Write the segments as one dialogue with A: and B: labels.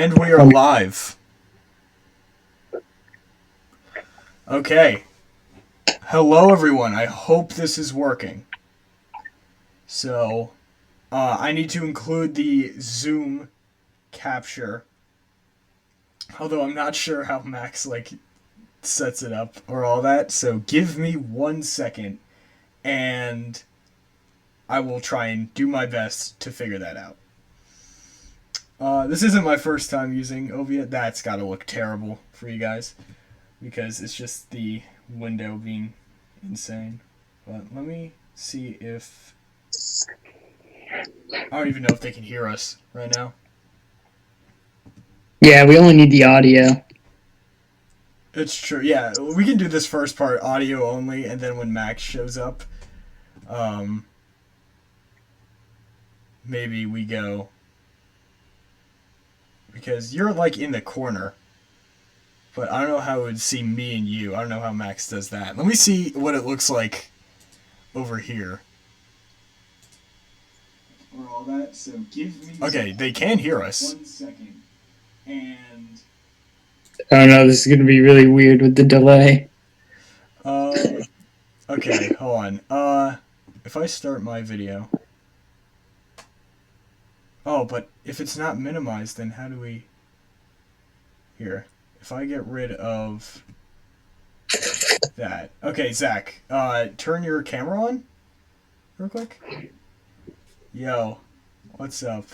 A: And we are live. Okay. Hello, everyone. I hope this is working. So, I need to include the Zoom capture. Although I'm not sure how Max, sets it up or all that. So, give me 1 second, and I will try and do my best to figure that out. This isn't my first time using OBS. That's gotta look terrible for you guys, because it's just the window being insane. But let me see if... I don't even know if they can hear us right now.
B: Yeah, we only need the audio.
A: It's true, yeah. We can do this first part audio only, and then when Max shows up, maybe we go... Because you're, in the corner. But I don't know how it would see me and you. I don't know how Max does that. Let me see what it looks like over here. Or all that, so give me... Okay, they can hear us. 1 second. And...
B: Oh no, this is going to be really weird with the delay.
A: Okay, hold on. If I start my video... Oh, but if it's not minimized, then how do we... Here. If I get rid of... that. Okay, Zach, turn your camera on real quick. Yo, what's up?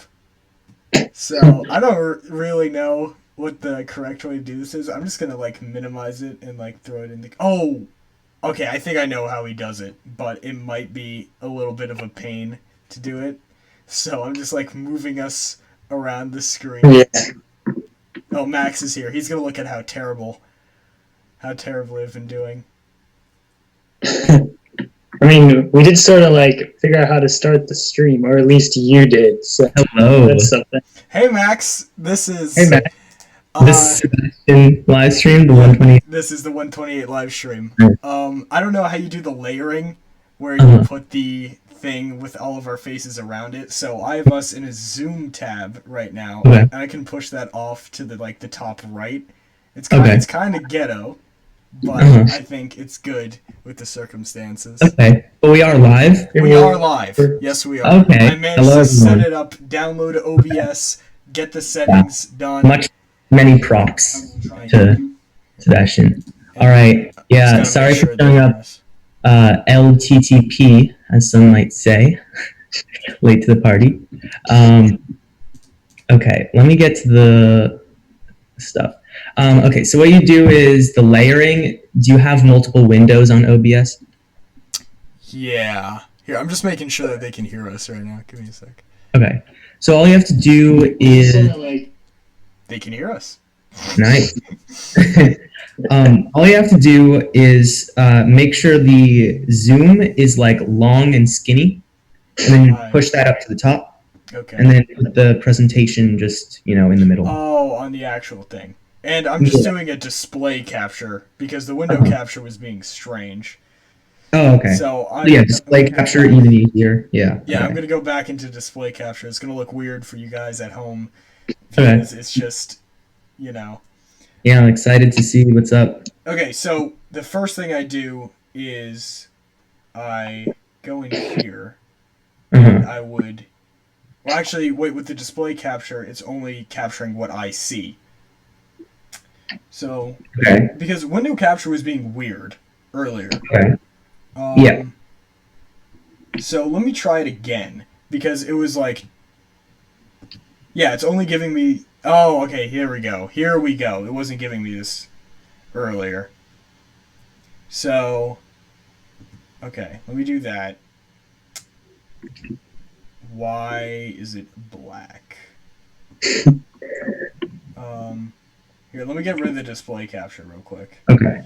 A: So, I don't really know what the correct way to do this is. I'm just gonna, minimize it and, throw it in the... Oh! Okay, I think I know how he does it, but it might be a little bit of a pain to do it. So, I'm just, moving us around the screen.
B: Yeah.
A: Oh, Max is here. He's gonna look at how terribly I've been doing.
B: I mean, we did sort of figure out how to start the stream, or at least you did. So
C: hello.
B: That's something.
A: Hey Max, this is...
C: Hey Max. This is live stream, the 128.
A: This is the 128 live stream.
C: Right.
A: I don't know how you do the layering, where you put the thing with all of our faces around it. So I have us in a Zoom tab right now, and I can push that off to the top right. It's kind of ghetto, but I think it's good with the circumstances.
C: Okay, but we are live?
A: We are live. Yes, we are.
C: Okay.
A: I managed to set it up, download OBS, get the settings done.
C: Many props to Sebastian. Alright, yeah, sorry for showing up LTTP, as some might say, late to the party. Okay, let me get to the stuff. Okay, so what you do is the layering. Do you have multiple windows on OBS?
A: Yeah. Here, I'm just making sure that they can hear us right now. Give me a sec.
C: Okay, so all you have to do is...
A: They can hear us.
C: Nice. All you have to do is make sure the zoom is long and skinny, and then you push that up to the top.
A: Okay.
C: And then put the presentation just in the middle.
A: Oh, on the actual thing. And I'm just doing a display capture because the window capture was being strange.
C: Oh, okay.
A: So
C: display capture even easier. Yeah.
A: Yeah, okay. I'm gonna go back into display capture. It's gonna look weird for you guys at home because it's just,
C: Yeah, I'm excited to see what's up.
A: Okay, so the first thing I do is I go in here and I would... Well, actually, wait, with the display capture, it's only capturing what I see. So, because window capture was being weird earlier.
C: Yeah.
A: So let me try it again, because it was yeah, it's only giving me... Oh, okay, here we go. Here we go. It wasn't giving me this earlier. So, okay, let me do that. Why is it black? Here, let me get rid of the display capture real quick.
C: Okay.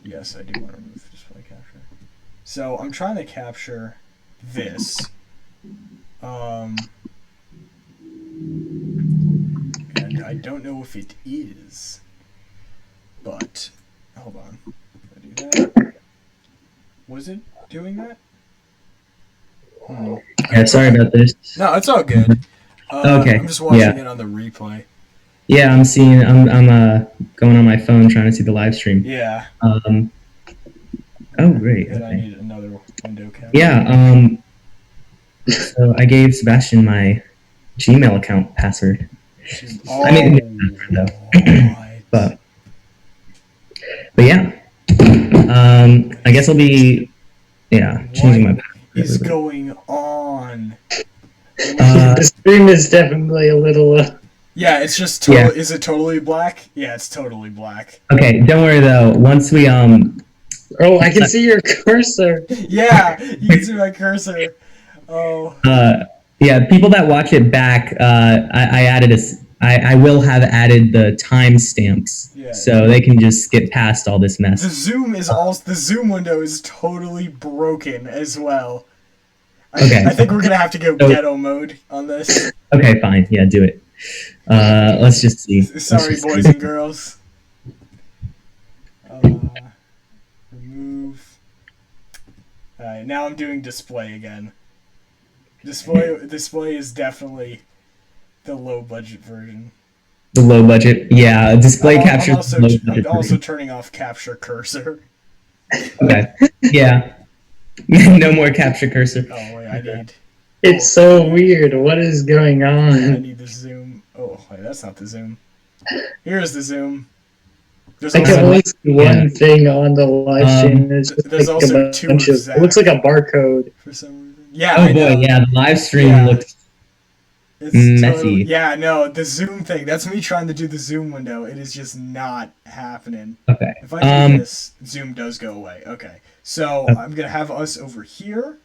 A: Yes, I do want to remove display capture. So, I'm trying to capture this. And I don't know if it is. But, hold on. If I do that. Was it doing that?
C: Yeah, sorry about this.
A: No, it's all good.
C: Okay,
A: I'm just watching
C: yeah.
A: it on the replay.
C: Yeah, I'm going on my phone trying to see the live stream.
A: Yeah.
C: Oh, great.
A: Then I
C: Okay.
A: need another window capture.
C: Yeah. So I gave Sebastian my Gmail account password.
A: Oh,
C: I made a new password though. but yeah. I guess I'll be changing my
A: what
C: password.
A: is going on?
B: The stream is definitely a little.
A: Yeah, it's just totally. Is it totally black? Yeah, it's totally black.
C: Okay, don't worry though. Once we
B: Oh, I can see your cursor.
A: Yeah, you can see my cursor. Oh.
C: Yeah, people that watch it back, I added I will have added the timestamps, so they can just skip past all this mess.
A: The Zoom window is totally broken as well.
C: Okay.
A: I think we're gonna have to go ghetto mode on this.
C: Okay, fine. Yeah, do it. Let's just see.
A: Sorry, boys and girls. Remove. Alright, now I'm doing display again. Display is definitely the low budget version.
C: The low budget, yeah. Display capture.
A: I'm also turning off capture cursor.
C: Okay. Yeah. No more capture cursor.
A: Oh wait, I need.
B: It's so weird. What is going on?
A: I need the zoom. Oh wait, that's not the zoom. Here's the zoom.
B: There's I can only see one thing on the live stream.
A: There's like also two of Zach.
B: It looks like a barcode.
A: For some reason. Yeah.
C: Oh boy, yeah. The live stream looked messy.
A: Yeah, no, the zoom thing. That's me trying to do the zoom window. It is just not happening.
C: Okay.
A: If I do this, zoom does go away. Okay. So I'm gonna have us over here.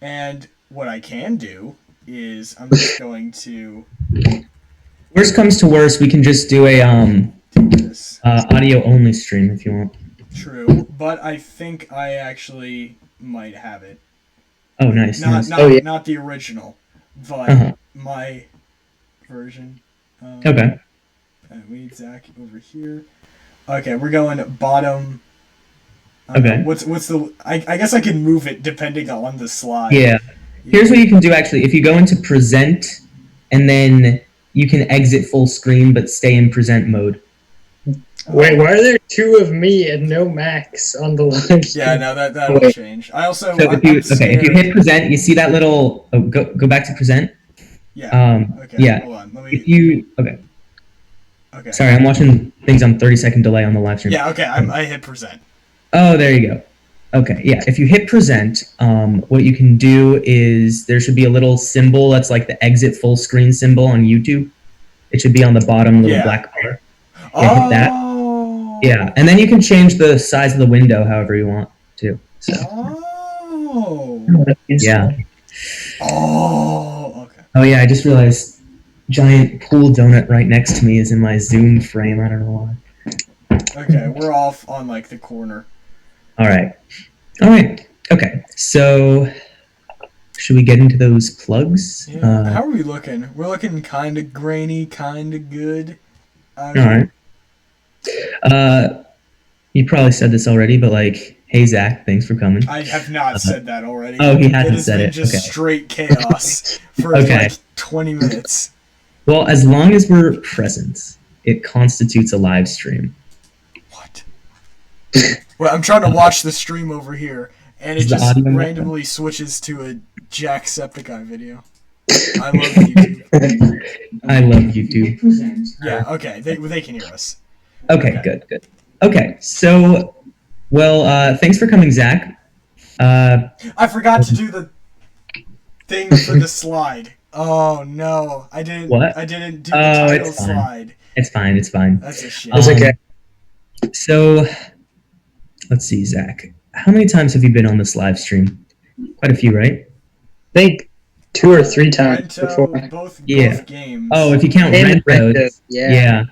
A: And what I can do is I'm just going to.
C: Worst comes to worst, we can just do a audio only stream if you want.
A: True, but I think I actually might have it.
C: Oh, nice.
A: Not the original, but my version.
C: Okay.
A: We need Zach over here. Okay, we're going bottom.
C: Okay.
A: What's the? I guess I can move it depending on the slide.
C: Yeah. Here's what you can do actually. If you go into present, and then you can exit full screen but stay in present mode.
B: Wait, why are there two of me and no Max on the live stream?
A: Yeah, no, that'll change. I also
C: if you hit present, you see that little go back to present.
A: Yeah. Okay.
C: Yeah.
A: Hold on.
C: Okay. Sorry, I'm watching things on 30-second delay on the live stream.
A: Yeah. Okay. I hit present.
C: Oh, there you go. Okay. Yeah. If you hit present, what you can do is there should be a little symbol that's like the exit full screen symbol on YouTube. It should be on the bottom little black bar. Yeah, hit that. Yeah, and then you can change the size of the window however you want to. So. Yeah.
A: Oh, okay.
C: Oh yeah, I just realized giant pool donut right next to me is in my Zoom frame. I don't know why.
A: Okay, we're off on like the corner.
C: All right. Okay. So, should we get into those plugs?
A: Yeah. How are we looking? We're looking kind of grainy, kind of good.
C: All right. You probably said this already, but like, hey Zach, thanks for coming.
A: I have not said that already.
C: Oh, he hasn't said it.
A: It has been just straight chaos for like 20 minutes.
C: Well, as long as we're present, it constitutes a live stream.
A: What? Well, I'm trying to watch the stream over here, and it just randomly switches to a Jacksepticeye video. I love YouTube.
C: I love YouTube.
A: Yeah, okay, they can hear us.
C: Okay, good. Okay, so, well, thanks for coming, Zach.
A: I forgot to do the thing for the slide. Oh no, I didn't.
C: What?
A: I didn't do the title slide.
C: It's fine.
A: That's a shit.
B: It's okay.
C: So, let's see, Zach. How many times have you been on this live stream? Quite a few, right?
B: I think 2 or 3 times before.
A: Both games.
C: Oh, if you count Rento. Yeah.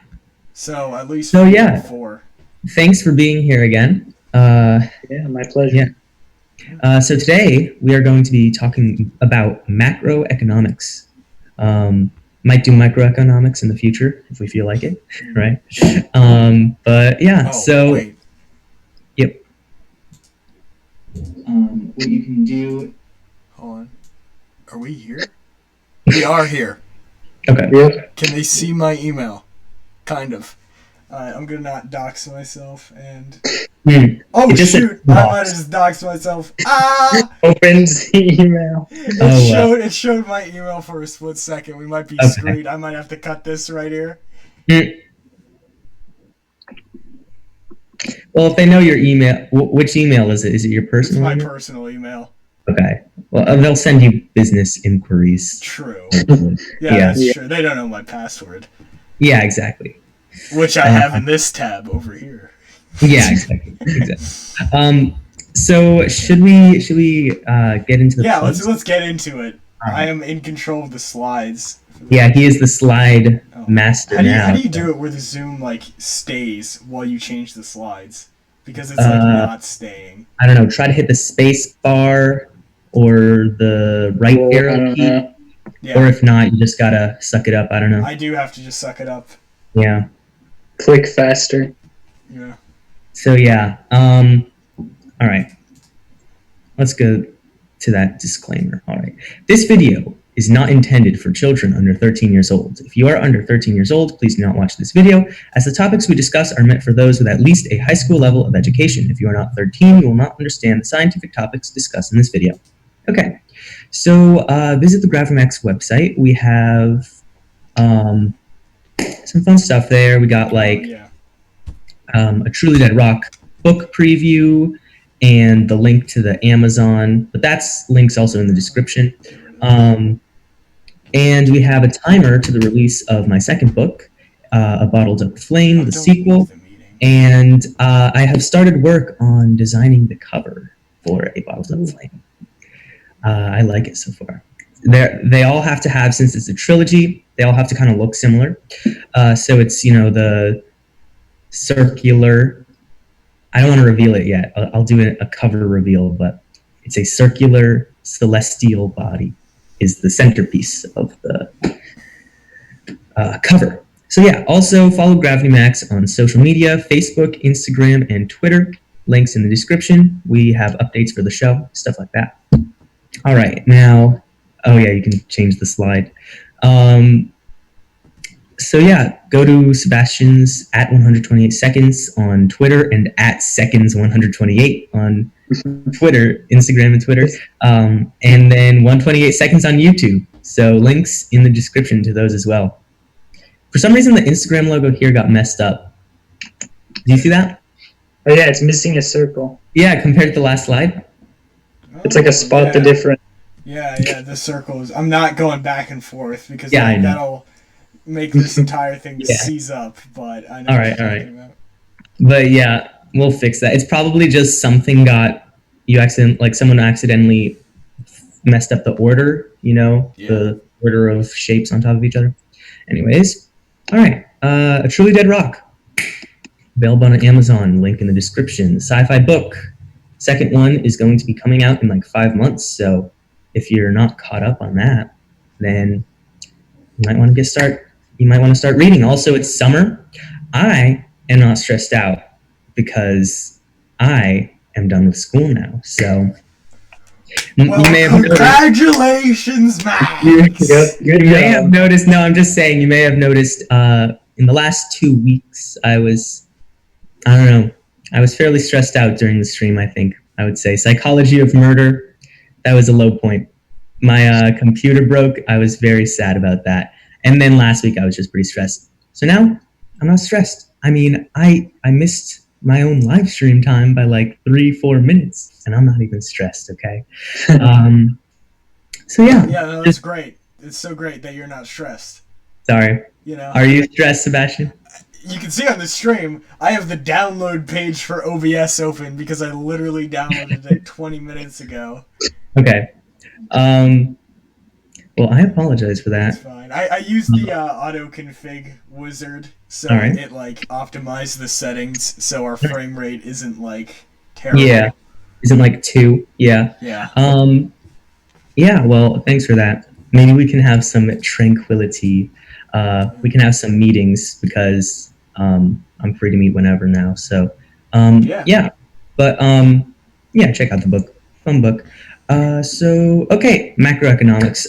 A: So at least 4.
C: Thanks for being here again.
B: Yeah, my pleasure.
C: Yeah. So today we are going to be talking about macroeconomics. Might do microeconomics in the future if we feel like it, right? But yeah, Yep. What you can do.
A: Hold on. Are we here? We are here.
C: Okay.
B: Yep.
A: Can they see my email? Kind of. I'm gonna not dox myself and. Oh
C: It just said
A: shoot! I
C: dox.
A: might have just doxed myself. Ah!
B: Opens the email.
A: It showed my email for a split second. We might be screwed. I might have to cut this right here.
C: Well, if they know your email, which email is it? Is it your
A: It's
C: personal
A: my
C: email?
A: personal email.
C: Okay. Well, they'll send you business inquiries.
A: True.
C: Yeah.
A: That's true. They don't know my password,
C: Yeah, exactly.
A: which I have in this tab over here.
C: Yeah, exactly. So should we get into the plugs?
A: let's get into it.
C: Right.
A: I am in control of the slides.
C: Yeah, he is the slide master now.
A: How do you do it where the zoom stays while you change the slides? Because it's not staying.
C: I don't know. Try to hit the space bar or the right arrow key.
A: Yeah.
C: Or if not, you just gotta suck it up. I don't know.
A: I do have to just suck it up.
C: Yeah.
B: Click faster.
A: Yeah.
C: So yeah. All right. Let's go to that disclaimer. All right. This video is not intended for children under 13 years old. If you are under 13 years old, please do not watch this video, as the topics we discuss are meant for those with at least a high school level of education. If you are not 13, you will not understand the scientific topics discussed in this video. Okay, so visit the Graphemax website. We have some fun stuff there. We got a Truly Dead Rock book preview and the link to the Amazon, but that's links also in the description. And we have a timer to the release of my second book, A Bottled Up Flame, the sequel. And I have started work on designing the cover for A Bottled Up Flame. I like it so far. They all have to have, since it's a trilogy, they all have to kind of look similar. So it's, the circular, I don't want to reveal it yet. I'll do a cover reveal, but it's a circular celestial body is the centerpiece of the cover. So yeah, also follow Gravity Max on social media, Facebook, Instagram, and Twitter. Links in the description. We have updates for the show, stuff like that. All right, now, oh yeah, you can change the slide. So yeah, go to Sebastian's at 128 seconds on Twitter and at seconds128 on Twitter, Instagram and Twitter, and then 128 seconds on YouTube. So links in the description to those as well. For some reason, the Instagram logo here got messed up. Do you see that?
B: Oh yeah, it's missing a circle.
C: Yeah, compared to the last slide.
B: It's like a spot the difference.
A: Yeah, the circles. I'm not going back and forth because
C: Yeah,
A: that'll make this entire thing seize up. But I know.
C: All right. But yeah, we'll fix that. It's probably just something someone accidentally messed up the order. The order of shapes on top of each other. Anyways, all right. A Truly Dead Rock, available on Amazon. Link in the description. Sci-fi book. Second one is going to be coming out in 5 months. So if you're not caught up on that, then you might want to start reading. Also, it's summer. I am not stressed out because I am done with school now. So
A: you may have congratulations, Max.
C: You may have noticed. No, I'm just saying. You may have noticed. In the last 2 weeks, I was fairly stressed out during the stream. I think I would say Psychology of Murder. That was a low point. My computer broke. I was very sad about that. And then last week I was just pretty stressed. So now I'm not stressed. I mean, I missed my own live stream time by 3-4 minutes, and I'm not even stressed. Okay. So yeah.
A: Yeah, no, that's great. It's so great that you're not stressed.
C: Sorry. Are you stressed, Sebastian?
A: You can see on the stream, I have the download page for OBS open because I literally downloaded it 20 minutes ago.
C: Okay. Well, I apologize for that.
A: It's fine. I used the auto config wizard, so it optimized the settings so our frame rate isn't terrible.
C: Yeah, isn't 2. Yeah.
A: Yeah.
C: Yeah. Well, thanks for that. Maybe we can have some tranquility. We can have some meetings because I'm free to meet whenever now. So yeah. But yeah, check out the book. Fun book. So okay, macroeconomics.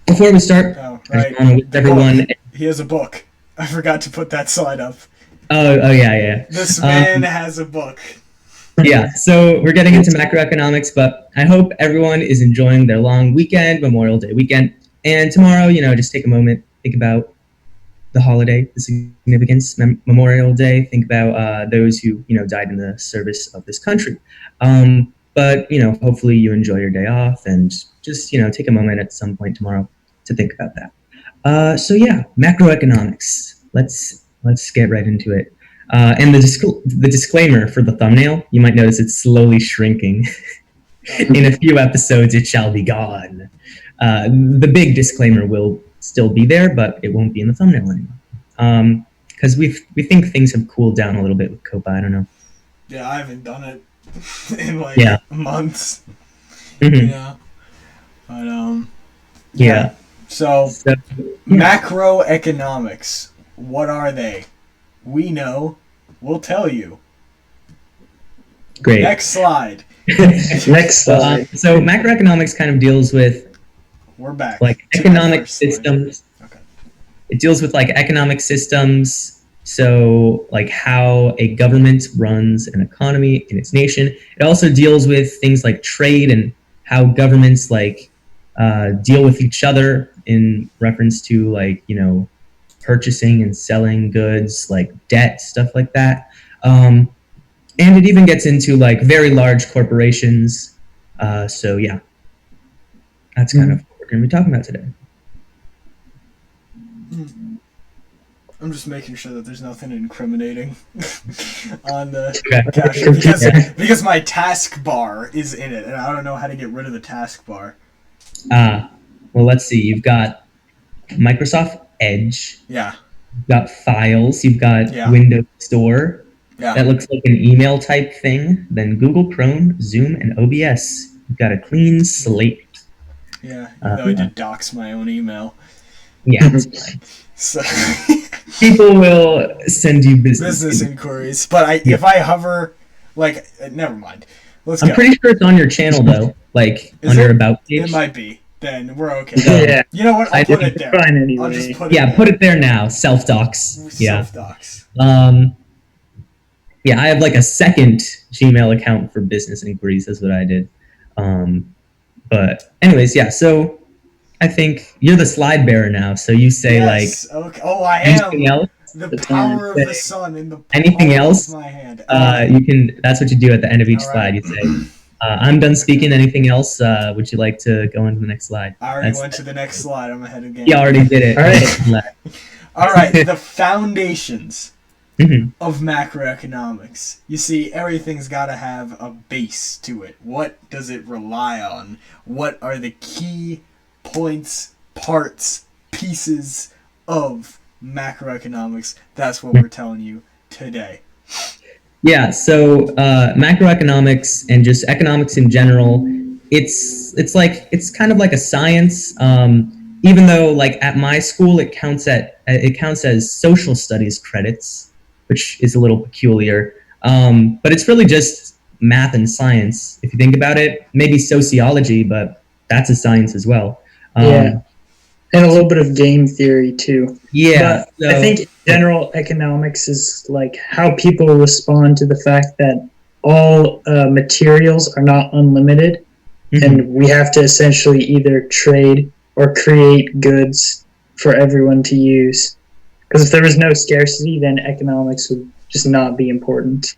C: before we start,
A: Oh,
C: I just
A: right.
C: want to wish
A: The
C: everyone.
A: book. He has a book. I forgot to put that slide up.
C: Oh yeah.
A: This man has a book.
C: Yeah, so we're getting into macroeconomics, but I hope everyone is enjoying their long weekend, Memorial Day weekend. And tomorrow, just take a moment, think about the holiday, the significance, Memorial Day, think about those who, died in the service of this country. But, hopefully you enjoy your day off and just, take a moment at some point tomorrow to think about that. So yeah, macroeconomics. Let's get right into it. And the disclaimer for the thumbnail, you might notice it's slowly shrinking. In a few episodes, it shall be gone. The big disclaimer will still be there, but it won't be in the thumbnail anymore. Because we think things have cooled down a little bit with COPA. I don't know.
A: Yeah, I haven't done it in months.
C: Mm-hmm.
A: But
C: yeah.
A: So macroeconomics. What are they? We know. We'll tell you.
C: Great.
A: Next slide.
B: Next slide.
C: So macroeconomics kind of deals with
A: we're back.
C: Like economic systems. Okay. It deals with like economic systems. So like how a government runs an economy in its nation. It also deals with things like trade and how governments like deal with each other in reference to like, purchasing and selling goods, like debt, stuff like that. And it even gets into like very large corporations. So yeah, that's kind of what we're going to be talking about today.
A: I'm just making sure that there's nothing incriminating on the
C: Okay.
A: caption because my taskbar is in it, and I don't know how to get rid of the taskbar.
C: Well, let's see. You've got Microsoft Edge.
A: Yeah.
C: You've got Files. You've got Windows Store.
A: Yeah.
C: That looks like an email type thing. Then Google Chrome, Zoom, and OBS. You've got a clean slate.
A: Yeah, even though I did dox my own email.
C: Yeah, that's fine.
A: So
C: people will send you business
A: inquiries, but if I hover, never mind.
C: I'm pretty sure it's on your channel though, like on your about page.
A: It might be. Then we're okay.
B: Yeah.
A: You know what? I'll put it there.
B: Fine anyway.
A: I'll just put it
C: put it there now. Self-docs. Yeah.
A: Self-docs.
C: Yeah, I have like a second Gmail account for business inquiries. That's what I did. But anyways, yeah. So I think you're the slide bearer now. So you say
A: okay. Oh, I am.
C: Anything else?
A: The power of the sun in the
C: anything else?
A: Of my hand.
C: You can. That's what you do at the end of each slide. You say, "I'm done speaking. Anything else? Would you like to go on to the next slide?"
A: I already went to the next slide. I'm ahead of game.
C: You already did it.
B: All right.
A: All right. The foundations of macroeconomics. You see, everything's got to have a base to it. What does it rely on? What are the key points, parts, pieces of macroeconomics? That's what we're telling you today.
C: Yeah, so macroeconomics and just economics in general, it's kind of like a science. Even though like at my school it counts as social studies credits, which is a little peculiar. But it's really just math and science. If you think about it, maybe sociology, but that's a science as well.
B: Yeah. And a little bit of game theory too.
C: Yeah.
B: But I think general economics is like how people respond to the fact that all materials are not unlimited, and we have to essentially either trade or create goods for everyone to use. Because if there was no scarcity, then economics would just not be important.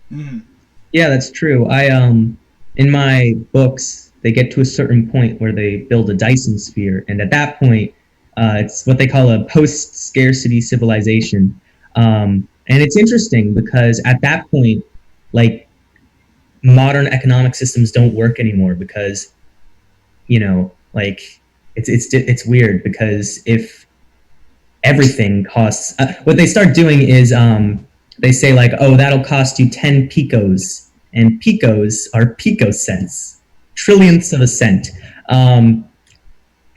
C: Yeah, that's true. In my books, they get to a certain point where they build a Dyson sphere, and at that point, it's what they call a post-scarcity civilization. And it's interesting because at that point, like, modern economic systems don't work anymore because, it's weird because if everything costs, what they start doing is they say like, oh, that'll cost you 10 picos, and picos are picocents, trillionths of a cent.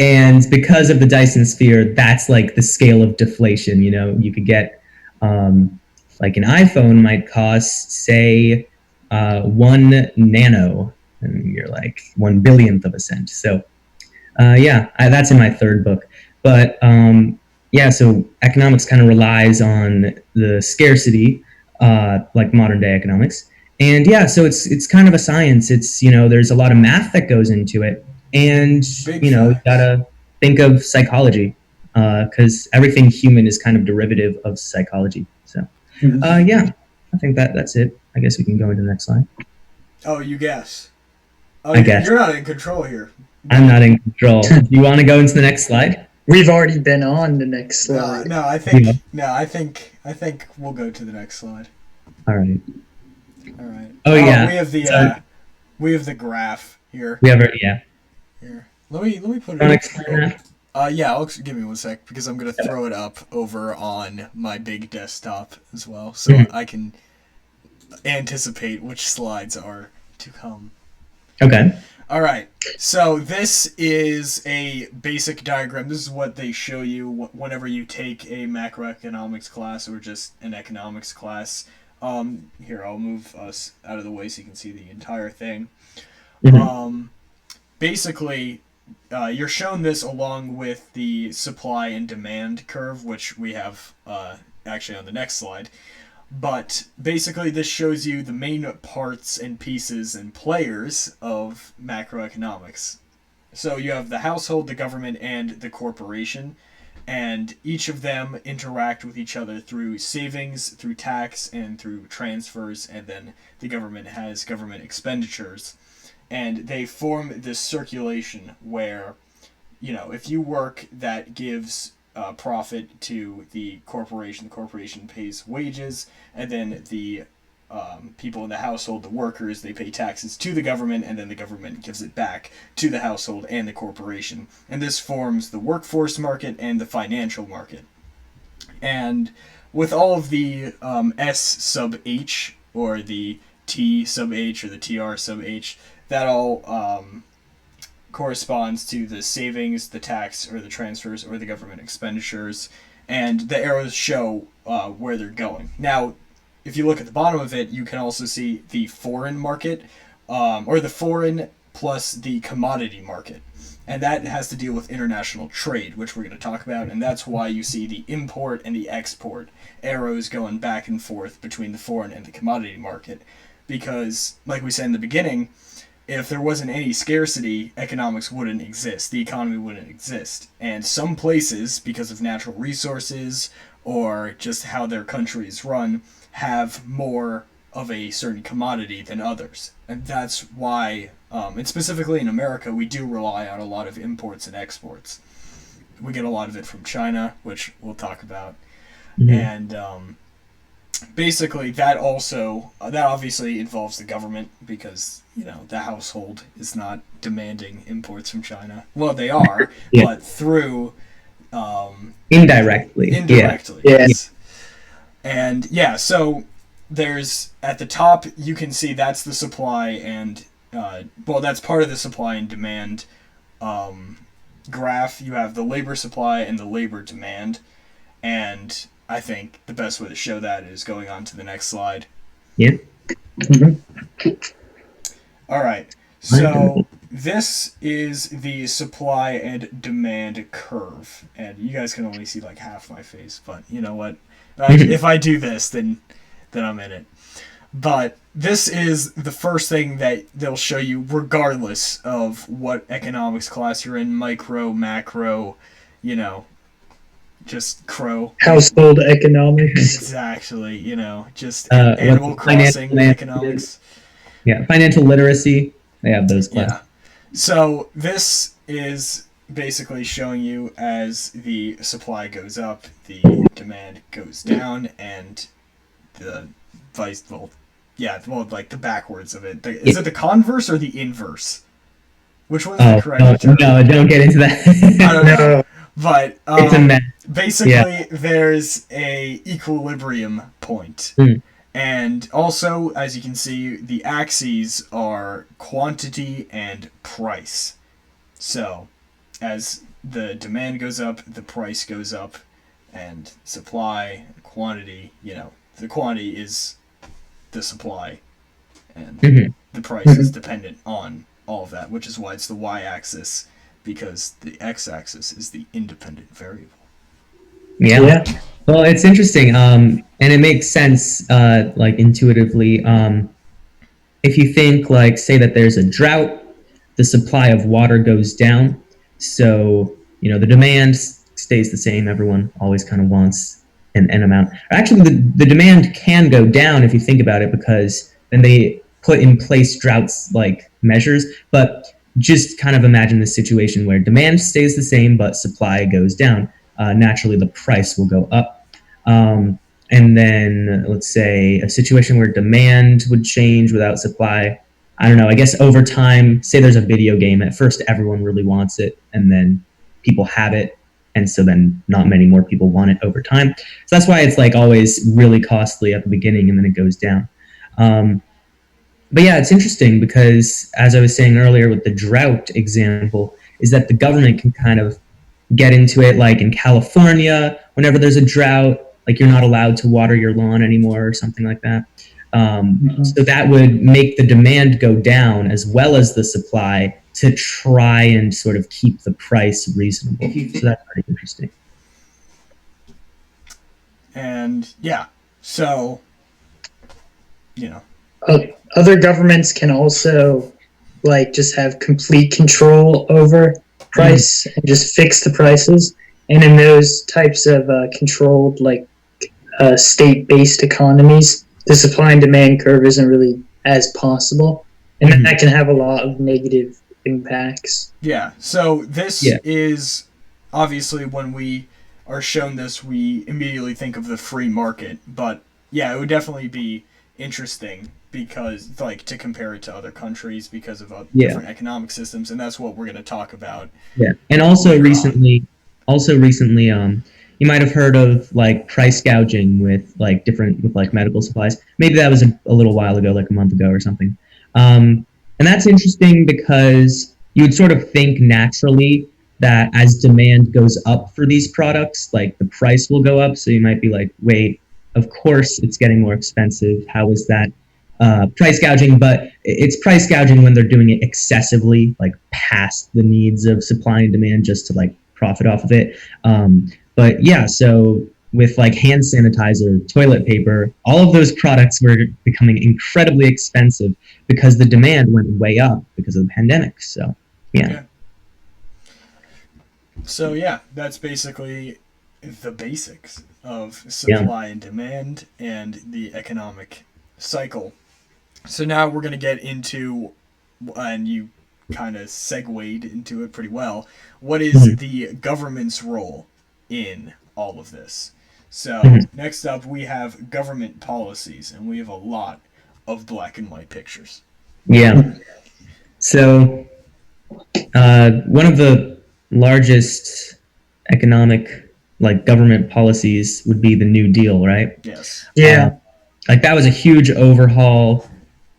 C: And because of the Dyson sphere, that's like the scale of deflation. You could get like an iPhone might cost, say, 1 nano, and you're like 1 billionth of a cent. So That's in my third book. But yeah, so economics kind of relies on the scarcity, like modern day economics. And yeah, so it's kind of a science. It's, there's a lot of math that goes into it, and
A: Big
C: you
A: facts.
C: gotta think of psychology, because everything human is kind of derivative of psychology. So yeah, I think that's it. I guess we can go into the next slide.
A: Oh, you guess. Oh,
C: I guess
A: you're not in control here.
C: I'm not in control. Do you want to go into the next slide?
B: We've already been on the next slide.
A: No, I
C: Yeah.
A: think we'll go to the next slide.
C: All right.
A: All right.
C: Oh, yeah.
A: We have the graph here.
C: We have it. Yeah.
A: Here. Let me put it.
C: Want to explain that?
A: Yeah. Give me one sec because I'm gonna throw it up over on my big desktop as well, so I can anticipate which slides are to come.
C: Okay.
A: All right. So this is a basic diagram. This is what they show you whenever you take a macroeconomics class or just an economics class. Here, I'll move us out of the way so you can see the entire thing. Basically, you're shown this along with the supply and demand curve, which we have actually on the next slide. But basically, this shows you the main parts and pieces and players of macroeconomics. So you have the household, the government, and the corporation, and each of them interact with each other through savings, through tax, and through transfers, and then the government has government expenditures. And they form this circulation where, if you work, that gives profit to the corporation pays wages, and then the people in the household, the workers, they pay taxes to the government, and then the government gives it back to the household and the corporation. And this forms the workforce market and the financial market. And with all of the S sub H, or the T sub H, or the TR sub H, that all corresponds to the savings, the tax, or the transfers, or the government expenditures, and the arrows show where they're going. Now, if you look at the bottom of it, you can also see the foreign market, or the foreign plus the commodity market. And that has to deal with international trade, which we're going to talk about, and that's why you see the import and the export arrows going back and forth between the foreign and the commodity market. Because, like we said in the beginning, if there wasn't any scarcity, economics wouldn't exist. The economy wouldn't exist. And some places, because of natural resources or just how their countries run, have more of a certain commodity than others. And that's why, and specifically in America, we do rely on a lot of imports and exports. We get a lot of it from China, which we'll talk about. And basically that obviously involves the government, because the household is not demanding imports from China. Well, they are, but through
C: indirectly.
A: Yes. And so there's, at the top, you can see that's the supply and that's part of the supply and demand graph. You have the labor supply and the labor demand, and I think the best way to show that is going on to the next slide.
C: Yeah.
A: All right. So this is the supply and demand curve, and you guys can only see like half my face, but you know what? If I do this, then I'm in it. But this is the first thing that they'll show you, regardless of what economics class you're in, micro, macro, just crow.
B: Household economics.
A: Exactly, just Animal Crossing economics.
C: Yeah, financial literacy. They have those classes.
A: Yeah. So this is basically showing you as the supply goes up, the demand goes down, and the like the backwards of it. Is it the converse or the inverse? Which one's the correct term?
C: No, don't get into that.
A: I don't know. But
C: it's a mess.
A: Basically, there's a equilibrium point. And also, as you can see, the axes are quantity and price. So, as the demand goes up, the price goes up, and supply, quantity, the quantity is the supply, and the price is dependent on all of that, which is why it's the y-axis because the x-axis is the independent variable.
C: Yeah. Well, it's interesting, and it makes sense, like intuitively. If you think, like, say that there's a drought, the supply of water goes down, so the demand stays the same. Everyone always kind of wants an amount. Actually, the demand can go down if you think about it, because then they put in place droughts like measures. But just kind of imagine this situation where demand stays the same but supply goes down. Naturally, the price will go up. And then let's say a situation where demand would change without supply. I don't know, I guess over time, say there's a video game, at first everyone really wants it, and then people have it, and so then not many more people want it over time. So that's why it's like always really costly at the beginning, and then it goes down. But yeah, it's interesting because, as I was saying earlier with the drought example, is that the government can kind of get into it. Like in California, whenever there's a drought, like you're not allowed to water your lawn anymore or something like that. So that would make the demand go down as well as the supply to try and sort of keep the price reasonable. So that's pretty interesting.
A: And yeah, so,
B: other governments can also like just have complete control over price and just fix the prices. And in those types of controlled, like state-based economies, the supply and demand curve isn't really as possible, and that can have a lot of negative impacts.
A: Yeah, so this is obviously, when we are shown this, we immediately think of the free market, but yeah, it would definitely be interesting because, like, to compare it to other countries because of different economic systems, and that's what we're going to talk about.
C: Yeah, and also recently, you might have heard of like price gouging with like medical supplies. Maybe that was a little while ago, like a month ago or something. And that's interesting because you would sort of think naturally that as demand goes up for these products, like the price will go up. So you might be like, wait, of course it's getting more expensive. How is that price gouging? But it's price gouging when they're doing it excessively, like past the needs of supply and demand, just to like profit off of it. But yeah, so with like hand sanitizer, toilet paper, all of those products were becoming incredibly expensive because the demand went way up because of the pandemic. So yeah.
A: So yeah, that's basically the basics of supply and demand and the economic cycle. So now we're going to get into, and you kind of segued into it pretty well, what is the government's role in all of this? So next up we have government policies, and we have a lot of black and white pictures.
C: Yeah. So one of the largest economic, like, government policies would be the New Deal, right?
A: Yes.
B: Yeah.
C: Like that was a huge overhaul.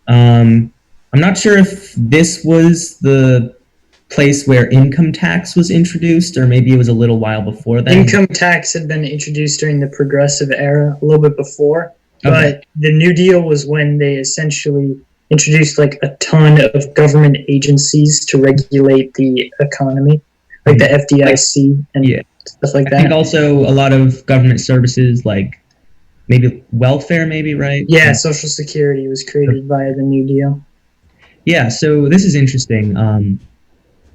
C: I'm not sure if this was the place where income tax was introduced, or maybe it was a little while before that.
B: Income tax had been introduced during the Progressive era, a little bit before, but the New Deal was when they essentially introduced like a ton of government agencies to regulate the economy, like the FDIC and stuff like that.
C: I think also a lot of government services, like maybe welfare, right?
B: Yeah, Social Security was created via the New Deal.
C: Yeah, so this is interesting.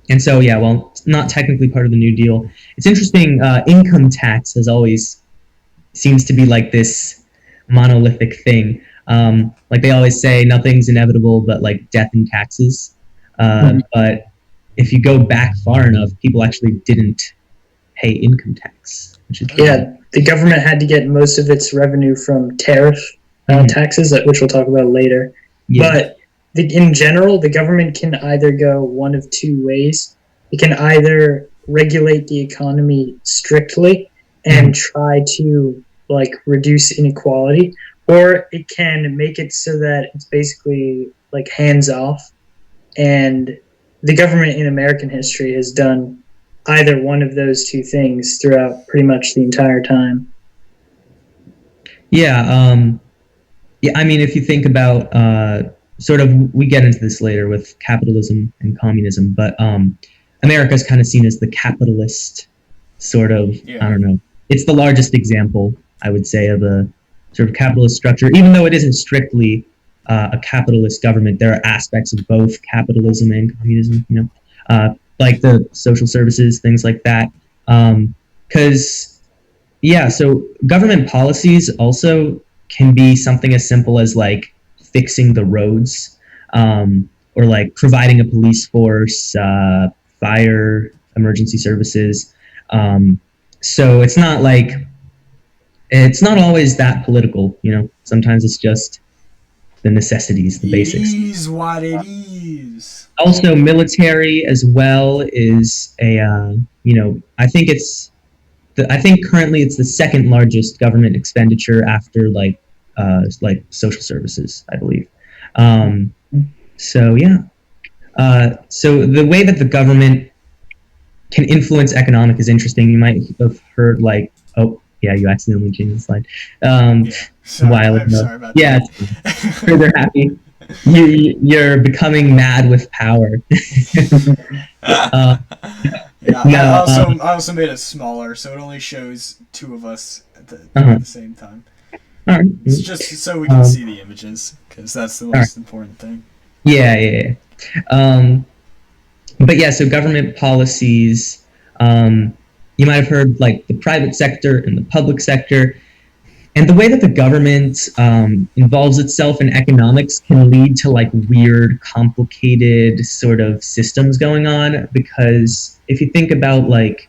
C: And so, yeah, well, it's not technically part of the New Deal. It's interesting, income tax has always seems to be like this monolithic thing. Like they always say, nothing's inevitable but like death and taxes. But if you go back far enough, people actually didn't pay income tax. Which is
B: the government had to get most of its revenue from tariff taxes, which we'll talk about later. But in general, the government can either go one of two ways. It can either regulate the economy strictly and try to like reduce inequality, or it can make it so that it's basically like hands off. And the government in American history has done either one of those two things throughout pretty much the entire time.
C: Yeah, I mean, if you think about sort of, we get into this later with capitalism and communism, but America is kind of seen as the capitalist sort of,
A: Yeah.
C: I don't know. It's the largest example, I would say, of a sort of capitalist structure. Even though it isn't strictly a capitalist government, there are aspects of both capitalism and communism, like the social services, things like that. Because, so government policies also can be something as simple as like fixing the roads, or like providing a police force, fire, emergency services. So it's not always that political, Sometimes it's just the necessities, the basics.
A: It is what it is.
C: Also, military as well is I think currently it's the second largest government expenditure after like social services, I believe. So the way that the government can influence economic is interesting. You might have heard you accidentally changed the slide.
A: Sorry about
C: that. Sure, they're happy. You're becoming mad with power.
A: I also made it smaller, so it only shows two of us at the same time.
C: All right.
A: It's just so we can see the images, because that's the most important thing.
C: Yeah. So government policies, you might have heard like the private sector and the public sector. And the way that the government involves itself in economics can lead to like weird, complicated sort of systems going on. Because if you think about like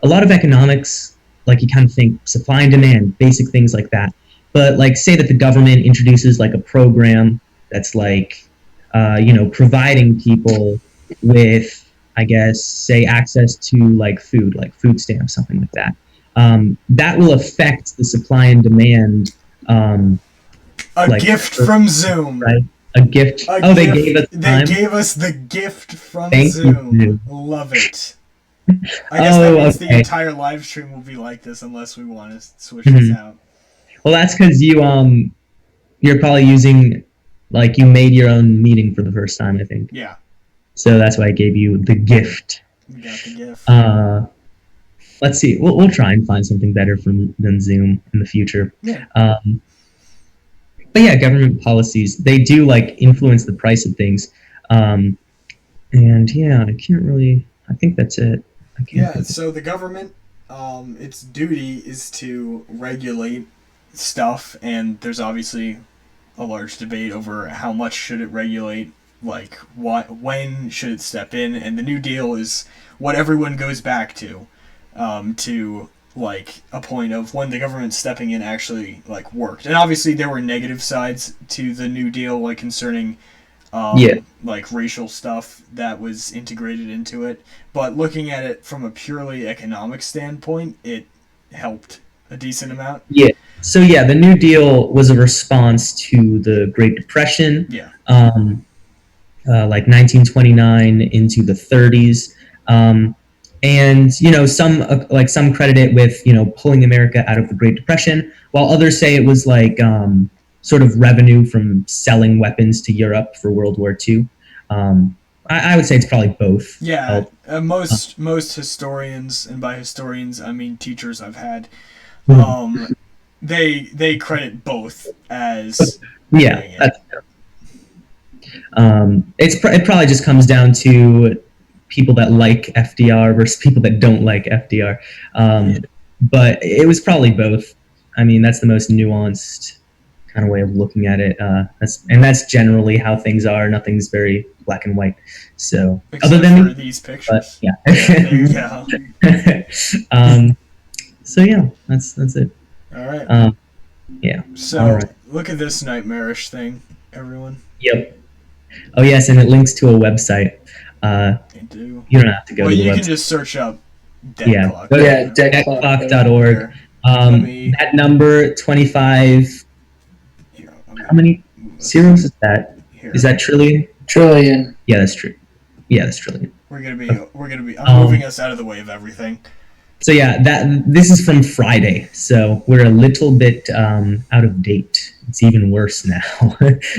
C: a lot of economics, like you kind of think supply and demand, basic things like that. But like say that the government introduces like a program that's like, providing people with, I guess, say access to like food stamps, something like that. That will affect the supply and demand.
A: Gift from Zoom.
C: Right? A gift. They gave us time?
A: They gave us the gift from
C: Thank
A: Zoom.
C: You.
A: Love it. I guess that means the entire live stream will be like this unless we want to switch this out.
C: Well, that's because you're probably using, like, you made your own meeting for the first time, I think.
A: Yeah.
C: So that's why I gave you the gift.
A: We got the gift.
C: Let's see. We'll try and find something better than Zoom in the future.
A: Yeah.
C: But yeah, government policies, they do like influence the price of things. And yeah, I think that's it.
A: So the government, its duty is to regulate stuff, and there's obviously a large debate over how much should it regulate, like when should it step in, and the New Deal is what everyone goes back to like a point of when the government stepping in actually like worked. And obviously there were negative sides to the New Deal, like concerning like racial stuff that was integrated into it, but looking at it from a purely economic standpoint, it helped a decent amount.
C: So the New Deal was a response to the Great Depression, like 1929 into the 30s. And some credit it with pulling America out of the Great Depression, while others say it was like sort of revenue from selling weapons to Europe for World War II. I would say it's probably both.
A: Yeah, most historians, and by historians I mean teachers I've had, they credit both as
C: it probably just comes down to people that like FDR versus people that don't like FDR. But it was probably both. I mean, that's the most nuanced kind of way of looking at it. That's generally how things are. Nothing's very black and white. So
A: except
C: other than
A: for these pictures.
C: There you go. That's it.
A: All right. So
C: right.
A: Look at this nightmarish thing, everyone.
C: Yep. Oh yes, and it links to a website.
A: They do.
C: You don't have to go to the website.
A: You can just search up Dead Clock.
C: Deadclock.org. That number 25. How many zeros is that? Is that trillion?
B: Trillion.
C: Yeah, that's true. Yeah, that's trillion.
A: We're gonna be. I'm moving us out of the way of everything.
C: So this is from Friday, so we're a little bit out of date. It's even worse now,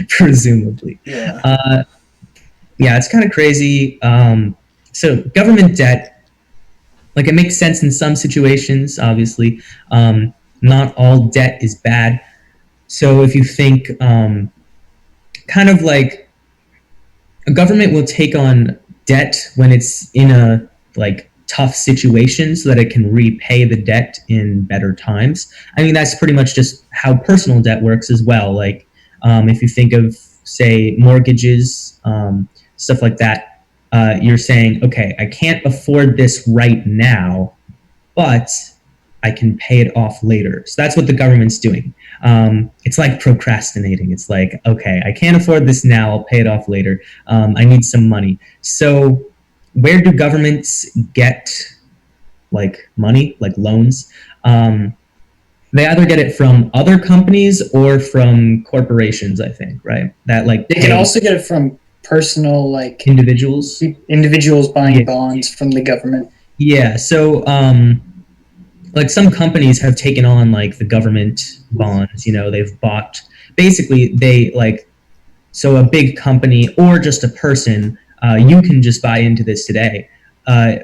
C: presumably.
A: Yeah.
C: It's kind of crazy. so government debt, like, it makes sense in some situations, obviously. Not all debt is bad. So if you think, kind of like, a government will take on debt when it's in a like tough situation so that it can repay the debt in better times. I mean, that's pretty much just how personal debt works as well. Like, if you think of, say, mortgages, stuff like that, you're saying, okay, I can't afford this right now, but I can pay it off later. So that's what the government's doing. It's like procrastinating. It's like, okay, I can't afford this now, I'll pay it off later. I need some money. So where do governments get like money, like loans? They either get it from other companies or from corporations, I think, right? That like
B: They can also get it from personal, like
C: individuals.
B: individuals buying bonds from the government.
C: Yeah. So like, some companies have taken on like the government bonds. You know, they've bought, basically they like, so a big company or just a person, you can just buy into this today.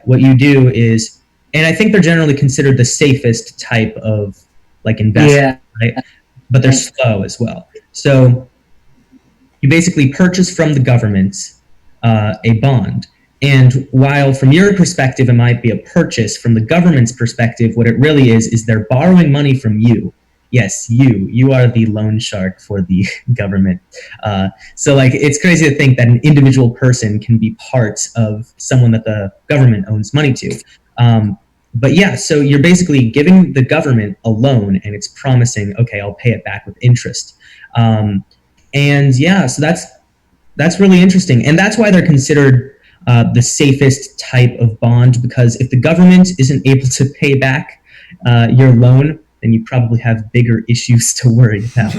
C: What you do is, and I think they're generally considered the safest type of like investment, right? But they're slow as well. So you basically purchase from the government a bond. And while from your perspective it might be a purchase, from the government's perspective, what it really is they're borrowing money from you. Yes, you are the loan shark for the government. So like, it's crazy to think that an individual person can be part of someone that the government owns money to. But yeah, so you're basically giving the government a loan, and it's promising, okay, I'll pay it back with interest. And yeah, so that's really interesting, and that's why they're considered the safest type of bond, because if the government isn't able to pay back your loan, then you probably have bigger issues to worry about.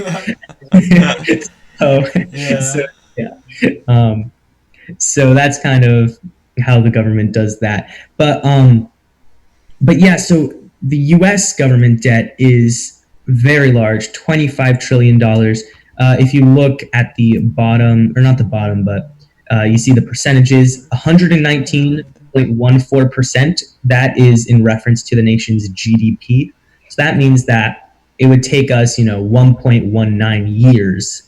C: So that's kind of how the government does that. But yeah, so the U.S. government debt is very large, $25 trillion. If you look at the bottom, or not the bottom, but you see the percentages, 119.14%. That is in reference to the nation's GDP. So that means that it would take us, 1.19 years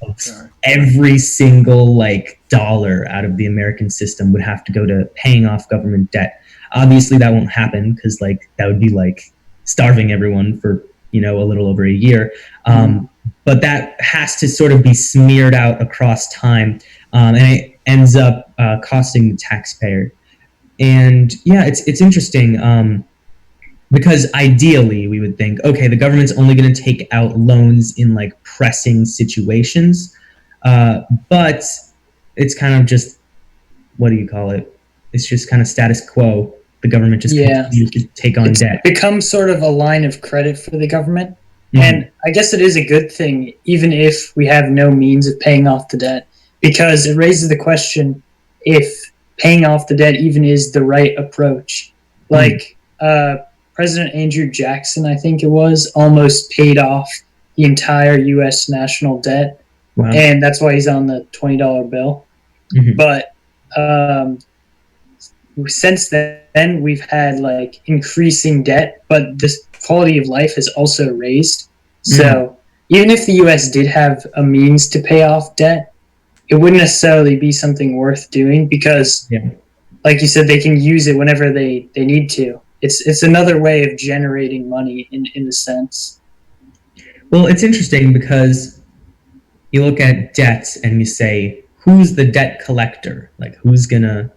C: of every single like dollar out of the American system would have to go to paying off government debt. Obviously, that won't happen, because like that would be like starving everyone for a little over a year. But that has to sort of be smeared out across time, and it ends up costing the taxpayer. And yeah, it's interesting, because ideally we would think, okay, the government's only going to take out loans in like pressing situations, but it's kind of just, what do you call it? It's just kind of status quo. The government just continues to take on debt.
B: It becomes sort of a line of credit for the government. And I guess it is a good thing, even if we have no means of paying off the debt, because it raises the question if paying off the debt even is the right approach. Like President Andrew Jackson, I think it was, almost paid off the entire U.S. national debt. Wow. And that's why he's on the $20 bill. But since then, we've had like increasing debt, but the quality of life has also raised. So even if the U.S. did have a means to pay off debt, it wouldn't necessarily be something worth doing, because, like you said, they can use it whenever they need to. It's another way of generating money in a sense.
C: Well, it's interesting because you look at debt and you say, who's the debt collector? Like, who's going to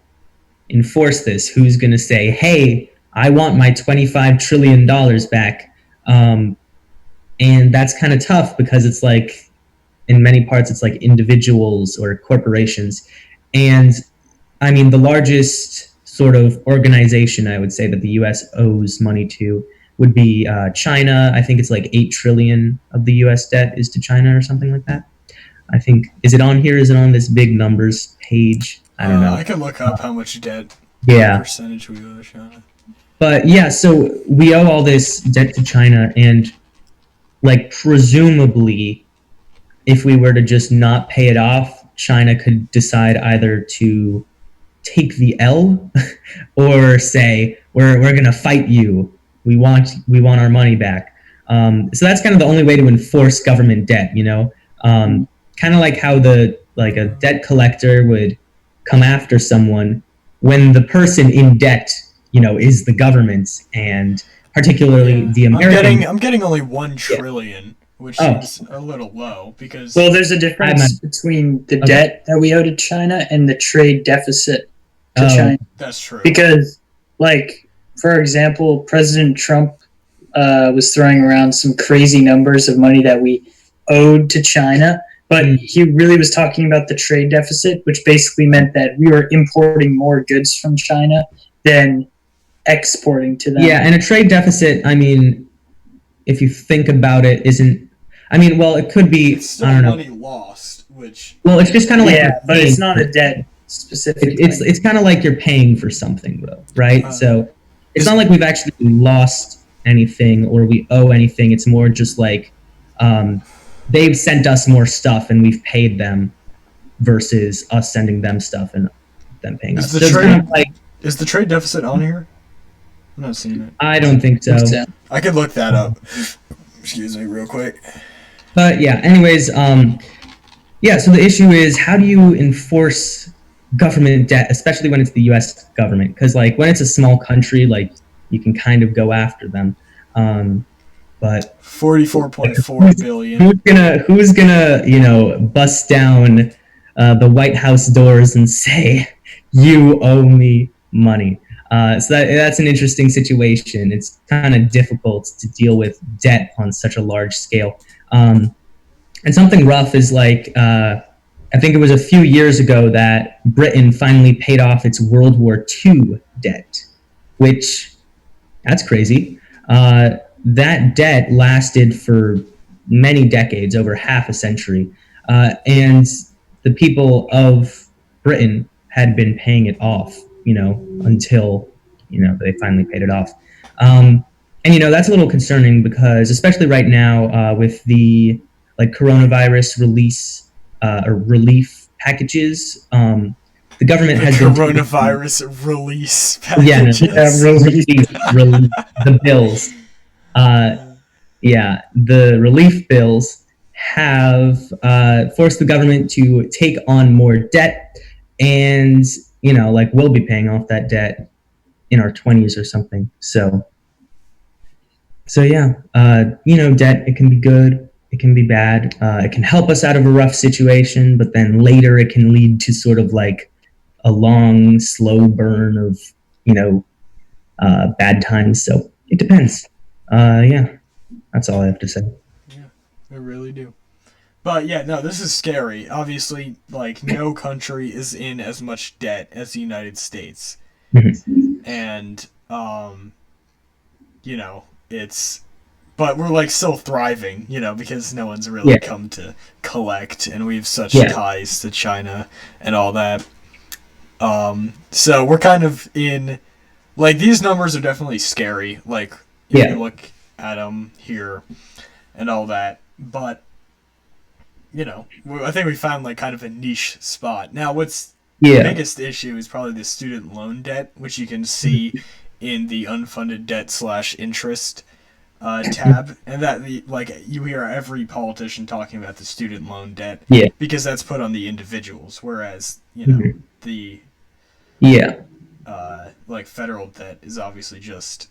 C: enforce this? Who's going to say, hey, I want my $25 trillion back? And that's kind of tough, because it's like, in many parts, it's like individuals or corporations. And I mean, the largest sort of organization I would say that the U.S. owes money to would be China. I think it's like 8 trillion of the U.S. debt is to China or something like that. I think, is it on here? Is it on this big numbers page? I don't know.
A: I can look up how much debt percentage we owe to China.
C: But yeah, so we owe all this debt to China, and like presumably, if we were to just not pay it off, China could decide either to take the L or say we're going to fight you. We want our money back. So that's kind of the only way to enforce government debt. Kind of like how a debt collector would come after someone when the person in debt, is the government, and particularly the American.
A: I'm getting only 1 trillion, which seems a little low because.
B: Well, there's a difference between the debt that we owe to China and the trade deficit to China.
A: That's true.
B: Because, for example, President Trump was throwing around some crazy numbers of money that we owed to China, but he really was talking about the trade deficit, which basically meant that we were importing more goods from China than exporting to them.
C: Yeah, and a trade deficit, if you think about it, it could be,
A: it's still
C: I don't know.
A: Money lost, which.
C: Well, it's just kind of
B: but it's not a debt specific.
C: It's kind of like you're paying for something, though, right? So it's not like we've actually lost anything or we owe anything. It's more just like they've sent us more stuff and we've paid them versus us sending them stuff and them paying us.
A: Is the trade deficit on here? I'm not seeing it.
C: I don't think so.
A: I could look that up. Excuse me, real quick.
C: But yeah, anyways, so the issue is, how do you enforce government debt, especially when it's the U.S. government? Because when it's a small country, you can kind of go after them. But
A: 44.4 billion.
C: Who's gonna bust down the White House doors and say, "You owe me money"? So that's an interesting situation. It's kind of difficult to deal with debt on such a large scale. And something rough is I think it was a few years ago that Britain finally paid off its World War II debt, which, that's crazy. That debt lasted for many decades, over half a century. And the people of Britain had been paying it off, until, they finally paid it off. And, that's a little concerning because, especially right now, with the coronavirus relief packages, the government has
A: coronavirus release packages.
C: The bills. The relief bills have forced the government to take on more debt, and we'll be paying off that debt in our 20s or something. So yeah, debt, it can be good, it can be bad, it can help us out of a rough situation, but then later it can lead to sort of a long, slow burn of, bad times. So it depends. That's all I have to say.
A: Yeah, I really do. But yeah, no, this is scary. Obviously, no country is in as much debt as the United States. And, but we're still thriving, because no one's really come to collect, and we have such ties to China and all that. So we're kind of in, these numbers are definitely scary. You look at them here and all that, but I think we found kind of a niche spot. Now, what's the biggest issue is probably the student loan debt, which you can see in the unfunded debt /interest tab, and that you hear every politician talking about the student loan debt, because that's put on the individuals, whereas the federal debt is obviously just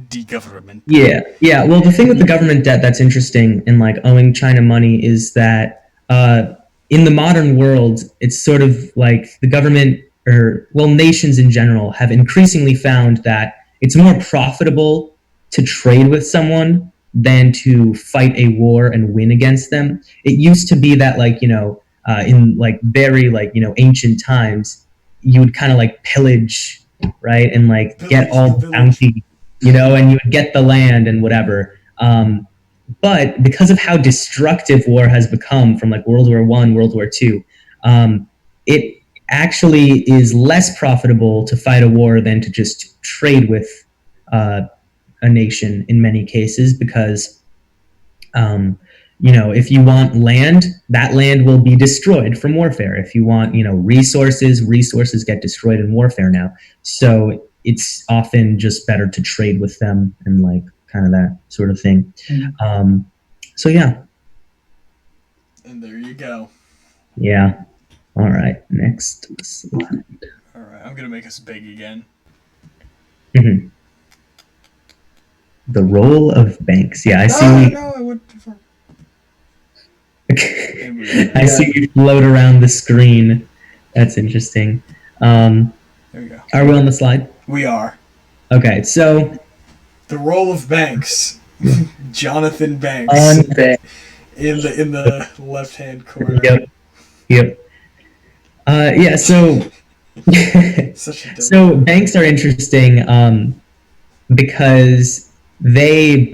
A: de-government.
C: Well, the thing with the government debt that's interesting in owing China money is that in the modern world, it's sort of the government, or nations in general, have increasingly found that it's more profitable to trade with someone than to fight a war and win against them. It used to be that in very ancient times, you would kind of pillage, right, and get all the bounty, and you would get the land and whatever. But because of how destructive war has become from World War I, World War II, it actually is less profitable to fight a war than to just trade with a nation in many cases, because if you want land, that land will be destroyed from warfare. If you want, resources get destroyed in warfare now. So it's often just better to trade with them and like kind of that sort of thing. So yeah.
A: And there you go.
C: Yeah. All right. Next slide.
A: All right. I'm going to make us big again.
C: Mm-hmm. The role of banks. Yeah, I see.
A: No, I would prefer.
C: I see you float around the screen. That's interesting. There
A: we go.
C: Are we on the slide?
A: We are.
C: Okay, so
A: the role of banks. Jonathan Banks. In the left hand corner.
C: Yep. Yeah. So. So banks are interesting because they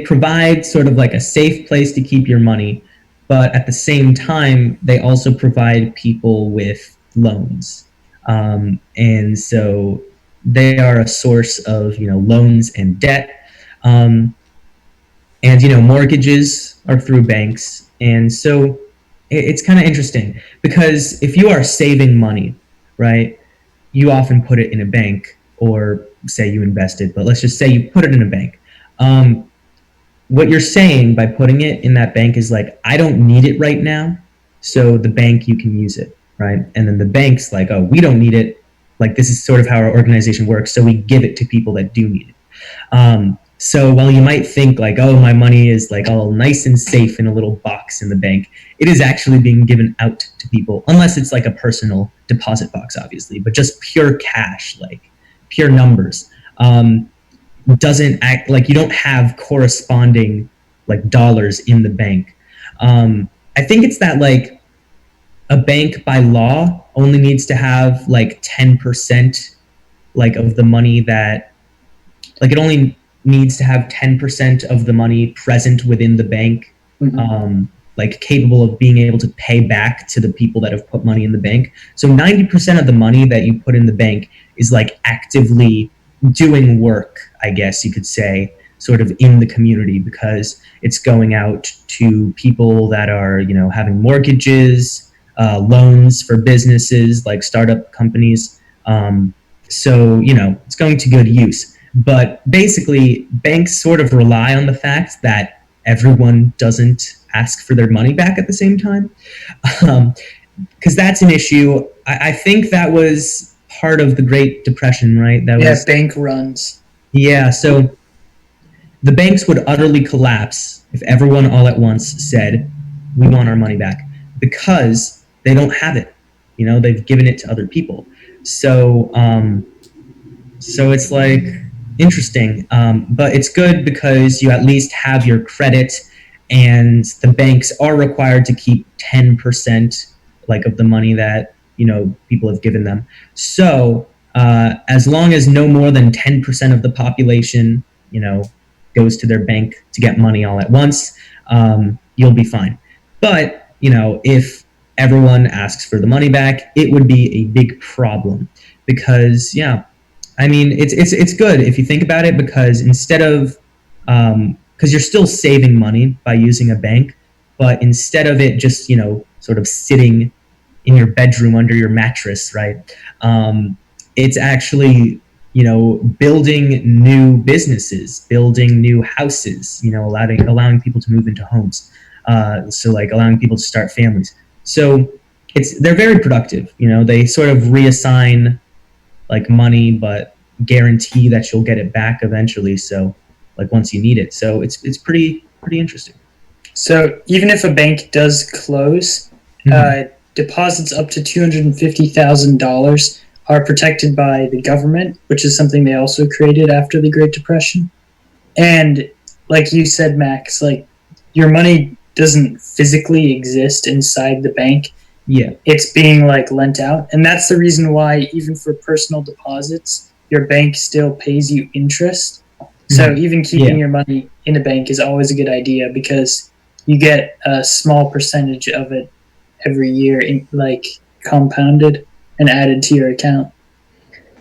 C: provide sort of like a safe place to keep your money, but at the same time they also provide people with loans, and so they are a source of loans and debt, and mortgages are through banks, and so it's kind of interesting because if you are saving money, right, you often put it in a bank, or say you invest it, but let's just say you put it in a bank. What you're saying by putting it in that bank is like, I don't need it right now, so the bank, you can use it, right? And then the bank's like, oh, we don't need it. Like, this is sort of how our organization works, so we give it to people that do need it. So while you might think like, oh, my money is like all nice and safe in a little box in the bank, it is actually being given out to people, unless it's like a personal deposit box, obviously, but just pure cash, like pure numbers. Doesn't act like, you don't have corresponding like dollars in the bank. I think it's that like a bank by law only needs to have like 10% like of the money that, like, it only needs to have 10% of the money present within the bank, like capable of being able to pay back to the people that have put money in the bank. So 90% of the money that you put in the bank is like actively doing work, I guess you could say, sort of in the community, because it's going out to people that are, having mortgages, loans for businesses like startup companies. So, it's going to good use. But basically, banks sort of rely on the fact that everyone doesn't ask for their money back at the same time, because that's an issue. I think that was part of the Great Depression, right? That was
B: bank runs.
C: Yeah, so the banks would utterly collapse if everyone all at once said, we want our money back, because they don't have it. They've given it to other people. So it's like interesting, but it's good because you at least have your credit, and the banks are required to keep 10% like of the money that people have given them. So as long as no more than 10% of the population goes to their bank to get money all at once, you'll be fine. But if everyone asks for the money back, it would be a big problem, because it's good if you think about it, because instead of because you're still saving money by using a bank, but instead of it just sort of sitting in your bedroom under your mattress, right? It's actually building new businesses, building new houses, allowing people to move into homes, so like allowing people to start families. So they're very productive. They sort of reassign like money, but guarantee that you'll get it back eventually. So like once you need it. So it's pretty interesting.
B: So even if a bank does close, deposits up to $250,000 are protected by the government, which is something they also created after the Great Depression. And like you said, Max, like your money doesn't physically exist inside the bank.
C: Yeah,
B: it's being like lent out, and that's the reason why even for personal deposits, your bank still pays you interest. So even keeping your money in a bank is always a good idea, because you get a small percentage of it every year, like compounded and added to your account.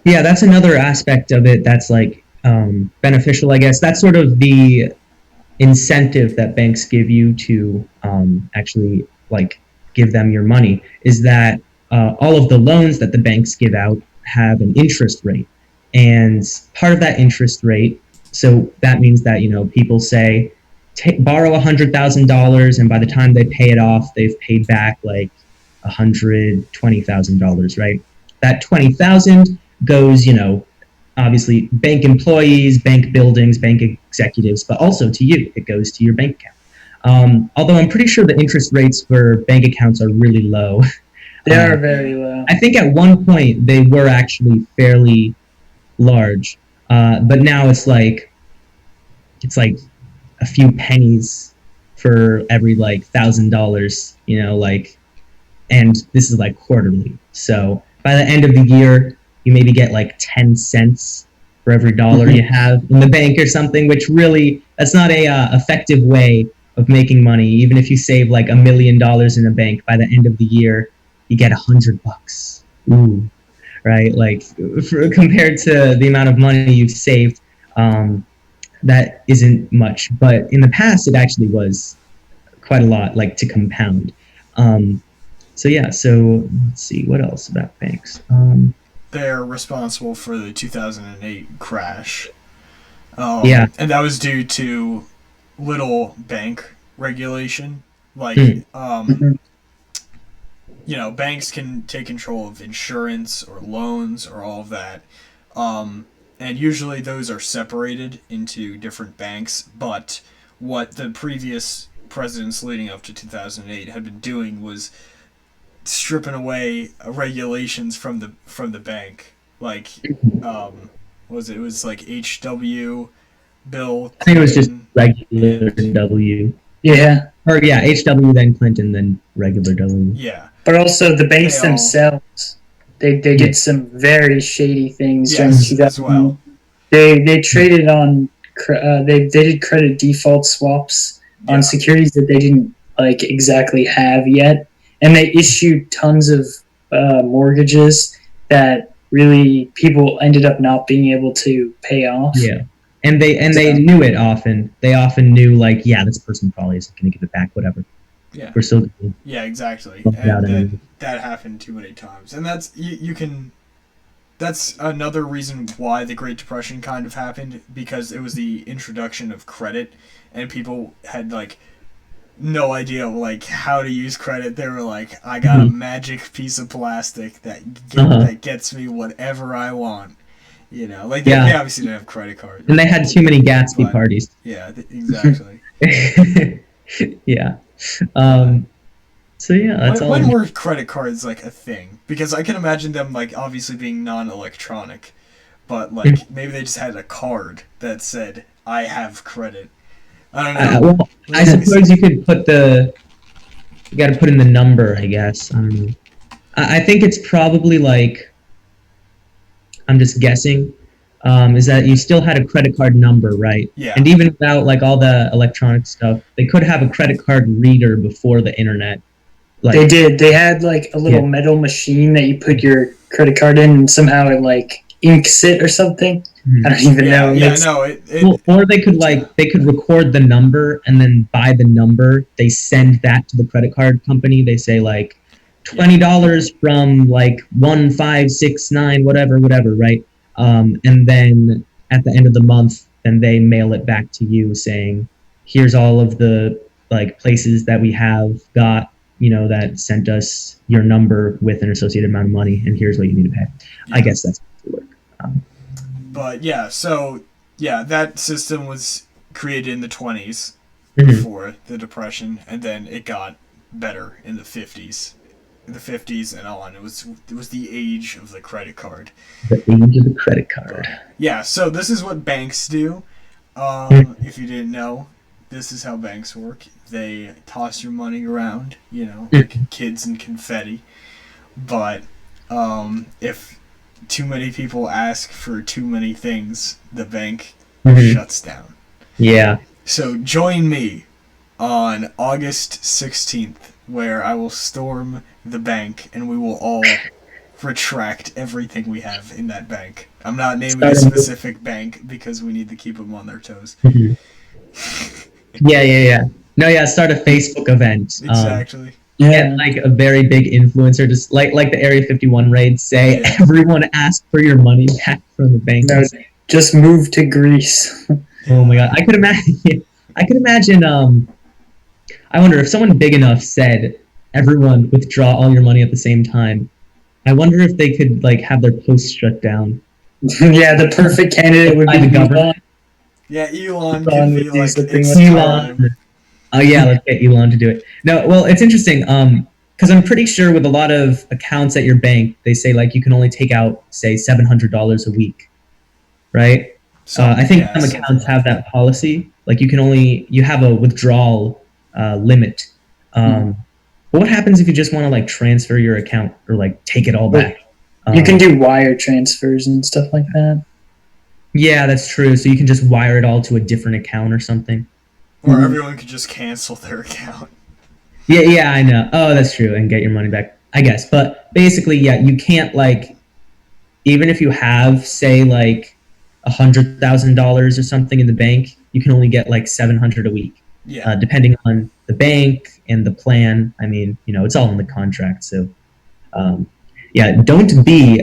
C: Yeah, that's another aspect of it that's like beneficial, I guess. That's sort of the incentive that banks give you to actually like give them your money is that all of the loans that the banks give out have an interest rate, and part of that interest rate, so that means that people say borrow $100,000, and by the time they pay it off, they've paid back like $120,000, right? That 20,000 goes, obviously bank employees, bank buildings, bank executives, but also to you. It goes to your bank account. Although I'm pretty sure the interest rates for bank accounts are really low.
B: They are very low.
C: I think at one point they were actually fairly large, but now it's like a few pennies for every like $1,000, and this is like quarterly. So by the end of the year, you maybe get like 10 cents for every dollar you have in the bank or something, which really, that's not a effective way of making money. Even if you save like $1 million in a bank, by the end of the year, you get $100. Ooh, right? Like compared to the amount of money you've saved, that isn't much. But in the past, it actually was quite a lot, like to compound. So let's see, what else about banks?
A: They're responsible for the 2008 crash.
C: Yeah.
A: And that was due to little bank regulation. Like, banks can take control of insurance or loans or all of that. And usually those are separated into different banks. But what the previous presidents leading up to 2008 had been doing was stripping away regulations from the bank, like was it was like HW, Bill Clinton.
C: I think it was just regular W.
B: Yeah.
C: Or yeah, HW, then Clinton, then regular W.
A: Yeah.
B: But also the banks themselves, they did some very shady things during 2000
A: as well.
B: They traded on they did credit default swaps on securities that they didn't like exactly have yet. And they issued tons of mortgages that really people ended up not being able to pay off.
C: Yeah, and they knew it often. They often knew, like, this person probably isn't going to give it back. Whatever.
A: Yeah.
C: We're still good.
A: Yeah, exactly. And that happened too many times, and that's you can. That's another reason why the Great Depression kind of happened, because it was the introduction of credit, and people had like no idea like how to use credit. They were like, I got a magic piece of plastic that gets me whatever I want. Like they obviously didn't have credit cards.
C: And they had too many Gatsby parties.
A: Yeah, exactly.
C: Yeah. So yeah, that's all.
A: When were credit cards like a thing? Because I can imagine them like obviously being non-electronic, but like maybe they just had a card that said, I have credit. I don't know.
C: Well, I suppose you could you got to put in the number, I guess. I don't know. I think it's probably like, I'm just guessing, is that you still had a credit card number, right?
A: Yeah.
C: And even without like all the electronic stuff, they could have a credit card reader before the internet.
B: Like, they did. They had like a little metal machine that you put your credit card in, and somehow it like inks it or something. I don't even know.
C: Or they could record the number, and then by the number they send that to the credit card company. They say like $20 from like 1569 whatever, right? And then at the end of the month, then they mail it back to you saying, here's all of the like places that we have got, that sent us your number with an associated amount of money, and here's what you need to pay. I guess that's how it works.
A: But that system was created in the 20s before the Depression, and then it got better in the 50s. In the 50s and on, it was the age of the credit card.
C: The age of the credit card.
A: So this is what banks do. If you didn't know, this is how banks work. They toss your money around, like kids and confetti. But if too many people ask for too many things, the bank shuts down.
C: Yeah.
A: So join me on August 16th, where I will storm the bank and we will all retract everything we have in that bank. I'm not naming a specific bank because we need to keep them on their toes.
C: Yeah. No, yeah, start a Facebook event.
A: Exactly.
C: Get like a very big influencer, just like the Area 51 raid. Say
A: Yeah.
C: everyone ask for your money back from the bank.
B: No, just move to Greece.
C: Oh my god, I could imagine. I could imagine. I wonder if someone big enough said, "Everyone withdraw all your money at the same time." I wonder if they could like have their posts shut down
B: Yeah, the perfect candidate would
C: by
B: be
C: the government.
A: Yeah, Elon
B: Elon
A: could
B: would
A: be
B: do
A: like,
B: something
A: it's
B: like
A: time.
C: Oh yeah, let's get Elon to do it. No, well, it's interesting because I'm pretty sure with a lot of accounts at your bank, they say like you can only take out say $700 a week, right?
A: So,
C: I think
A: yeah,
C: some
A: something
C: accounts
A: like
C: have that policy. Like you have a withdrawal limit. But what happens if you just want to like transfer your account or like take it all back?
B: You can do wire transfers and stuff like that.
C: Yeah, that's true. So you can just wire it all to a different account or something.
A: Or everyone could just cancel their account.
C: Yeah, I know. Oh, that's true, and get your money back, I guess. But basically, yeah, you can't like, even if you have, say, like $100,000 or something in the bank, you can only get like 700 a week,
A: Yeah.
C: depending on the bank and the plan. I mean, it's all in the contract. So, yeah, don't be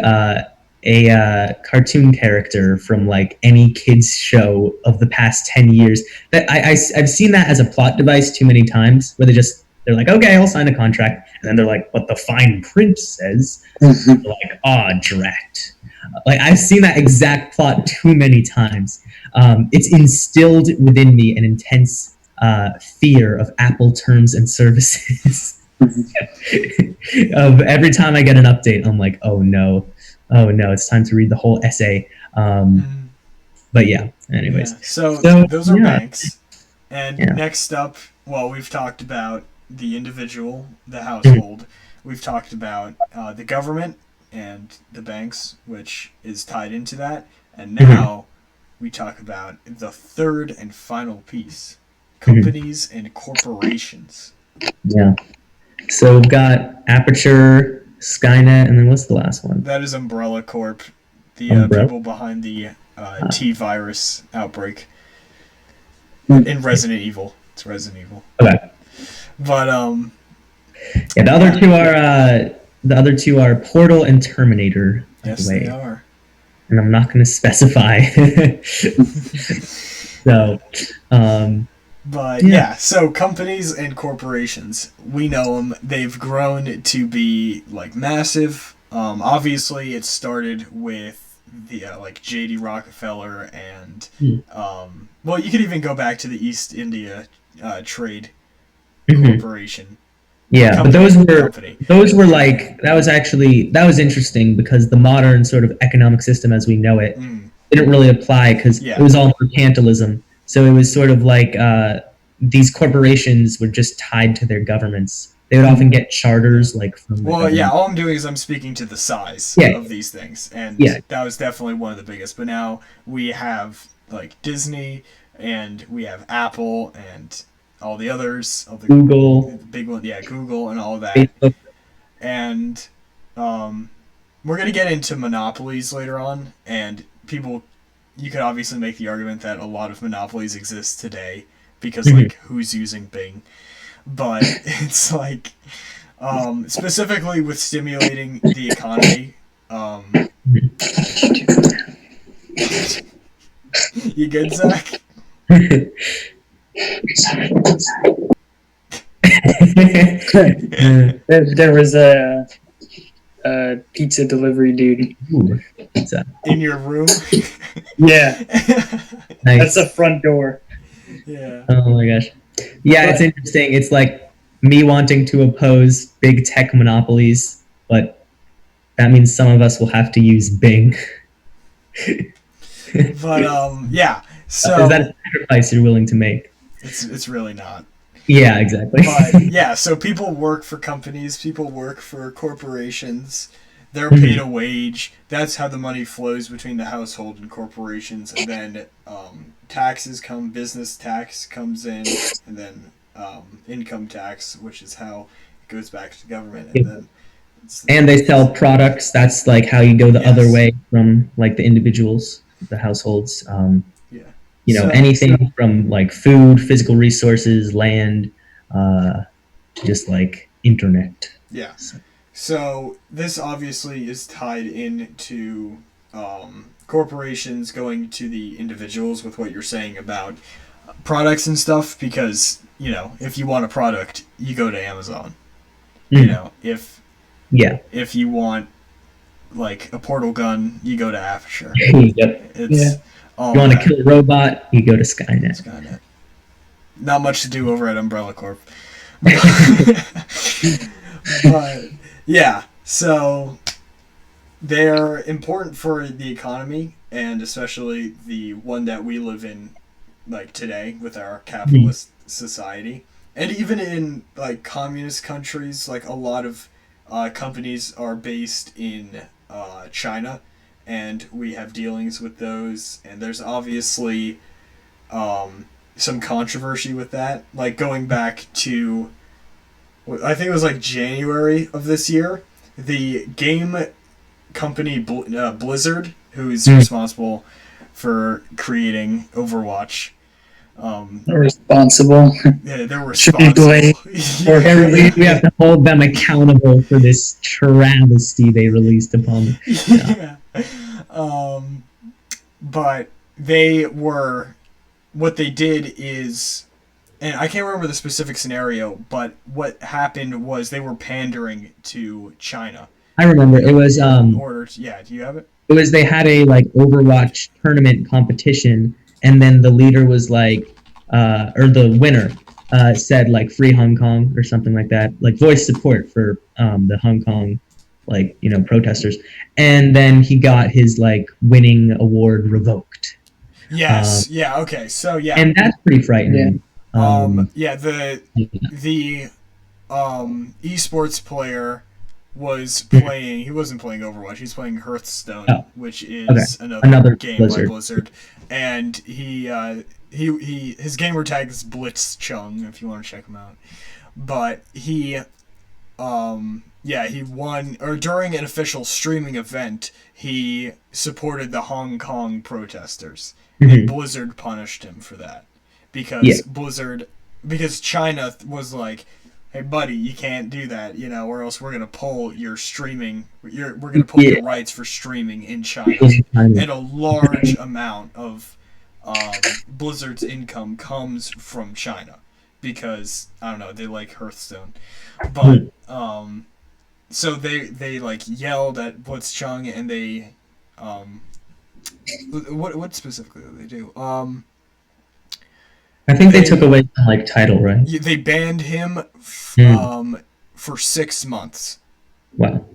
C: a cartoon character from like any kids show of the past 10 years. That I've seen that as a plot device too many times, where they're like, okay, I'll sign a contract, and then they're like, but the fine print says, like, drat. Like I've seen that exact plot too many times. It's instilled within me an intense fear of Apple terms and services. Of every time I get an update, I'm like, oh no, it's time to read the whole essay. But yeah, anyways.
A: Yeah. So those are banks. And next up, well, we've talked about the individual, the household. We've talked about the government and the banks, which is tied into that. And now we talk about the third and final piece, companies and corporations.
C: Yeah. So we've got Aperture, Skynet, and then what's the last one?
A: That is Umbrella Corp, the people behind the T-virus outbreak in Resident Evil. It's Resident Evil.
C: Okay.
A: But
C: yeah, the other two are Portal and Terminator.
A: Yes, they are.
C: And I'm not going to specify. So,
A: but yeah, so companies and corporations, we know them. They've grown to be like massive. Obviously, it started with the like J.D. Rockefeller and well, you could even go back to the East India Trade Corporation.
C: Yeah, but those were like that was interesting because the modern sort of economic system as we know it didn't really apply because it was all mercantilism. So it was sort of like these corporations were just tied to their governments. They would often get charters like from.
A: Well, yeah. All I'm doing is I'm speaking to the size of these things, and that was definitely one of the biggest. But now we have like Disney, and we have Apple, and all the others of the
C: Google,
A: big one, Google, and all that.
C: Facebook.
A: And we're gonna get into monopolies later on, and you could obviously make the argument that a lot of monopolies exist today because like who's using Bing, but it's like specifically with stimulating the economy. You good, Zach?
B: There was a pizza delivery dude.
C: Ooh, pizza.
A: In your room?
B: Yeah.
C: Nice.
B: That's the front door.
A: Yeah.
C: Oh my gosh. Yeah, it's interesting. It's like me wanting to oppose big tech monopolies, but that means some of us will have to use Bing.
A: But yeah. So
C: is that a sacrifice you're willing to make?
A: It's really not.
C: Yeah, exactly.
A: But yeah, so people work for companies, people work for corporations, they're paid a wage. That's how the money flows between the household and corporations, and then taxes come, business tax comes in, and then income tax, which is how it goes back to the government, and then
C: they sell products. That's like how you go the other way from like the individuals, the households. anything from like food, physical resources, land, just like internet.
A: Yeah. So this obviously is tied into corporations going to the individuals with what you're saying about products and stuff, because if you want a product, you go to Amazon. If you want like a portal gun, you go to Aperture.
C: Yep.
A: It's
C: you want to kill a robot, you go to Skynet.
A: Not much to do over at Umbrella Corp. But yeah, so they're important for the economy, and especially the one that we live in, like today, with our capitalist society. And even in like communist countries, like a lot of companies are based in China, and we have dealings with those. And there's obviously some controversy with that, like going back to, I think it was like January of this year, the game company Blizzard, who's responsible for creating Overwatch.
B: Responsible.
A: Yeah, they're responsible.
C: We have to hold them accountable for this travesty they released upon them.
A: Yeah. But what they did is, and I can't remember the specific scenario, but what happened was they were pandering to China.
C: I remember it was
A: orders. Yeah, do you have it?
C: It was, they had a like Overwatch tournament competition, and then the leader was like, or the winner said like free Hong Kong or something like that, like voice support for the Hong Kong protesters, and then he got his like winning award revoked.
A: Yes. Okay. So yeah.
C: And that's pretty frightening.
A: The esports player was playing. He wasn't playing Overwatch. He's playing Hearthstone, which is another game by Blizzard. And his gamer tag is Blitzchung, if you want to check him out. But he won, or during an official streaming event, he supported the Hong Kong protesters. And Blizzard punished him for that. Because China was like, hey buddy, you can't do that, or else we're gonna pull your streaming. We're gonna pull your rights for streaming in China. And a large amount of Blizzard's income comes from China, because I don't know, they like Hearthstone, but so they like yelled at Blitzchung, and they what specifically did they do?
C: I think they took away some like title, right?
A: They banned him for 6 months.
C: Wow.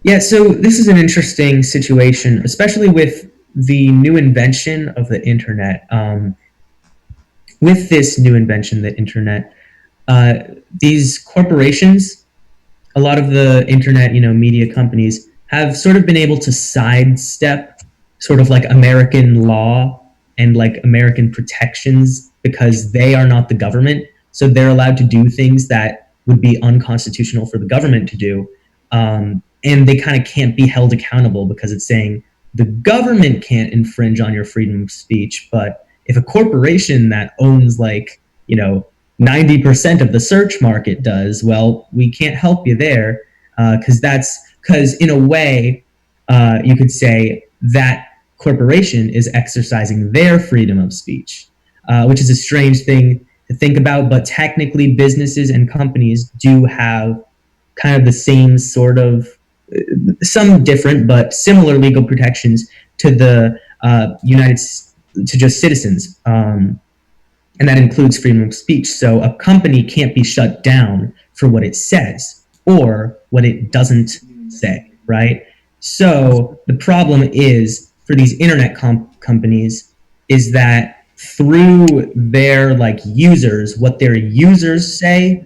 C: Yeah, so this is an interesting situation, especially with the new invention of the internet. With this new invention, the internet, these corporations, a lot of the internet, media companies, have sort of been able to sidestep sort of like American law and like American protections, because they are not the government. So they're allowed to do things that would be unconstitutional for the government to do. And they kind of can't be held accountable, because it's saying the government can't infringe on your freedom of speech. But if a corporation that owns 90% of the search market does, well, we can't help you there, because in a way, you could say that corporation is exercising their freedom of speech, which is a strange thing to think about. But technically, businesses and companies do have kind of the same sort of, some different but similar legal protections to the to just citizens, and that includes freedom of speech. So a company can't be shut down for what it says or what it doesn't say, right? So the problem is, for these internet companies, is that through their users, what their users say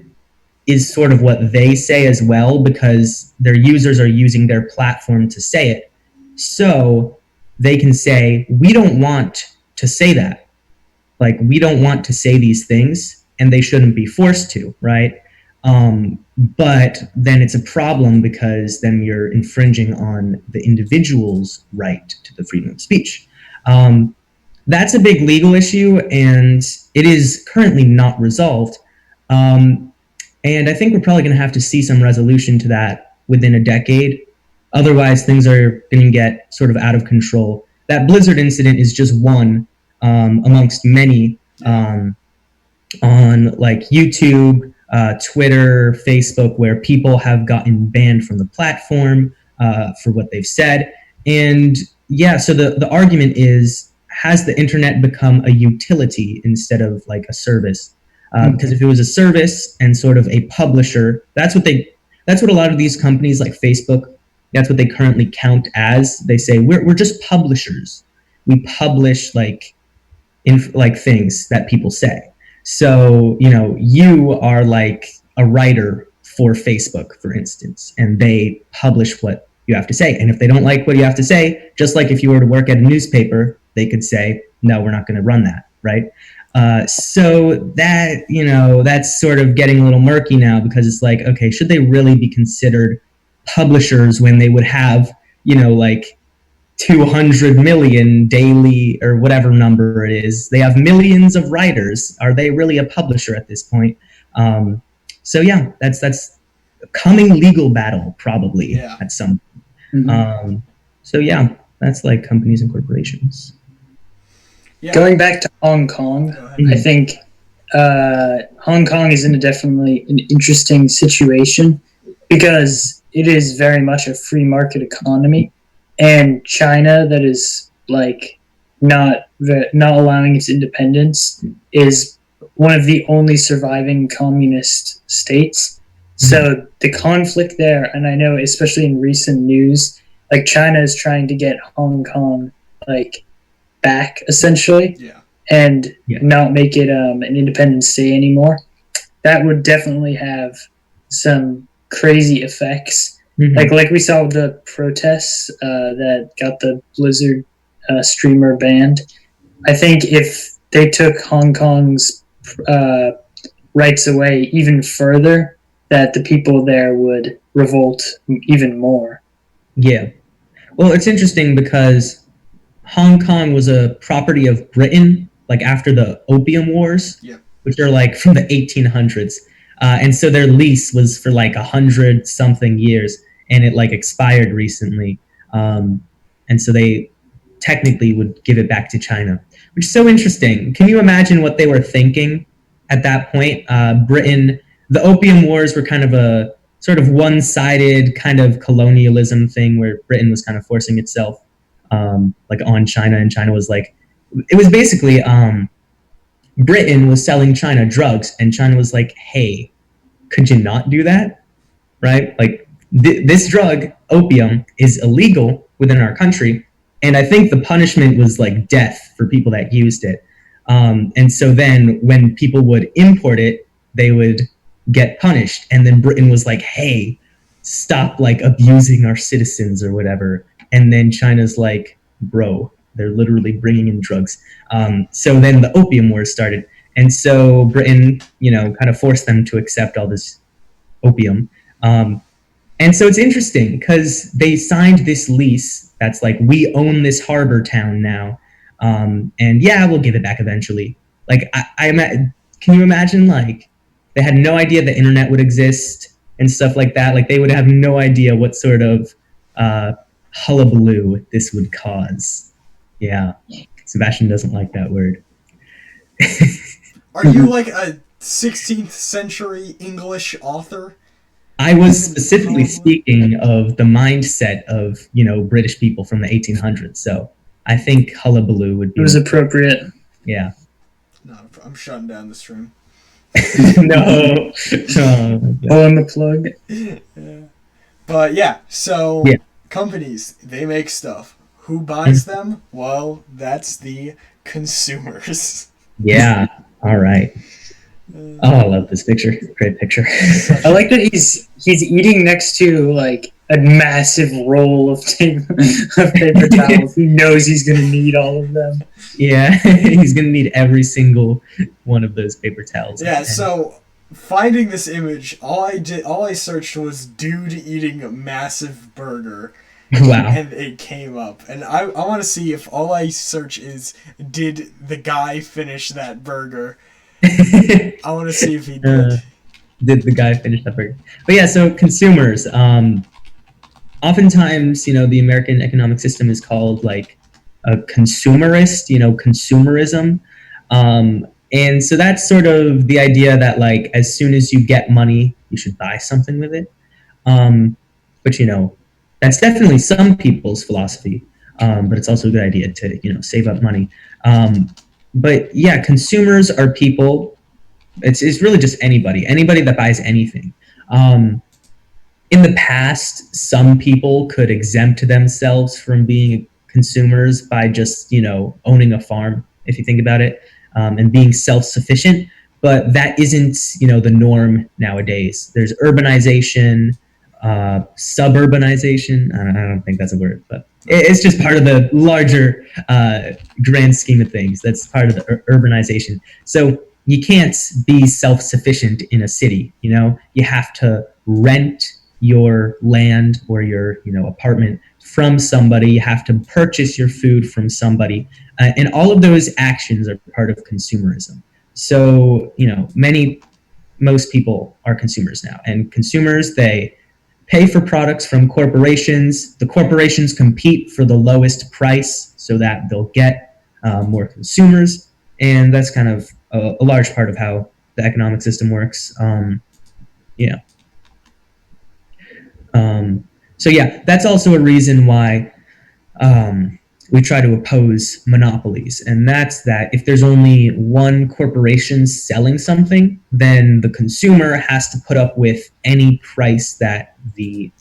C: is sort of what they say as well, because their users are using their platform to say it. So they can say, we don't want to say that. We don't want to say these things, and they shouldn't be forced to, right? But then it's a problem, because then you're infringing on the individual's right to the freedom of speech. that's a big legal issue, and it is currently not resolved. And I think we're probably going to have to see some resolution to that within a decade. Otherwise, things are going to get sort of out of control. That Blizzard incident is just one amongst many on like YouTube, Twitter, Facebook, where people have gotten banned from the platform for what they've said. And yeah, so the argument is, has the internet become a utility instead of like a service? Because if it was a service and sort of a publisher, that's what a lot of these companies like Facebook, that's what they currently count as. They say we're just publishers. We publish like things that people say. So, you know, you are like a writer for Facebook, for instance, and they publish what you have to say. And if they don't like what you have to say, just like if you were to work at a newspaper, they could say, no, we're not going to run that, right? So that, you know, that's sort of getting a little murky now, because it's like, okay, should they really be considered publishers when they would have, you know, like 200 million daily or whatever number it is? They have millions of writers. Are they really a publisher at this point? So yeah, that's a coming legal battle probably at some. So yeah, that's like companies and corporations.
B: Yeah. Going back to Hong Kong, I think Hong Kong is in definitely an interesting situation because it is very much a free market economy, and China, that is like not allowing its independence, is one of the only surviving communist states. So the conflict there, and I know especially in recent news, like China is trying to get Hong Kong like back essentially, and not make it an independent state anymore. That would definitely have some crazy effects, like we saw with the protests that got the Blizzard streamer banned. I think if they took Hong Kong's rights away even further, that the people there would revolt even more.
C: Yeah, well, it's interesting because Hong Kong was a property of Britain, like after the Opium Wars, which are like from the 1800s. And so their lease was for like 100-something years, and it like expired recently. And so they technically would give it back to China, which is so interesting. Can you imagine what they were thinking at that point? Britain, the Opium Wars were kind of a sort of one-sided kind of colonialism thing where Britain was kind of forcing itself like on China, and China was like, it was basically Britain was selling China drugs, and China was like, hey, could you not do that? Right? Like this drug, opium, is illegal within our country, and I think the punishment was like death for people that used it. And so then when people would import it, they would get punished, and then Britain was like, hey, stop like abusing our citizens or whatever. And then China's like, bro, they're literally bringing in drugs. So then the Opium Wars started. And so Britain, you know, kind of forced them to accept all this opium. And so it's interesting because they signed this lease that's like, we own this harbor town now. And yeah, we'll give it back eventually. Like, can you imagine, like, they had no idea the internet would exist and stuff like that. Like, they would have no idea what sort of hullabaloo this would cause. Yeah. Sebastian doesn't like that word.
A: Are you like a 16th century English author?
C: I was specifically speaking of the mindset of, you know, British people from the 1800s. So I think hullabaloo would be...
B: It was appropriate.
C: Yeah.
A: No, I'm shutting down the stream.
C: No.
B: Pulling the plug.
A: Yeah. But yeah, so companies, they make stuff. Who buys them? Well, that's the consumers.
C: Yeah. All right. Oh, I love this picture. Great picture.
B: I like that he's eating next to like a massive roll of paper towels. He knows he's going to need all of them.
C: Yeah, he's going to need every single one of those paper towels.
A: Yeah, so finding this image, all I searched was dude eating a massive burger.
C: Wow.
A: and it came up. And I want to see if all I search is, did the guy finish that burger? I want to see if he did.
C: Did the guy finish that burger? But yeah, so consumers. Oftentimes, the American economic system is called like a consumerist, consumerism. And so that's sort of the idea that like as soon as you get money, you should buy something with it. But that's definitely some people's philosophy. But it's also a good idea to save up money. But yeah, consumers are people. It's really just anybody that buys anything. In the past, some people could exempt themselves from being consumers by just, owning a farm, if you think about it, and being self-sufficient. But that isn't, the norm nowadays. There's urbanization, suburbanization. I don't think that's a word, but it's just part of the larger grand scheme of things. That's part of the urbanization. So you can't be self-sufficient in a city. You have to rent your land or your apartment from somebody. You have to purchase your food from somebody, and all of those actions are part of consumerism. So most people are consumers now, and consumers, they pay for products from corporations. The corporations compete for the lowest price so that they'll get more consumers, and that's kind of a large part of how the economic system works. So yeah, that's also a reason why we try to oppose monopolies, and that's that if there's only one corporation selling something, then the consumer has to put up with any price that the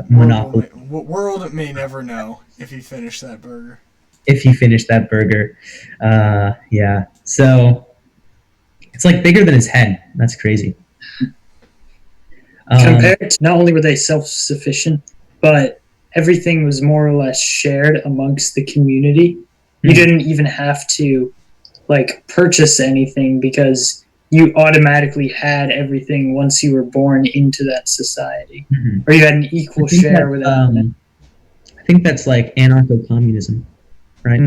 C: monopoly.
A: World may never know if you finish that burger.
C: If you finish that burger, yeah. So it's like bigger than his head. That's crazy.
B: Compared to, not only were they self-sufficient, but everything was more or less shared amongst the community. You didn't even have to purchase anything because you automatically had everything once you were born into that society, or you had an equal share with everyone.
C: I think that's like anarcho-communism, right?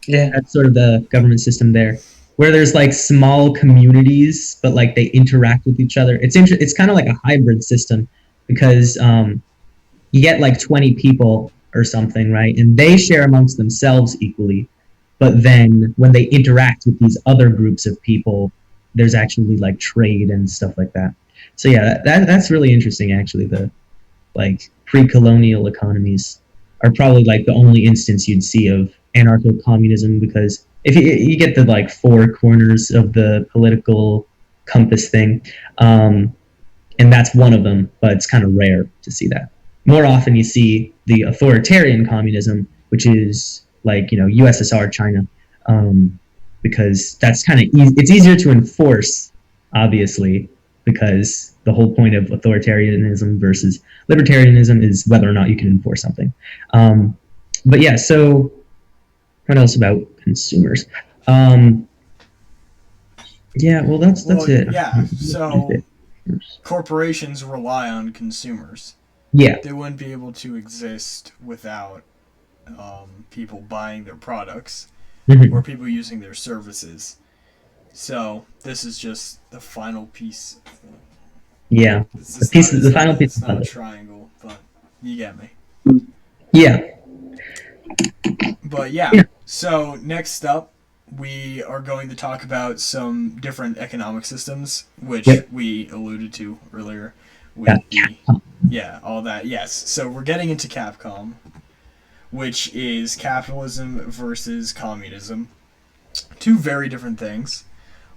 B: Yeah,
C: that's sort of the government system there, where there's like small communities, but like they interact with each other. It's kind of like a hybrid system because you get like 20 people or something, right? And they share amongst themselves equally. But then when they interact with these other groups of people, there's actually like trade and stuff like that. So yeah, that's really interesting actually. The like pre-colonial economies are probably like the only instance you'd see of anarcho-communism, because if you get the like four corners of the political compass thing, and that's one of them, but it's kind of rare to see that. More often you see the authoritarian communism, which is like, USSR, China, because that's kind of it's easier to enforce, obviously, because the whole point of authoritarianism versus libertarianism is whether or not you can enforce something. But yeah, so what else about consumers? Yeah, well, that's it.
A: Yeah, so corporations rely on consumers.
C: Yeah.
A: They wouldn't be able to exist without people buying their products or people using their services. So this is just the final piece.
C: Yeah, the final piece.
A: It's not a triangle, but you get me.
C: Yeah.
A: But yeah, so next up, we are going to talk about some different economic systems, which we alluded to earlier. With all that. Yes, so we're getting into CAPCOM, which is capitalism versus communism. Two very different things.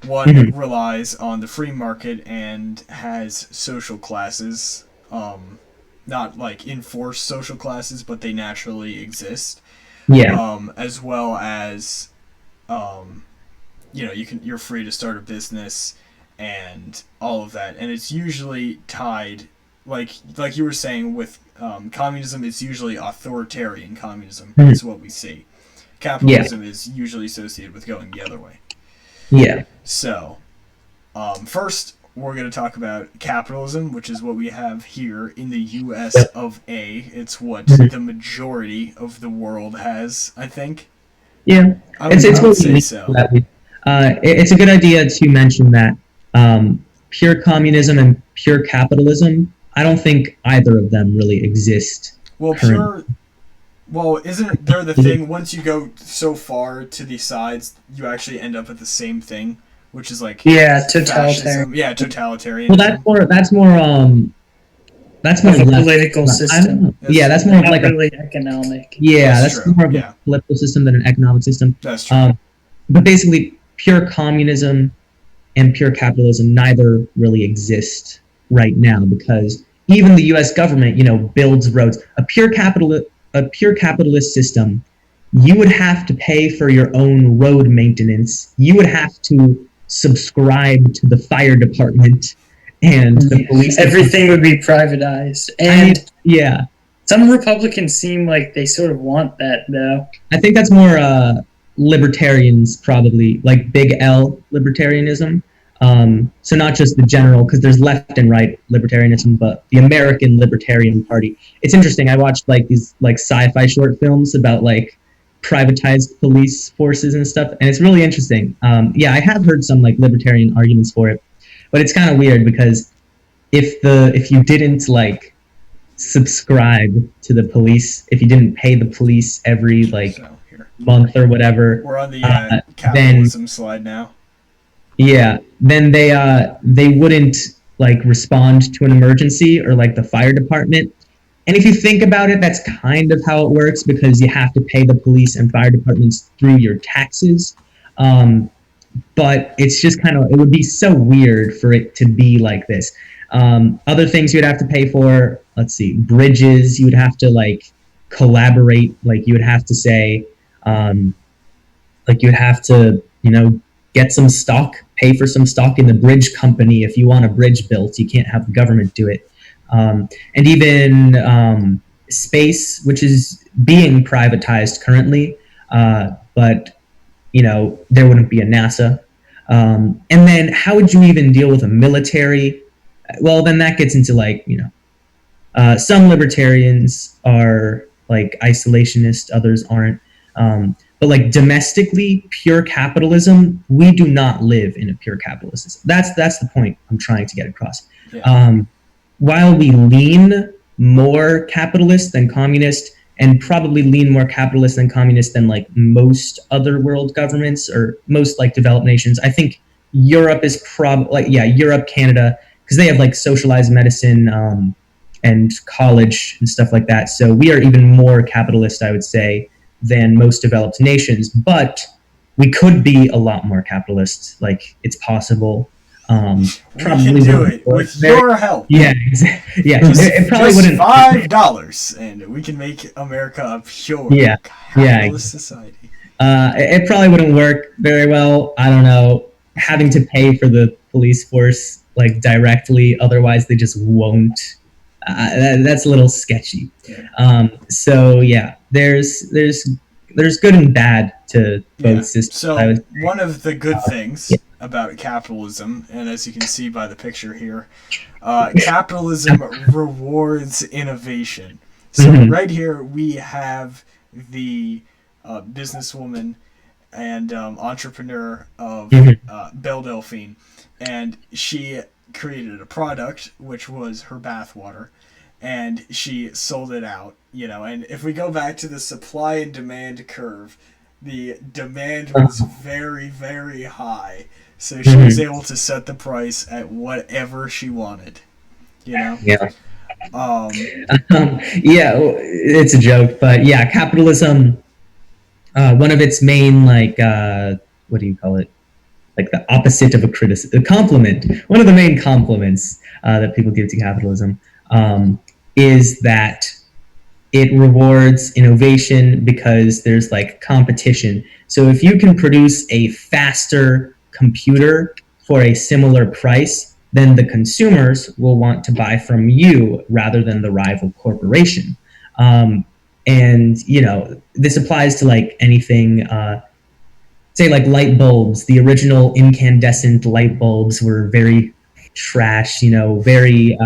A: One relies on the free market and has social classes, not like enforced social classes, but they naturally exist.
C: Yeah.
A: As well as, you're free to start a business and all of that, and it's usually tied, like you were saying with communism. It's usually authoritarian communism. Is what we see. Capitalism is usually associated with going the other way.
C: Yeah.
A: So, first, we're going to talk about capitalism, which is what we have here in the U.S.
C: Yep.
A: of A. It's what
C: Mhm.
A: the majority of the world has, I think.
C: Yeah,
A: I would
C: what we
A: say
C: need
A: so.
C: for that. It's a good idea to mention that pure communism and pure capitalism, I don't think either of them really exist
A: Well,
C: currently.
A: isn't there the thing, once you go so far to the sides, you actually end up at the same thing, which is like
B: Yeah, totalitarian.
A: fascism. Yeah, totalitarianism.
C: Well, that's more
B: Of a
C: left.
B: political
C: I don't
B: system.
C: know. Yeah, that's more of
B: Not
C: like a
B: really economic.
C: yeah,
A: That's
C: that's
A: true,
C: more of
A: yeah.
C: a political system than an economic system.
A: That's true.
C: But basically, pure communism and pure capitalism neither really exist right now because even the U.S. government, builds roads. A pure capitalist system, you would have to pay for your own road maintenance. You would have to subscribe to the fire department and the police.
B: Everything would be privatized. And
C: I mean, yeah,
B: some Republicans seem like they sort of want that, though.
C: I think that's more libertarians, probably, like big L libertarianism. So not just the general, because there's left and right libertarianism, but the American Libertarian Party. It's interesting. I watched like these like sci-fi short films about like privatized police forces and stuff, and it's really interesting. Yeah, I have heard some like libertarian arguments for it, but it's kind of weird because if you didn't like subscribe to the police, if you didn't pay the police every like
A: So, here.
C: month or whatever,
A: We're on the
C: then
A: capitalism slide now.
C: yeah, then they wouldn't like respond to an emergency or like the fire department. And if you think about it, that's kind of how it works because you have to pay the police and fire departments through your taxes. But it's just it would be so weird for it to be like this. Other things you'd have to pay for, let's see, bridges, you would have to like collaborate, like you would have to say, like you would have to, get some stock, pay for some stock in the bridge company. If you want a bridge built, you can't have the government do it. And even space, which is being privatized currently, but there wouldn't be a NASA. And then how would you even deal with a military? Well, then that gets into like, some libertarians are like isolationist, others aren't. But like domestically, pure capitalism, we do not live in a pure capitalist system. That's the point I'm trying to get across.
A: Yeah.
C: While we lean more capitalist than communist, and probably lean more capitalist than communist than like most other world governments or most like developed nations, I think Europe is Europe, Canada, because they have like socialized medicine and college and stuff like that. So we are even more capitalist, I would say, than most developed nations. But we could be a lot more capitalist. Like it's possible.
A: Probably we can do it with your help.
C: Yeah, yeah. It probably
A: just
C: wouldn't.
A: $5, and we can make America a pure capitalist society.
C: It probably wouldn't work very well. I don't know. Having to pay for the police force like directly, otherwise they just won't. That's a little sketchy. So yeah, there's good and bad to both systems.
A: So one of the good things about capitalism, and as you can see by the picture here, capitalism rewards innovation. So right here we have the businesswoman and entrepreneur of Belle Delphine, and she created a product which was her bathwater, and she sold it out, and if we go back to the supply and demand curve, the demand was very, very high, so she was able to set the price at whatever she wanted,
C: Yeah, it's a joke, but yeah, capitalism, one of its main what do you call it, like the opposite of a criticism, a compliment. One of the main compliments that people give to capitalism is that it rewards innovation because there's like competition. So if you can produce a faster computer for a similar price, then the consumers will want to buy from you rather than the rival corporation. And this applies to like anything. Say like light bulbs. The original incandescent light bulbs were very trash, very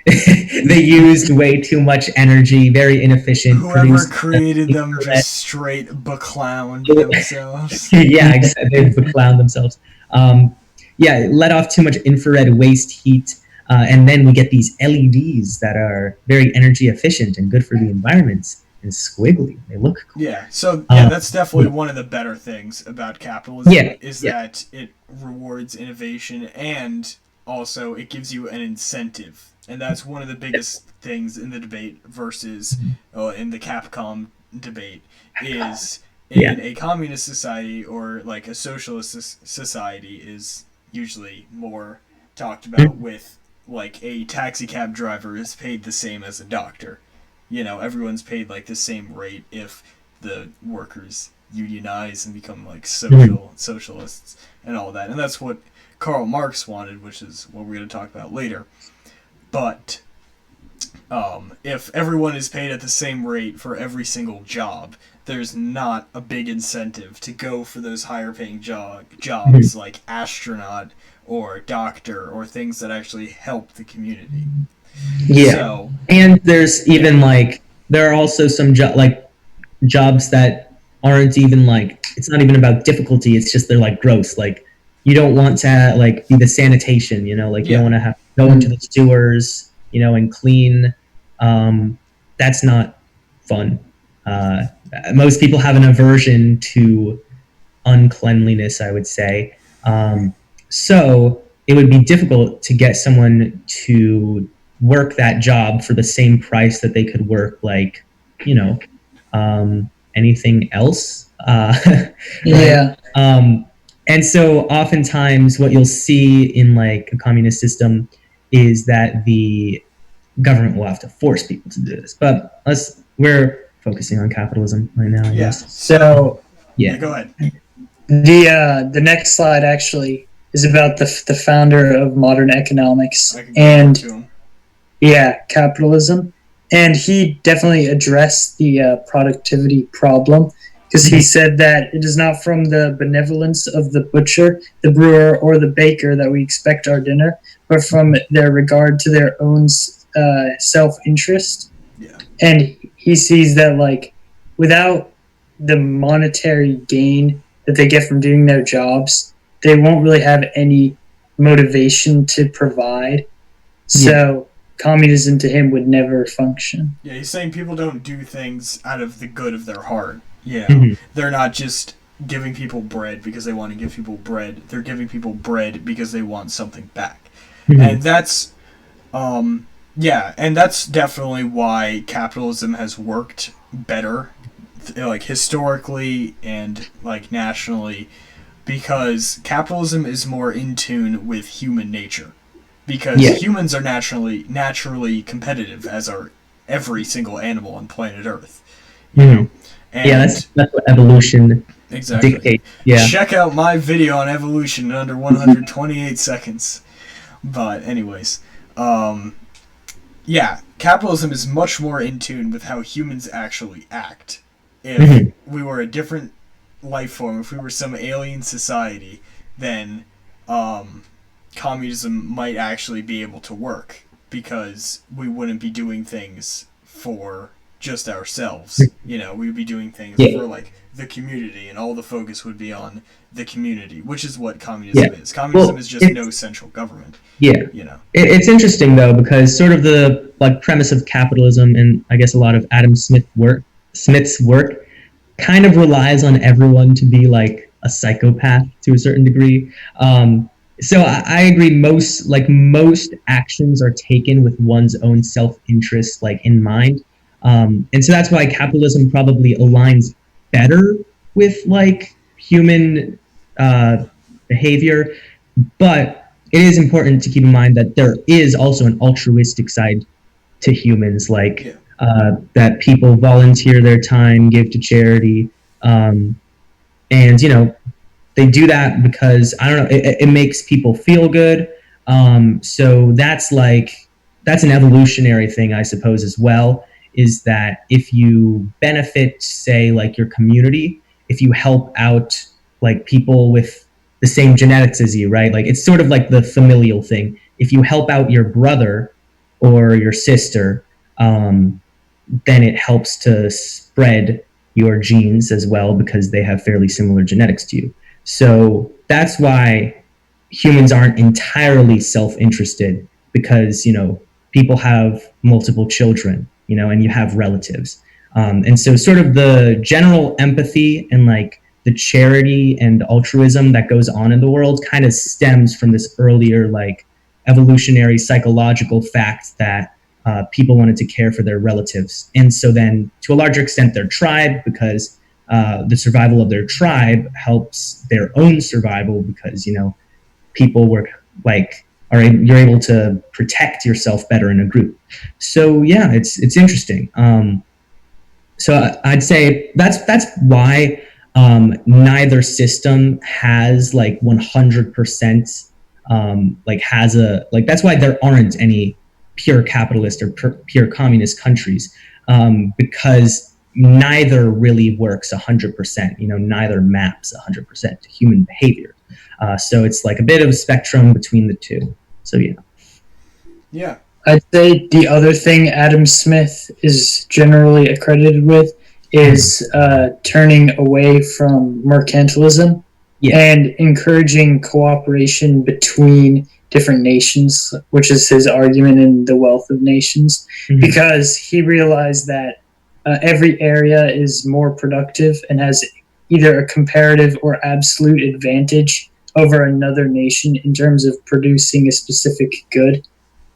C: they used way too much energy, very inefficient.
A: Whoever created them just straight beclowned themselves.
C: Yeah, exactly. They beclowned themselves. Let off too much infrared waste heat, and then we get these LEDs that are very energy efficient and good for the environment and squiggly. They look cool.
A: Yeah, so that's definitely one of the better things about capitalism that it rewards innovation and also it gives you an incentive. And that's one of the biggest things in the debate versus in the CAPCOM debate is in a communist society or like a socialist society is usually more talked about with like a taxi cab driver is paid the same as a doctor. Everyone's paid like the same rate if the workers unionize and become like socialists and all that. And that's what Karl Marx wanted, which is what we're going to talk about later. But if everyone is paid at the same rate for every single job, there's not a big incentive to go for those higher paying jobs like astronaut or doctor or things that actually help the community.
C: Yeah. So, and there's even there are also some jobs that aren't even it's not even about difficulty. It's just they're gross. You don't want to be the sanitation, you don't want to have to go into the sewers, and clean. That's not fun. Most people have an aversion to uncleanliness, I would say. So it would be difficult to get someone to work that job for the same price that they could work anything else.
B: Yeah.
C: And so oftentimes what you'll see in a communist system is that the government will have to force people to do this. But we're focusing on capitalism right now, I guess.
B: So
A: go ahead.
B: The next slide actually is about the founder of modern economics and capitalism. And he definitely addressed the productivity problem because he said that it is not from the benevolence of the butcher, the brewer, or the baker that we expect our dinner, but from their regard to their own self-interest.
A: Yeah.
B: And he sees that without the monetary gain that they get from doing their jobs, they won't really have any motivation to provide. So communism to him would never function.
A: Yeah, he's saying people don't do things out of the good of their heart.
C: Mm-hmm.
A: They're not just giving people bread because they want to give people bread. They're giving people bread because they want something back.
C: Mm-hmm.
A: And that's and that's definitely why capitalism has worked better historically and nationally, because capitalism is more in tune with human nature. Because humans are naturally competitive, as are every single animal on planet Earth. You know? And
C: that's what evolution dictates. Yeah.
A: Check out my video on evolution in under 128 seconds. But anyways, capitalism is much more in tune with how humans actually act. If we were a different life form, if we were some alien society, then communism might actually be able to work because we wouldn't be doing things for just ourselves. We'd be doing things for the community, and all the focus would be on the community, which is what communism is. Communism is just no central government.
C: It's interesting though, because sort of the premise of capitalism, and I guess a lot of Adam Smith's work kind of relies on everyone to be a psychopath to a certain degree. So I agree. Most actions are taken with one's own self-interest in mind, and so that's why capitalism probably aligns better with human behavior. But it is important to keep in mind that there is also an altruistic side to humans, that people volunteer their time, give to charity, and they do that because, I don't know, it makes people feel good. So that's an evolutionary thing, I suppose, as well, is that if you benefit, say, your community, if you help out people with the same genetics as you, right? It's sort of the familial thing. if you help out your brother or your sister, then it helps to spread your genes as well because they have fairly similar genetics to you. So that's why humans aren't entirely self-interested, because, people have multiple children, and you have relatives. And so sort of the general empathy and like the charity and altruism that goes on in the world kind of stems from this earlier like evolutionary psychological fact that people wanted to care for their relatives. And so then to a larger extent their tribe, because the survival of their tribe helps their own survival, because, people were like, you're able to protect yourself better in a group. So yeah, it's interesting. So I'd say that's why neither system has like 100% like has a like that's why there aren't any pure capitalist or pure communist countries, because neither really works 100%. Neither maps 100% to human behavior. So it's like a bit of a spectrum between the two. So yeah.
A: Yeah.
B: I'd say the other thing Adam Smith is generally accredited with is turning away from mercantilism and encouraging cooperation between different nations, which is his argument in The Wealth of Nations, because he realized that every area is more productive and has either a comparative or absolute advantage over another nation in terms of producing a specific good.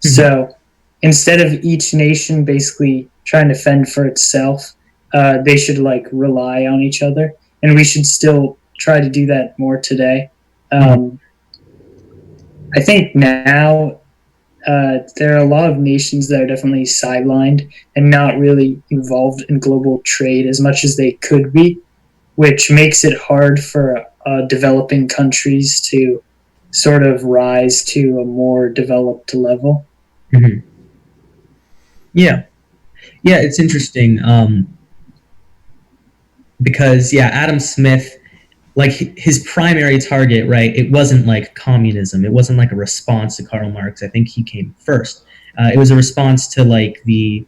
B: So instead of each nation basically trying to fend for itself, they should like rely on each other, and we should still try to do that more today. I think now there are a lot of nations that are definitely sidelined and not really involved in global trade as much as they could be, which makes it hard for developing countries to sort of rise to a more developed level.
C: Yeah, it's interesting, because Adam Smith, like his primary target, right? It wasn't like communism. It wasn't like a response to Karl Marx. I think he came first. It was a response to like the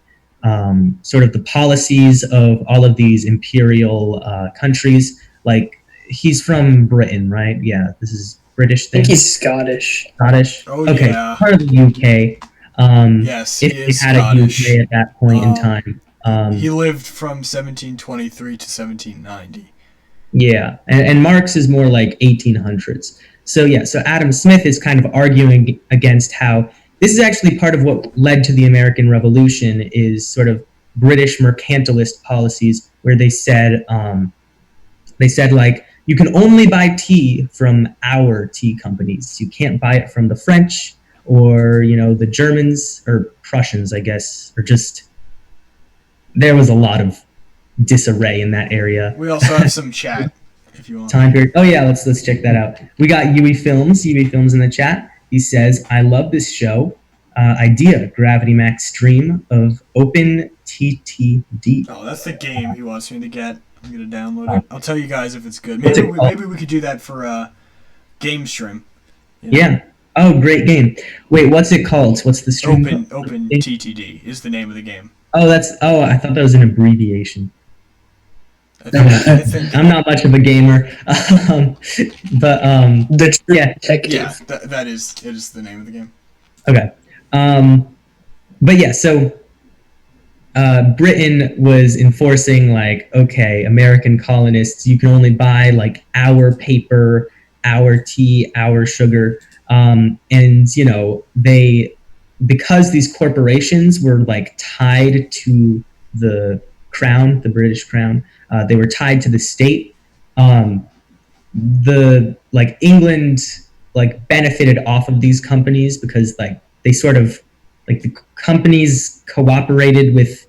C: sort of the policies of all of these imperial countries. Like he's from Britain, right? Yeah, this is British thing.
B: I think he's Scottish.
C: Scottish.
A: Oh,
C: okay,
A: yeah.
C: Part of the UK.
A: Yes,
C: if
A: he
C: they
A: is
C: had
A: Scottish.
C: a UK at that point in time.
A: He lived from 1723 to 1790.
C: Yeah, and Marx is more like 1800s. So so Adam Smith is kind of arguing against how this is actually part of what led to the American Revolution, is sort of British mercantilist policies, where they said like, you can only buy tea from our tea companies. You can't buy it from the French or the Germans or Prussians, I guess, or just there was a lot of disarray in that area.
A: We also have some chat if you want.
C: Time period. Oh yeah, let's check that out. We got Yui Films in the chat. He says, I love this show. Idea, Gravity Max stream of OpenTTD.
A: Oh, that's the game he wants me to get. I'm going to download it. I'll tell you guys if it's good. Maybe we could do that for a game stream.
C: Yeah. Oh, great game. Wait, what's it called? What's the stream?
A: OpenTTD is the name of the game.
C: Oh, I thought that was an abbreviation. I think I'm not much of a gamer, but
A: that is the name of the game.
C: Okay, but so Britain was enforcing like, okay, American colonists, you can only buy like our paper, our tea, our sugar, and they, because these corporations were like tied to the crown, the British crown, they were tied to the state. The like England like benefited off of these companies, because like they sort of like the companies cooperated with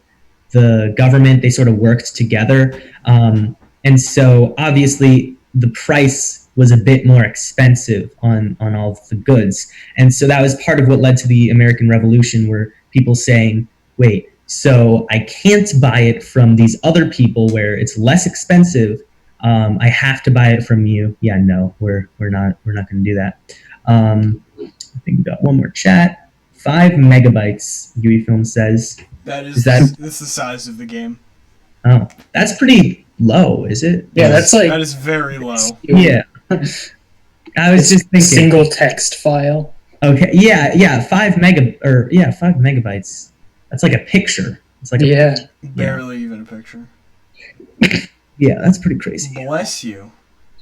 C: the government. They sort of worked together, and so obviously the price was a bit more expensive on all of the goods, and so that was part of what led to the American Revolution, where people saying, wait, so I can't buy it from these other people where it's less expensive. I have to buy it from you. Yeah, no, we're not going to do that. I think we got one more chat. 5 megabytes, Yui Film says.
A: That's the size of the game.
C: Oh, that's pretty low, is it?
B: Yeah, that's like...
A: That is very low.
C: Yeah. I was just thinking.
B: Single text file.
C: Okay, yeah, 5 megabytes. That's like a picture. It's like
A: barely even a picture.
C: Yeah, that's pretty crazy.
A: Bless you.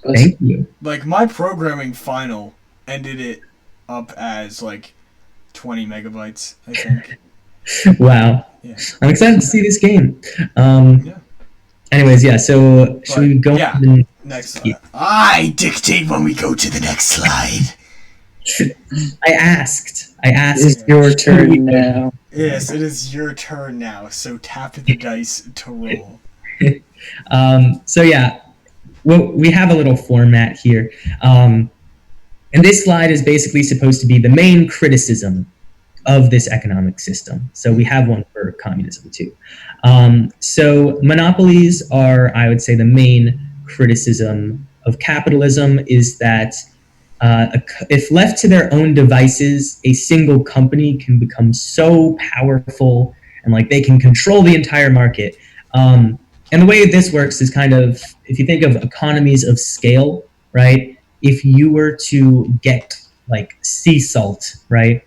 C: Thank you.
A: Like, my programming final ended it up as like 20 megabytes, I think.
C: Wow.
A: Yeah.
C: I'm excited to see this game. Anyways, so should we go
A: to the next slide? I dictate when we go to the next slide.
C: I asked.
B: It's your turn now.
A: Yes, it is your turn now. So tap the dice to roll.
C: We have a little format here. And this slide is basically supposed to be the main criticism of this economic system. So we have one for communism too. So monopolies are, I would say, the main criticism of capitalism is that if left to their own devices, a single company can become so powerful and like they can control the entire market. And the way this works is kind of, if you think of economies of scale, right? If you were to get like sea salt, right?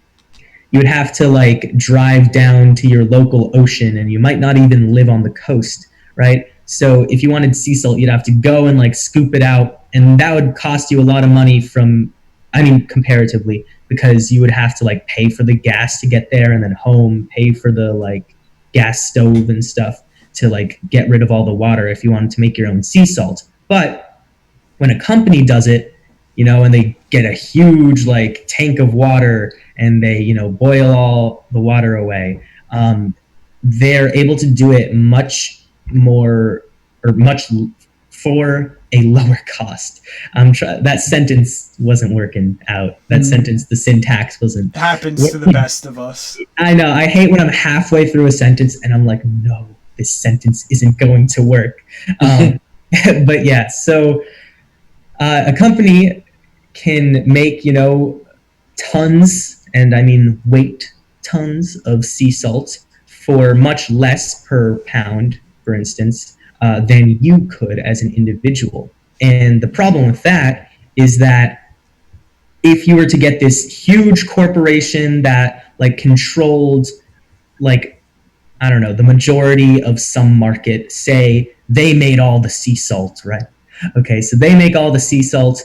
C: You would have to like drive down to your local ocean and you might not even live on the coast, right? So if you wanted sea salt, you'd have to go and like scoop it out, and that would cost you a lot of money comparatively, because you would have to like pay for the gas to get there and then pay for the like gas stove and stuff to like get rid of all the water if you wanted to make your own sea salt. But when a company does it, and they get a huge like tank of water and they, boil all the water away, they're able to do it much for a lower cost. That sentence wasn't working out. That sentence, the syntax wasn't.
A: Happens to the best of us.
C: I know. I hate when I'm halfway through a sentence and I'm like, no, this sentence isn't going to work. But yeah, so a company can make, tons, and I mean weight tons of sea salt for much less per pound, for instance, than you could as an individual. And the problem with that is that if you were to get this huge corporation that like controlled like, I don't know, the majority of some market, say they made all the sea salt, right? Okay, so they make all the sea salt,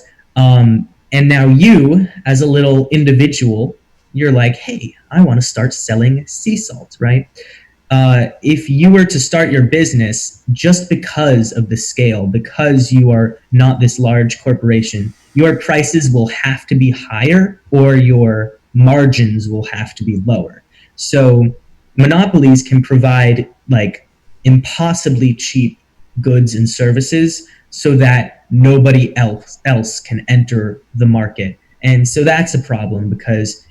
C: and now you, as a little individual, you're like, hey, I want to start selling sea salt, right? If you were to start your business just because of the scale, because you are not this large corporation, your prices will have to be higher or your margins will have to be lower. So monopolies can provide like impossibly cheap goods and services so that nobody else can enter the market. And so that's a problem because,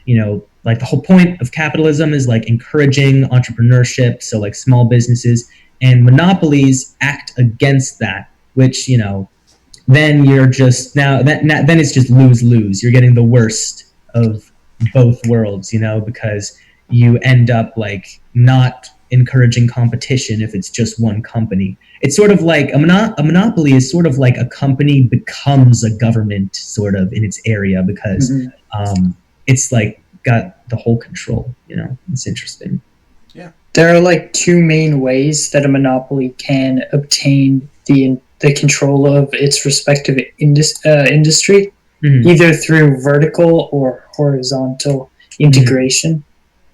C: like the whole point of capitalism is like encouraging entrepreneurship, so like small businesses, and monopolies act against that, which, then you're just then it's just lose-lose. You're getting the worst of both worlds, because you end up like not encouraging competition if it's just one company. It's sort of like a monopoly is sort of like a company becomes a government sort of in its area because it's like got the whole control. It's interesting.
A: Yeah,
B: there are like two main ways that a monopoly can obtain the control of its respective industry, either through vertical or horizontal integration.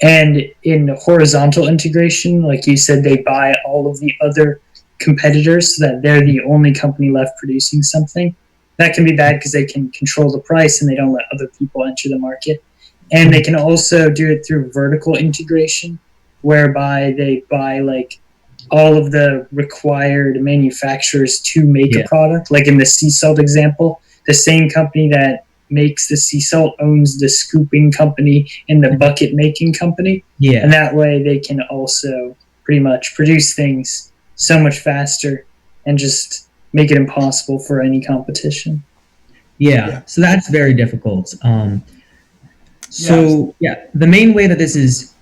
B: And in horizontal integration, like you said, they buy all of the other competitors so that they're the only company left producing something. That can be bad because they can control the price and they don't let other people enter the market. And they can also do it through vertical integration, whereby they buy like all of the required manufacturers to make a product. Like in the sea salt example, the same company that makes the sea salt owns the scooping company and the bucket making company.
C: Yeah.
B: And that way they can also pretty much produce things so much faster and just make it impossible for any competition.
C: Yeah. So that's very difficult. So the main way that this is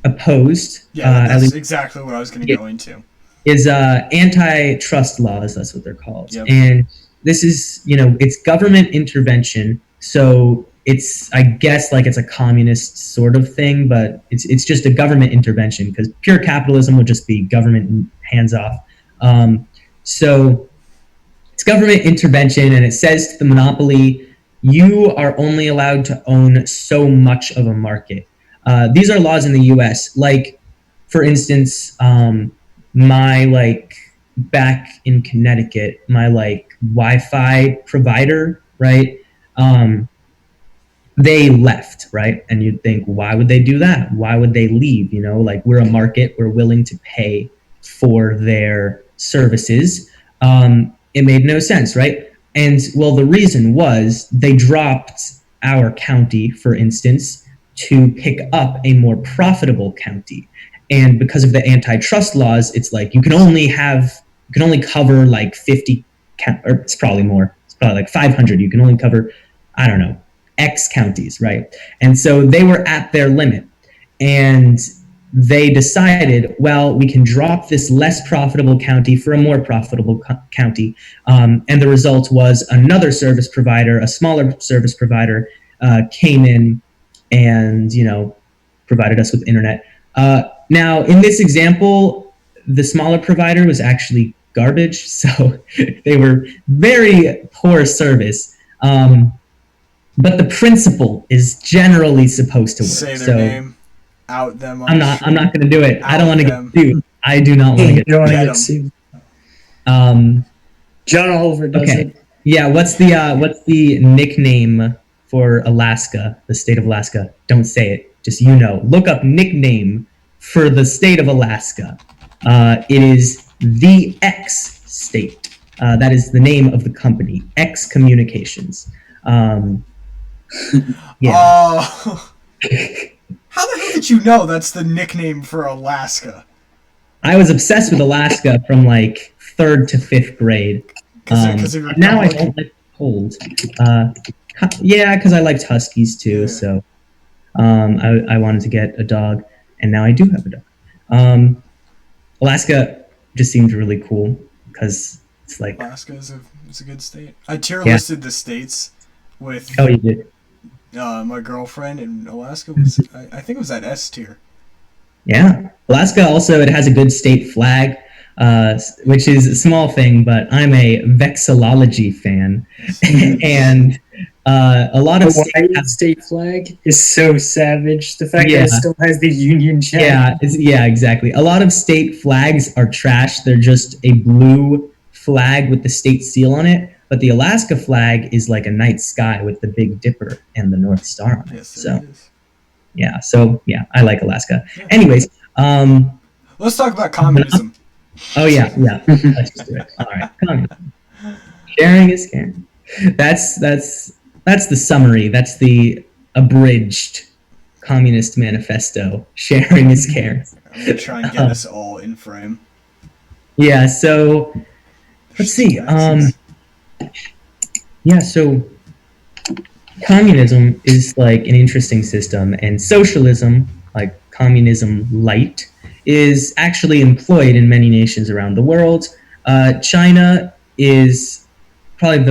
C: opposed,
A: Yeah,
C: at
A: that's
C: least,
A: exactly what I was going to go into.
C: is antitrust laws. That's what they're called.
A: Yep.
C: And this is, it's government intervention. So it's, I guess, like it's a communist sort of thing, but it's just a government intervention, because pure capitalism would just be government hands off. So it's government intervention, and it says to the monopoly, you are only allowed to own so much of a market. These are laws in the U.S. Like, for instance, my back in Connecticut, my Wi-Fi provider, right? They left, right? And you'd think, why would they do that? Why would they leave? We're a market, we're willing to pay for their services. It made no sense, right? And well, the reason was they dropped our county, for instance, to pick up a more profitable county. And because of the antitrust laws, it's like you can only cover like 50, or it's probably more. It's probably like 500. You can only cover, I don't know, X counties, right? And so they were at their limit. And they decided, well, we can drop this less profitable county for a more profitable county. And the result was another service provider, a smaller service provider, came in and, provided us with internet. Now, in this example, the smaller provider was actually garbage. So they were very poor service. But the principle is generally supposed to work.
A: Say their name. Out them.
C: I'm not going to do it. I don't want to get sued. I do not want to get
B: sued. John Oliver does it.
C: Yeah. What's the nickname for Alaska? The state of Alaska. Don't say it. Just look up nickname for the state of Alaska. It is the X state. That is the name of the company. X Communications.
A: Oh. How the hell did you know that's the nickname for Alaska?
C: I was obsessed with Alaska from 3rd to 5th grade. Now I don't like cold. Yeah, because I liked huskies too. Yeah. So I wanted to get a dog, and now I do have a dog. Alaska just seemed really cool because it's like
A: Alaska is a good state. I tier listed the states with.
C: Oh, you did.
A: My girlfriend in Alaska was, I think it was at S tier.
C: Yeah. Alaska also, it has a good state flag, which is a small thing, but I'm a vexillology fan. And a lot of
B: state flag is so savage. The fact that it still has the Union Jack.
C: Yeah, exactly. A lot of state flags are trash. They're just a blue flag with the state seal on it. But the Alaska flag is like a night sky with the Big Dipper and the North Star on it.
A: Yes, it is.
C: So I like Alaska. Yeah. Anyways,
A: let's talk about communism.
C: Oh yeah. Let's just do it. All right, communism. Sharing is caring. That's the summary. That's the abridged Communist Manifesto. Sharing is caring.
A: I'm gonna try and get us all in frame.
C: Yeah. So let's see. So communism is like an interesting system, and socialism, like communism light, is actually employed in many nations around the world. China is probably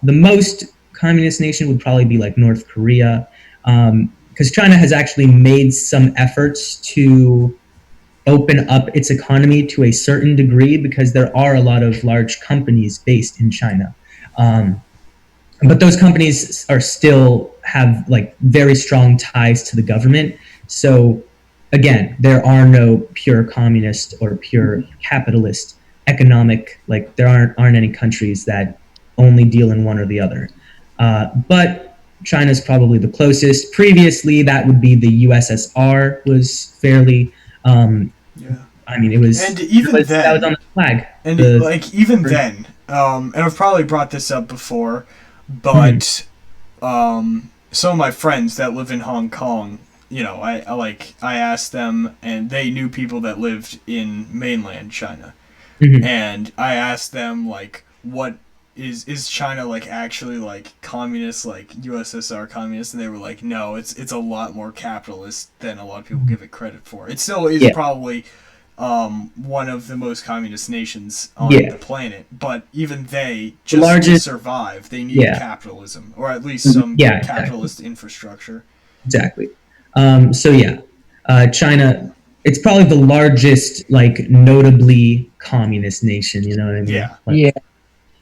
C: the most communist nation would probably be like North Korea, because China has actually made some efforts to open up its economy to a certain degree, because there are a lot of large companies based in China. But those companies are still have like very strong ties to the government. So again, there are no pure communist or pure capitalist economic, like there aren't any countries that only deal in one or the other. But China's probably the closest. Previously, that would be the USSR was fairly, I mean, it was,
A: and even then,
C: that was on the flag.
A: And then, and I've probably brought this up before, but some of my friends that live in Hong Kong, I asked them, and they knew people that lived in mainland China, and I asked them what is China like actually like communist, like USSR communist? And they were like, no, it's a lot more capitalist than a lot of people give it credit for. It still is probably one of the most communist nations on the planet, but even they, just to survive, they need capitalism, or at least some capitalist infrastructure.
C: Exactly. China, it's probably the largest, like, notably communist nation, you know what I mean?
A: Yeah.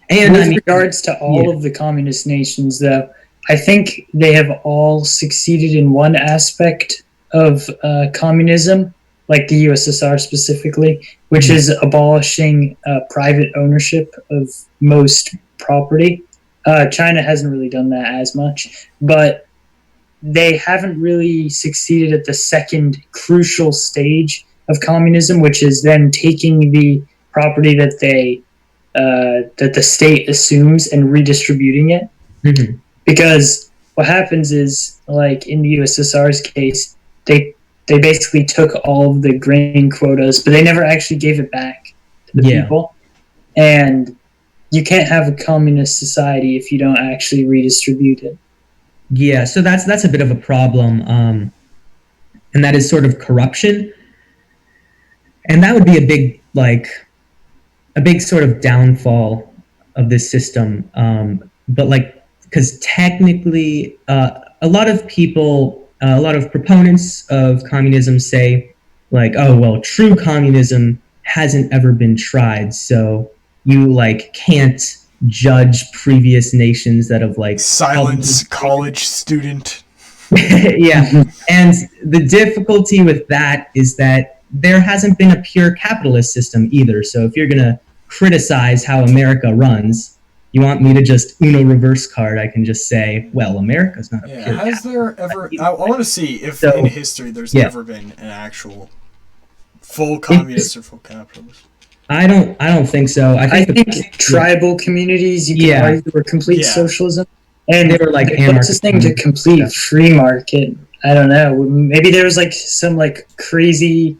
B: And with regards to all of the communist nations, though, I think they have all succeeded in one aspect of communism, like the USSR specifically, which is abolishing private ownership of most property. China hasn't really done that as much, but they haven't really succeeded at the second crucial stage of communism, which is then taking the property that that the state assumes and redistributing it.
C: Mm-hmm.
B: Because what happens is, like in the USSR's case, they basically took all of the grain quotas, but they never actually gave it back to the people. And you can't have a communist society if you don't actually redistribute it.
C: Yeah, so that's a bit of a problem, and that is sort of corruption, and that would be a big sort of downfall of this system. But like, because technically, a lot of people, a lot of proponents of communism say, like, oh well, true communism hasn't ever been tried, so you like can't judge previous nations that have like
A: silence college student.
C: Yeah, and the difficulty with that is that there hasn't been a pure capitalist system either. So if you're gonna criticize how America runs, you want me to just Uno reverse card, I can just say, well, America's not a pure
A: has there ever I want to see if in history there's ever been an actual full communist or full capitalist.
C: I don't think so. I think
B: tribal communities, you can argue, were complete socialism. And
C: they were like
B: what's this thing to complete free market? I don't know. Maybe there was like some like crazy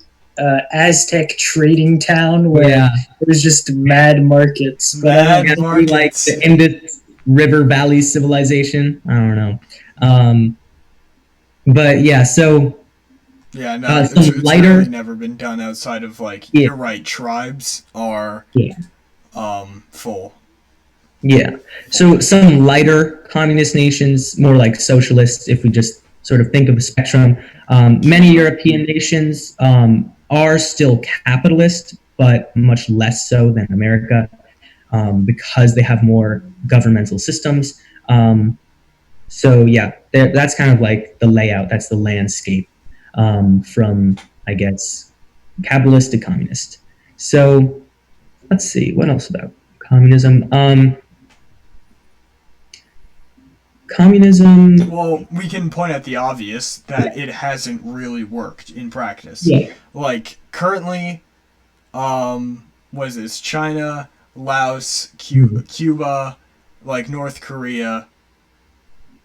B: Aztec trading town where it was just mad markets.
A: Mad markets.
C: Like the Indus River Valley civilization. I don't know. But yeah, so
A: yeah, no, it's
C: lighter,
A: really never been done outside of like you're right. Tribes are full.
C: Yeah, so some lighter communist nations, more like socialists, if we just sort of think of a spectrum. Many European nations are still capitalist, but much less so than America, because they have more governmental systems. So yeah, that's kind of like the layout. That's the landscape from, I guess, capitalist to communist. So let's see, what else about communism? Communism.
A: Well, we can point out the obvious that it hasn't really worked in practice.
C: Yeah.
A: Like currently, what is this? China, Laos, Cuba, like North Korea,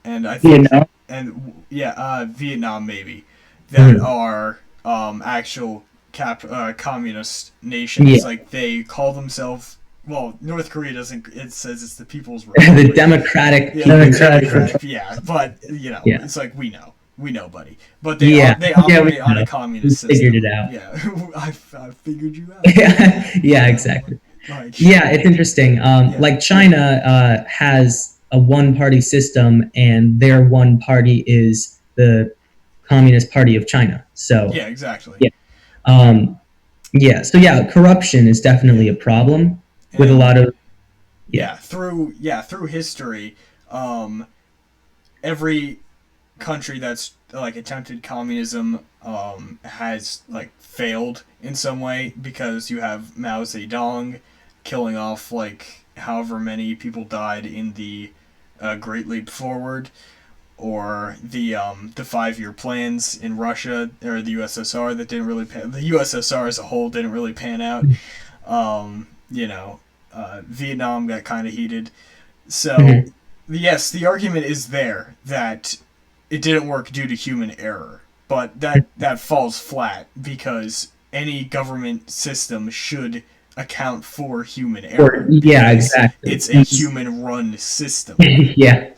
A: and I think Vietnam maybe, that are actual communist nations.
C: Yeah.
A: Like they call themselves. Well, North Korea doesn't. It says it's the People's Republic.
C: The Democratic.
A: Democratic. Yeah, but you know, it's like we know, buddy. But they operate on a communist system.
C: Figured it out.
A: Yeah, I figured you out.
C: Yeah, exactly. Yeah, it's interesting. Like China has a one-party system, and their one party is the Communist Party of China. So
A: yeah, exactly.
C: Yeah. So yeah, corruption is definitely a problem. With a lot of
A: through history, every country that's like attempted communism has like failed in some way, because you have Mao Zedong killing off like however many people died in the Great Leap Forward, or the 5-year plans in Russia or the USSR that didn't really the USSR as a whole didn't really pan out. Vietnam got kind of heated. So, yes, the argument is there that it didn't work due to human error. But that falls flat, because any government system should account for human error.
C: Yeah, exactly.
A: It's a human-run system.
C: Yeah.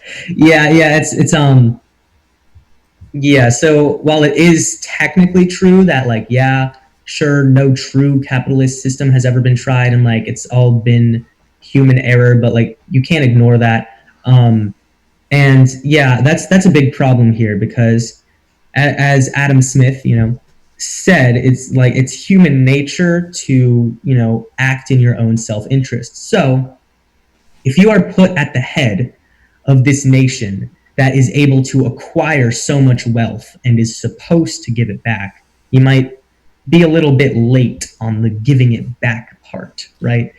C: Yeah, so while it is technically true that, like, yeah, sure, no true capitalist system has ever been tried, and like it's all been human error, but like you can't ignore that. And yeah, that's a big problem here because, as Adam Smith, said, it's like it's human nature to act in your own self-interest. So if you are put at the head of this nation that is able to acquire so much wealth and is supposed to give it back, you might be a little bit late on the giving it back part, right?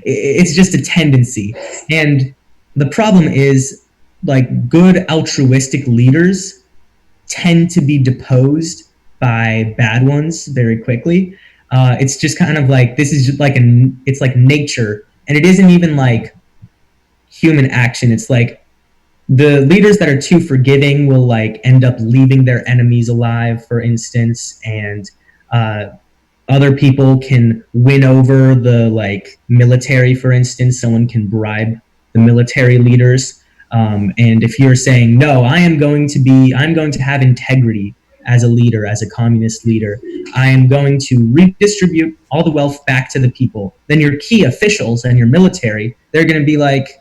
C: It's just a tendency. And the problem is, like, good altruistic leaders tend to be deposed by bad ones very quickly. It's just kind of like, this is just like it's like nature, and it isn't even like human action. It's like the leaders that are too forgiving will like end up leaving their enemies alive, for instance, and other people can win over the like military, for instance. Someone can bribe the military leaders, and if you're saying no, I'm going to have integrity as a leader, as a communist leader, I am going to redistribute all the wealth back to the people, then your key officials and your military, they're going to be like,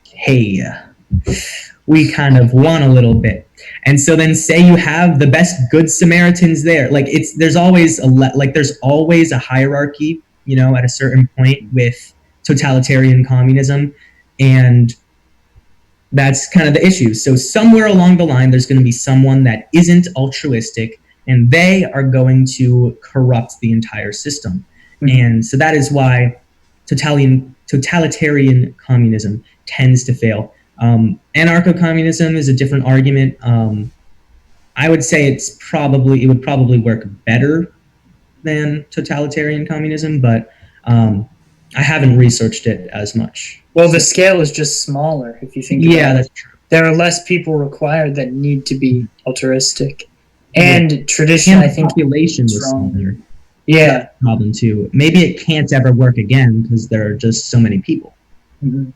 C: hey, we kind of won a little bit. And so then say you have the best good Samaritans there, like there's always a hierarchy, at a certain point with totalitarian communism, and that's kind of the issue. So somewhere along the line, there's going to be someone that isn't altruistic, and they are going to corrupt the entire system. Mm-hmm. And so that is why totalitarian communism tends to fail. Anarcho-communism is a different argument. I would say it would probably work better than totalitarian communism, but I haven't researched it as much.
B: Well, the scale is just smaller, if you think about it.
C: Yeah, that's true.
B: There are less people required that need to be altruistic. And traditionally, I think
C: population was smaller.
B: Yeah.
C: That's a problem too. Maybe it can't ever work again because there are just so many people.
B: Mm-hmm.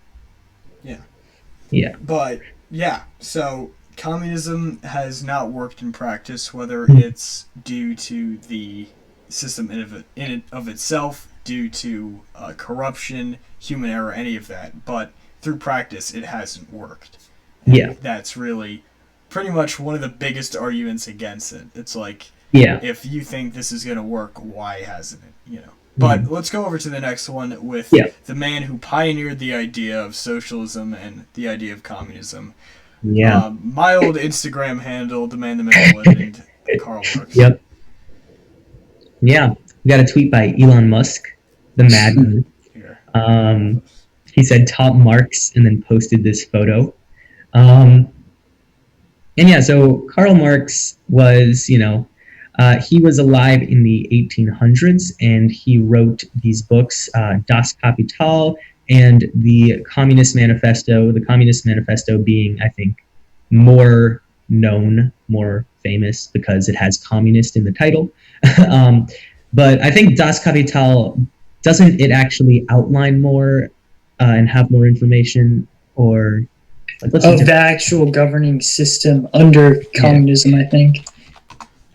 C: Yeah.
A: But yeah, so communism has not worked in practice, whether it's due to the system in and of itself, due to corruption, human error, any of that. But through practice, it hasn't worked. And
C: yeah.
A: That's really pretty much one of the biggest arguments against it. It's like, if you think this is going to work, why hasn't it? But let's go over to the next one with the man who pioneered the idea of socialism and the idea of communism.
C: Yeah.
A: My old Instagram handle, the man, the myth, legend, Karl Marx.
C: Yep. Yeah. We got a tweet by Elon Musk, the madman. He said top Marx and then posted this photo. And yeah, so Karl Marx was, he was alive in the 1800s, and he wrote these books, Das Kapital and the Communist Manifesto. The Communist Manifesto being, I think, more known, more famous because it has communist in the title. But I think Das Kapital, doesn't it actually outline more and have more information, or like,
B: the actual governing system under communism? I think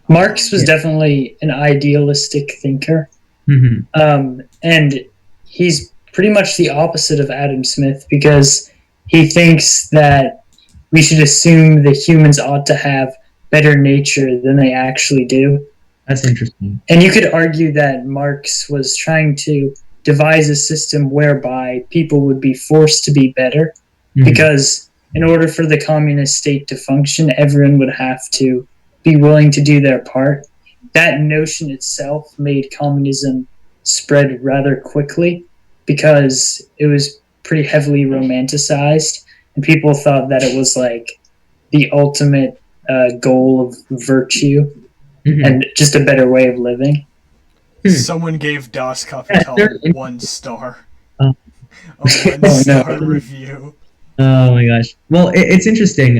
B: Marx was definitely an idealistic thinker, and he's pretty much the opposite of Adam Smith, because he thinks that we should assume that humans ought to have better nature than they actually do.
C: That's interesting.
B: And you could argue that Marx was trying to devise a system whereby people would be forced to be better, because in order for the communist state to function, everyone would have to be willing to do their part. That notion itself made communism spread rather quickly because it was pretty heavily romanticized, and people thought that it was like the ultimate goal of virtue and just a better way of living.
A: Someone gave Das Kapital 1 star. A 1-star review.
C: Oh my gosh. Well, it's interesting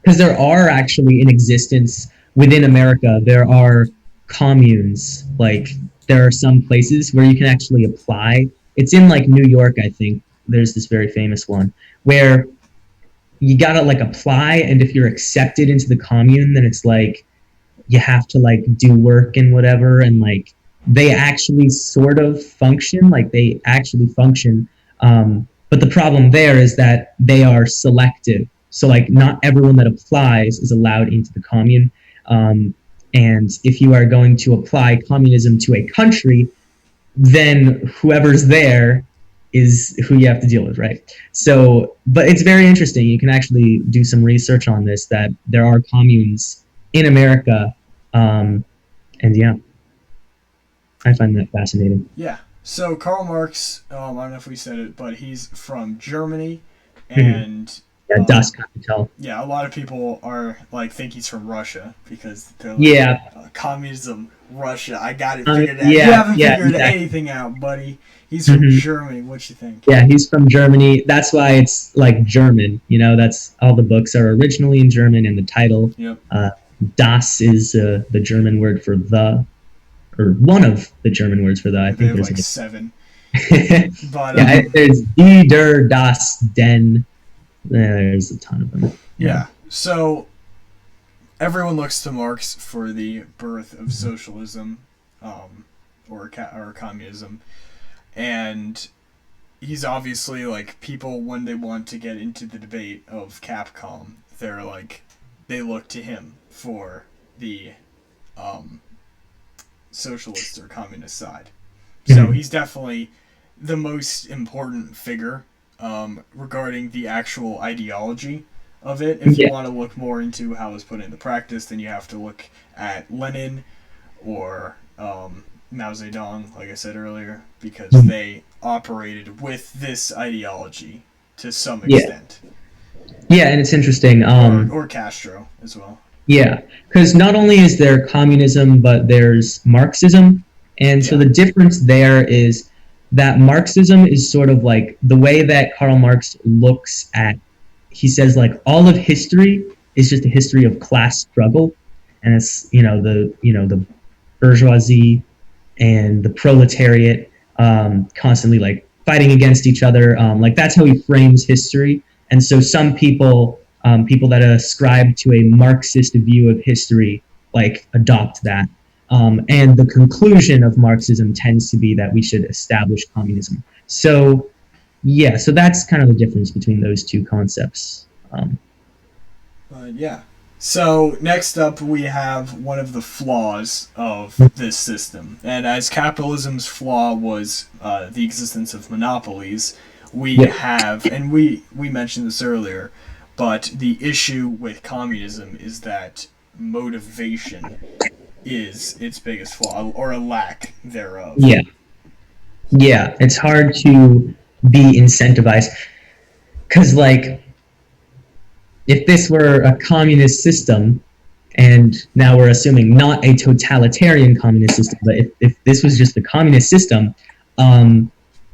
C: because there are actually in existence within America, there are communes, like there are some places where you can actually apply. It's in like New York, I think. There's this very famous one where you gotta like apply, and if you're accepted into the commune, then it's like you have to like do work and whatever, and like they actually sort of function, like they actually function. But the problem there is that they are selective. So like not everyone that applies is allowed into the commune. And if you are going to apply communism to a country, then whoever's there is who you have to deal with, right? So, but it's very interesting. You can actually do some research on this, that there are communes in America. And yeah, I find that fascinating.
A: Yeah. So Karl Marx, I don't know if we said it, but he's from Germany,
C: Mhm.
A: and
C: Yeah, Das Kapital.
A: yeah, a lot of people are like think he's from Russia because they're like,
C: Yeah.
A: Communism, Russia. I got it figured out.
C: Yeah,
A: You haven't
C: yeah,
A: figured
C: exactly.
A: anything out, buddy. He's from
C: Mhm.
A: Germany. What you think?
C: Yeah, he's from Germany. That's why it's like German. You know, that's all the books are originally in German, and the title,
A: Yep.
C: Das is the German word for the, or one of the German words for the. I
A: They
C: think
A: have
C: there's
A: like
C: like
A: 7. But
C: yeah, there's die, der, das, den. There's a ton of them.
A: yeah. So everyone looks to Marx for the birth of socialism, or communism, and he's obviously like people when they want to get into the debate of CAPCOM, they're like they look to him for the socialist or communist side. So he's definitely the most important figure regarding the actual ideology of it. If you want to look more into how it's put into practice, then you have to look at Lenin or Mao Zedong, like I said earlier, because they operated with this ideology to some extent.
C: Yeah, and it's interesting.
A: Or Castro as well.
C: Yeah, because not only is there communism, but there's Marxism. And so the difference there is that Marxism is sort of like the way that Karl Marx looks at, he says like all of history is just a history of class struggle. And it's, the bourgeoisie and the proletariat constantly like fighting against each other. Like that's how he frames history. And so some people that ascribe to a Marxist view of history, like adopt that. And the conclusion of Marxism tends to be that we should establish communism. So, yeah, so that's kind of the difference between those two concepts.
A: Yeah. So next up we have one of the flaws of this system. And as capitalism's flaw was the existence of monopolies, we have, and we mentioned this earlier, but the issue with communism is that motivation is its biggest flaw, or a lack thereof.
C: Yeah. Yeah, it's hard to be incentivized. Because, like, if this were a communist system, and now we're assuming not a totalitarian communist system, but if this was just a communist system,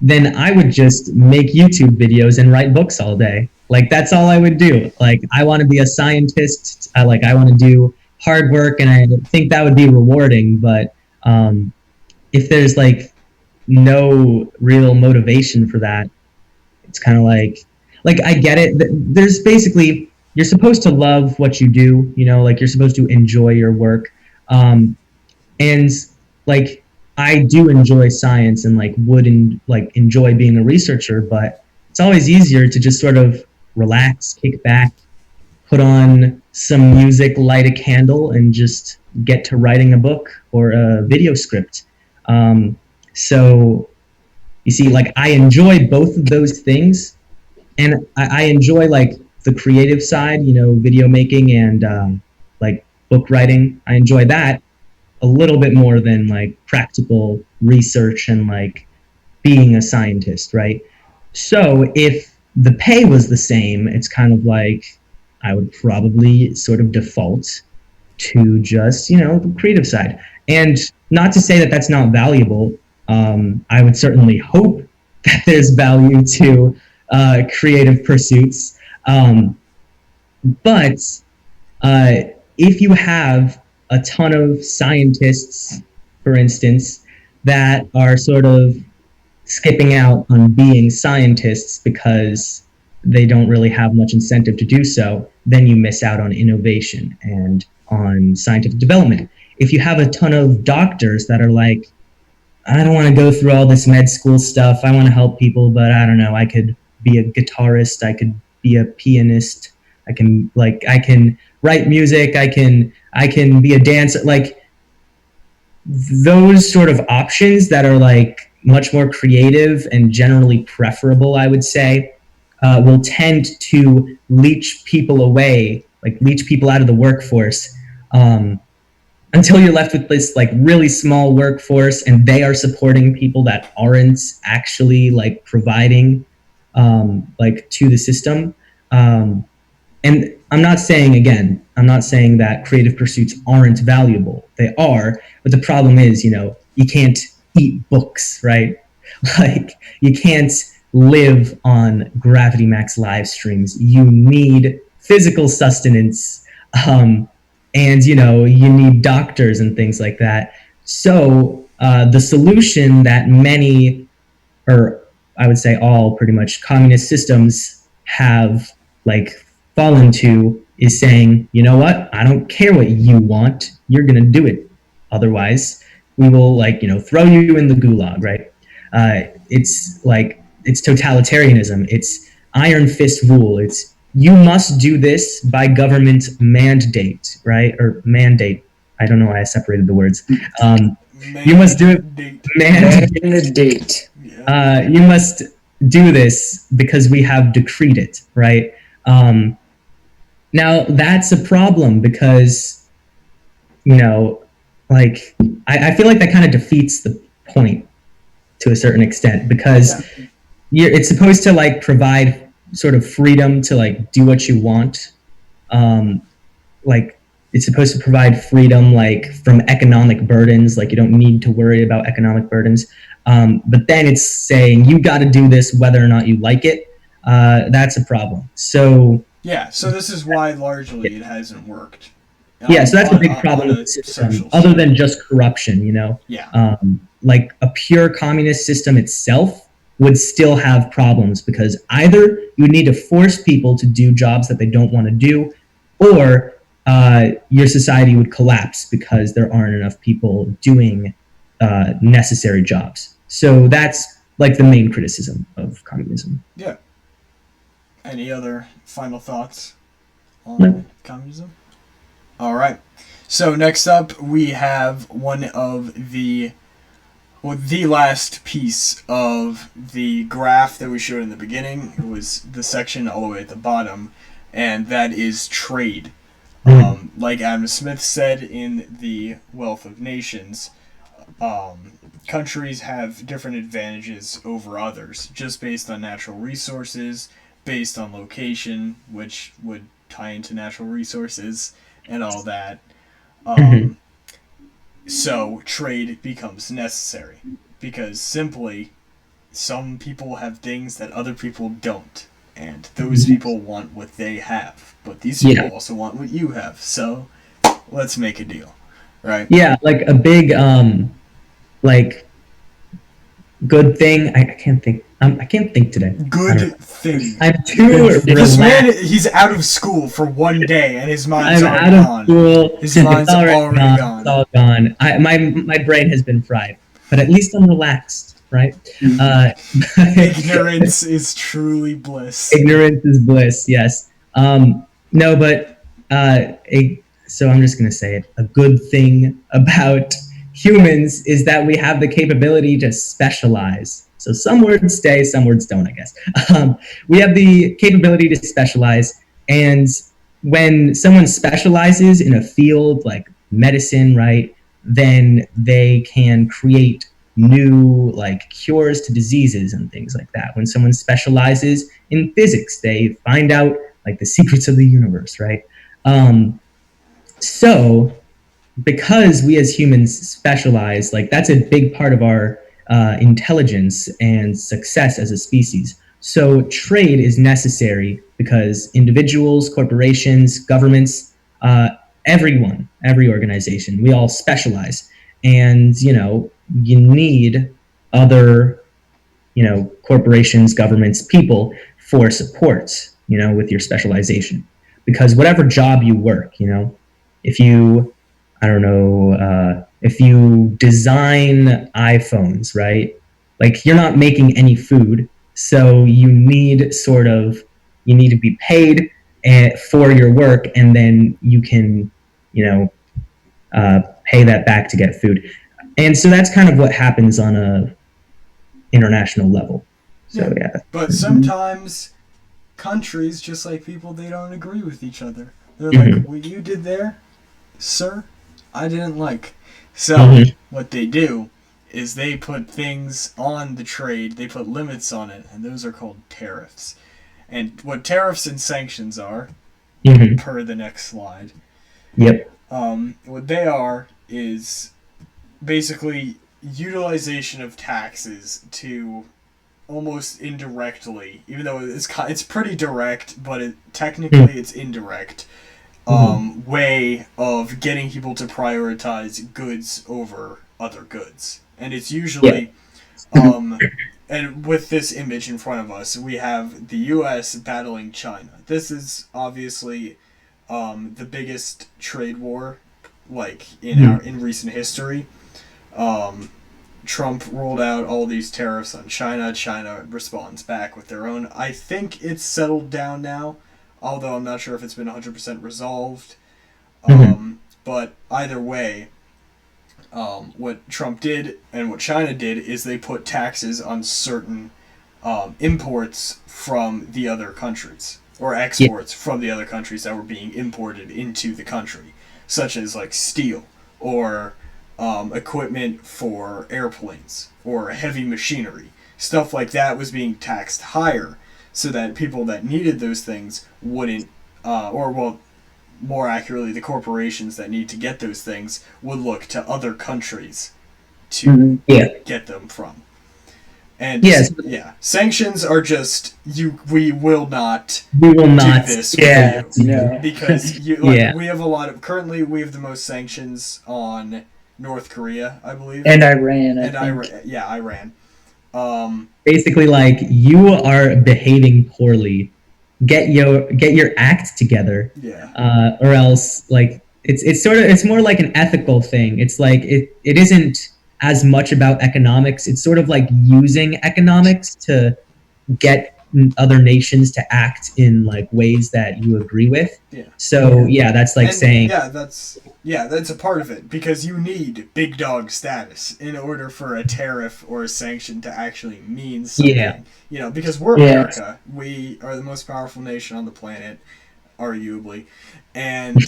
C: then I would just make YouTube videos and write books all day. Like, that's all I would do. Like, I want to be a scientist. I want to do hard work, and I think that would be rewarding. But if there's, like, no real motivation for that, it's kind of like I get it. There's basically, you're supposed to love what you do, like you're supposed to enjoy your work. And like, I do enjoy science and would enjoy being a researcher, but it's always easier to just sort of relax, kick back, put on some music, light a candle, and just get to writing a book or a video script. So you see, I enjoy both of those things, and I enjoy the creative side, video making and book writing. I enjoy that a little bit more than practical research and being a scientist, right? So if the pay was the same, it's kind of I would probably sort of default to just, the creative side. And not to say that that's not valuable. I would certainly hope that there's value to creative pursuits. But if you have a ton of scientists, for instance, that are sort of skipping out on being scientists because they don't really have much incentive to do so, then you miss out on innovation and on scientific development. If you have a ton of doctors that are like, I don't want to go through all this med school stuff. I want to help people, but I don't know. I could be a guitarist. I could be a pianist. I can write music. I can be a dancer. Like those sort of options that are like much more creative and generally preferable, I would say, will tend to leech people away, like leech people out of the workforce. Until you're left with this like really small workforce and they are supporting people that aren't actually like providing like to the system. And I'm not saying that creative pursuits aren't valuable. They are, but the problem is, you can't eat books, right? Like you can't live on Gravity Max live streams. You need physical sustenance. And you need doctors and things like that. So the solution that many, or I would say all, pretty much communist systems have like fallen to is saying, you know what? I don't care what you want. You're gonna do it. Otherwise, we will throw you in the gulag, right? It's totalitarianism. It's iron fist rule. It's you must do this by government mandate, right? Or mandate. I don't know why I separated the words. You must do it.
B: Mandate.
C: You must do this because we have decreed it, right? Now that's a problem because, I feel like that kind of defeats the point to a certain extent because it's supposed to provide sort of freedom to do what you want. It's supposed to provide freedom from economic burdens. You don't need to worry about economic burdens. But then it's saying you got to do this whether or not you like it. That's a problem. So
A: this is why largely it hasn't worked.
C: So that's a big problem with the system, other than just corruption. A pure communist system itself would still have problems because either you would need to force people to do jobs that they don't want to do, or your society would collapse because there aren't enough people doing necessary jobs. So that's the main criticism of communism.
A: Yeah. Any other final thoughts on communism? All right. So next up, we have one of the last piece of the graph that we showed in the beginning. It was the section all the way at the bottom, and that is trade. Like Adam Smith said in The Wealth of Nations, countries have different advantages over others, just based on natural resources, based on location, which would tie into natural resources, and all that. So trade becomes necessary because simply some people have things that other people don't, and those people want what they have, but these people also want what you have. So let's make a deal, right? Yeah,
C: a big good thing. I can't think. I can't think today.
A: Good thing.
C: I'm too
A: This man, he's out of school for one day, and his mind's already gone.
C: School.
A: His mind's already gone.
C: It's all gone. My brain has been fried, but at least I'm relaxed, right?
A: Ignorance is truly bliss.
C: Ignorance is bliss. Yes. No, but so I'm just gonna say it. A good thing about humans is that we have the capability to specialize. So some words stay, some words don't, I guess. We have the capability to specialize, and when someone specializes in a field like medicine, right, then they can create new cures to diseases and things like that. When someone specializes in physics, they find out the secrets of the universe, right? So because we as humans specialize, that's a big part of our intelligence and success as a species. So trade is necessary because individuals, corporations, governments, every organization, we all specialize. and you need other corporations, governments, people for support, with your specialization. Because whatever job you work, if you, I don't know, if you design iPhones, right? Like you're not making any food, so you need to be paid for your work, and then you can, pay that back to get food. And so that's kind of what happens on a international level. So yeah.
A: But sometimes countries, just like people, they don't agree with each other. They're
C: Mhm.
A: like, what you did there, sir, I didn't like. So what they do is they put things on the trade, they put limits on it, and those are called tariffs. And what tariffs and sanctions are, per the next slide,
C: Yep.
A: what they are is basically utilization of taxes to almost indirectly, even though it's pretty direct, but technically it's indirect, way of getting people to prioritize goods over other goods. And it's usually, and with this image in front of us, we have the U.S. battling China. This is obviously the biggest trade war, like in recent history. Trump rolled out all these tariffs on China. China responds back with their own. I think it's settled down now, although I'm not sure if it's been 100% resolved. But either way, what Trump did and what China did is they put taxes on certain imports from the other countries, or exports from the other countries that were being imported into the country, such as like steel or equipment for airplanes or heavy machinery. Stuff like that was being taxed higher so that people that needed those things wouldn't, more accurately, the corporations that need to get those things would look to other countries to get them from. And sanctions are just we will not do this with you because we have a lot of we have the most sanctions on North Korea, I believe,
B: and Iran.
A: Iran.
C: Basically, like, you are behaving poorly. Get your act together. Or else, like, it's more like an ethical thing. It's like it isn't as much about economics. It's sort of like using economics to get other nations to act in like ways that you agree with. So that's like saying
A: that's a part of it, because you need big dog status in order for a tariff or a sanction to actually mean something. Because we're America. We are the most powerful nation on the planet, arguably, and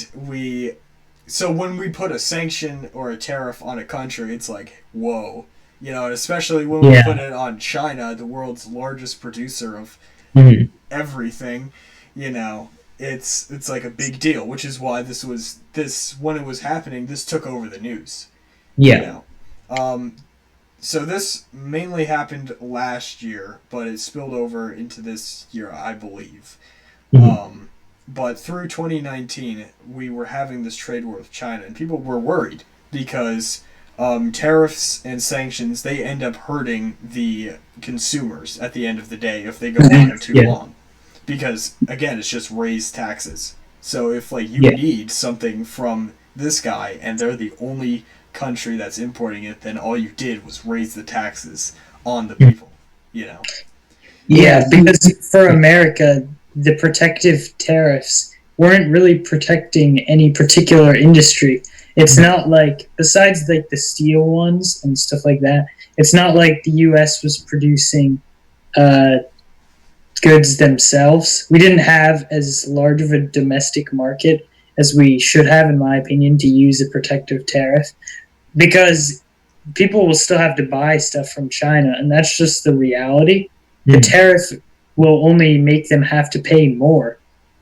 A: so when we put a sanction or a tariff on a country, it's like, whoa. Especially when we put it on China, the world's largest producer of everything, it's like a big deal, which is why when it was happening, this took over the news. So this mainly happened last year, but it spilled over into this year, I believe. But through 2019, we were having this trade war with China, and people were worried because tariffs and sanctions, they end up hurting the consumers at the end of the day if they go on too long. Because, again, it's just raised taxes. So if you need something from this guy and they're the only country that's importing it, then all you did was raise the taxes on the people,
B: because for America, the protective tariffs weren't really protecting any particular industry. It's not like, besides like the steel ones and stuff like that, it's not like the U.S. was producing goods themselves. We didn't have as large of a domestic market as we should have, in my opinion, to use a protective tariff, because people will still have to buy stuff from China, and that's just the reality. The tariff will only make them have to pay more.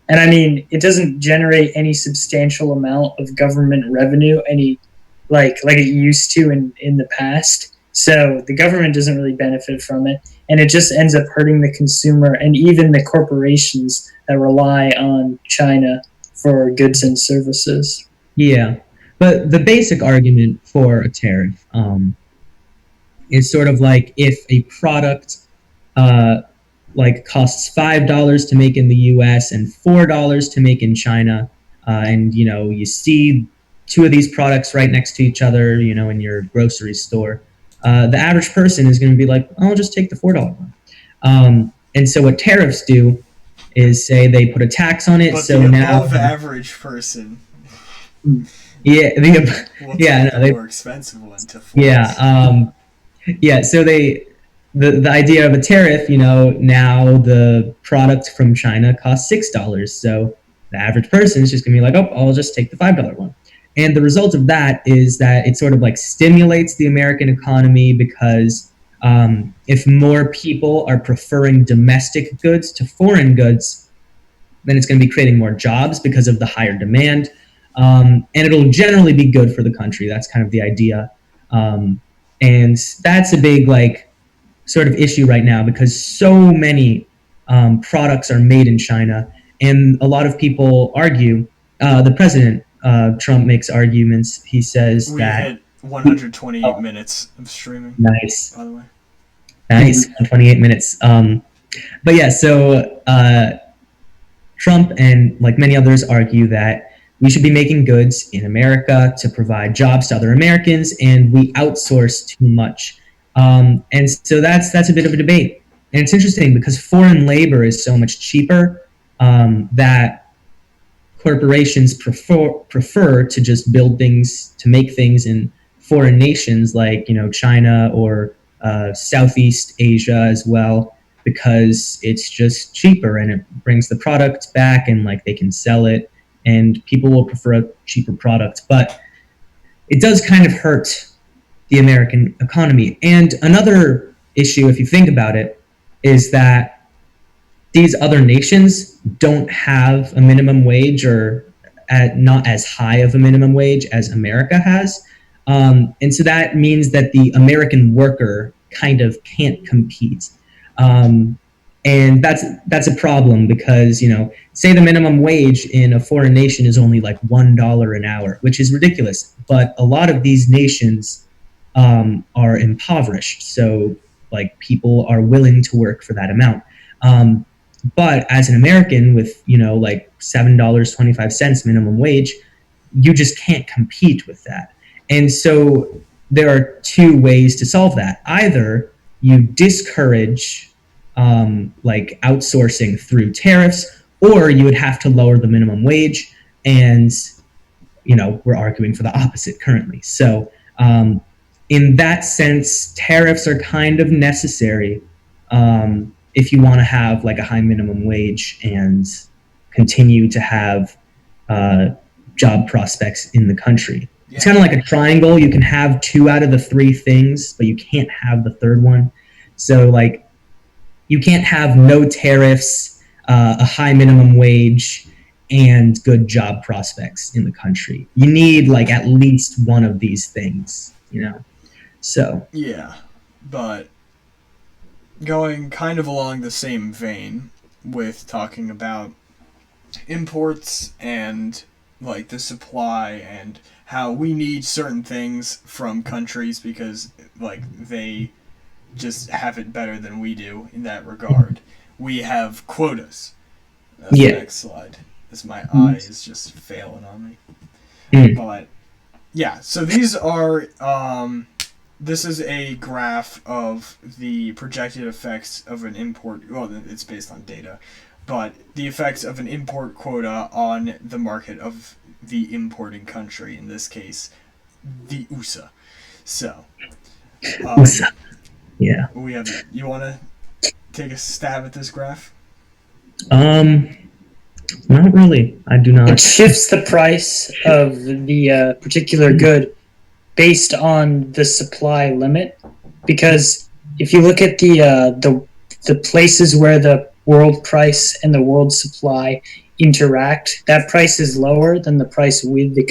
B: And I mean, it doesn't generate any substantial amount of government revenue, like it used to in the past. So the government doesn't really benefit from it, and it just ends up hurting the consumer and even the corporations that rely on China for goods and services.
C: Yeah. But the basic argument for a tariff is sort of like if a product like costs $5 to make in the U.S. and $4 to make in China, and you see two of these products right next to each other, in your grocery store, the average person is going to be like, I'll just take the $4 one. And so what tariffs do is say they put a tax on it.
A: But
C: so
A: the
C: now
A: above average person,
C: yeah,
A: will
C: yeah,
A: take
C: no,
A: the more expensive one to force.
C: Yeah, so the idea of a tariff, now the product from China costs $6. So the average person is just gonna be like, oh, I'll just take the $5 one. And the result of that is that it sort of like stimulates the American economy because if more people are preferring domestic goods to foreign goods, then it's going to be creating more jobs because of the higher demand. And it'll generally be good for the country. That's kind of the idea. And that's a big, like, sort of issue right now because so many products are made in China. And a lot of people argue, the president, Trump, makes arguments. He says
A: We
C: that.
A: hit 128 minutes of streaming.
C: Nice.
A: By the way.
C: Nice. 28 minutes. But yeah, so Trump and like many others argue that we should be making goods in America to provide jobs to other Americans, and we outsource too much. And so that's a bit of a debate. And it's interesting because foreign labor is so much cheaper that corporations prefer to just build things, to make things in foreign nations like China or Southeast Asia as well, because it's just cheaper and it brings the product back and like they can sell it and people will prefer a cheaper product. But it does kind of hurt the American economy. And another issue, if you think about it, is that these other nations don't have a minimum wage or not as high of a minimum wage as America has. And so that means that the American worker kind of can't compete. And that's a problem because, say the minimum wage in a foreign nation is only like $1 an hour, which is ridiculous. But a lot of these nations are impoverished. So like people are willing to work for that amount. But as an American with, like $7.25 minimum wage, you just can't compete with that. And so there are two ways to solve that. Either you discourage like outsourcing through tariffs, or you would have to lower the minimum wage. And, we're arguing for the opposite currently. So in that sense, tariffs are kind of necessary if you want to have like a high minimum wage and continue to have job prospects in the country. Yeah. It's kind of like a triangle. You can have 2 out of the 3 things, but you can't have the third one. So like you can't have no tariffs, a high minimum wage, and good job prospects in the country. You need like at least one of these things, So
A: yeah, but going kind of along the same vein with talking about imports and like the supply and how we need certain things from countries because like they just have it better than we do in that regard. We have quotas. That's the next slide. As my eye is just failing on me. But yeah, so these are this is a graph of the projected effects of an import. Well, it's based on data, but the effects of an import quota on the market of the importing country, in this case, the USA. So,
C: USA. Yeah.
A: We have. You want to take a stab at this graph?
C: Not really. I do not.
B: It shifts the price of the particular good based on the supply limit, because if you look at the places where the world price and the world supply interact, that price is lower than the price with the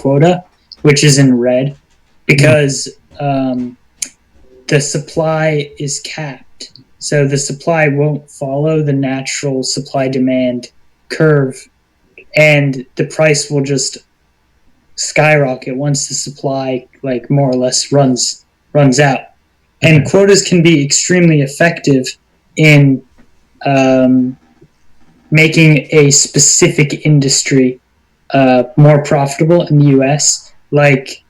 B: quota, which is in red, because the supply is capped. So the supply won't follow the natural supply-demand curve, and the price will just skyrocket once the supply like more or less runs out. And quotas can be extremely effective in making a specific industry more profitable in the U.S. Like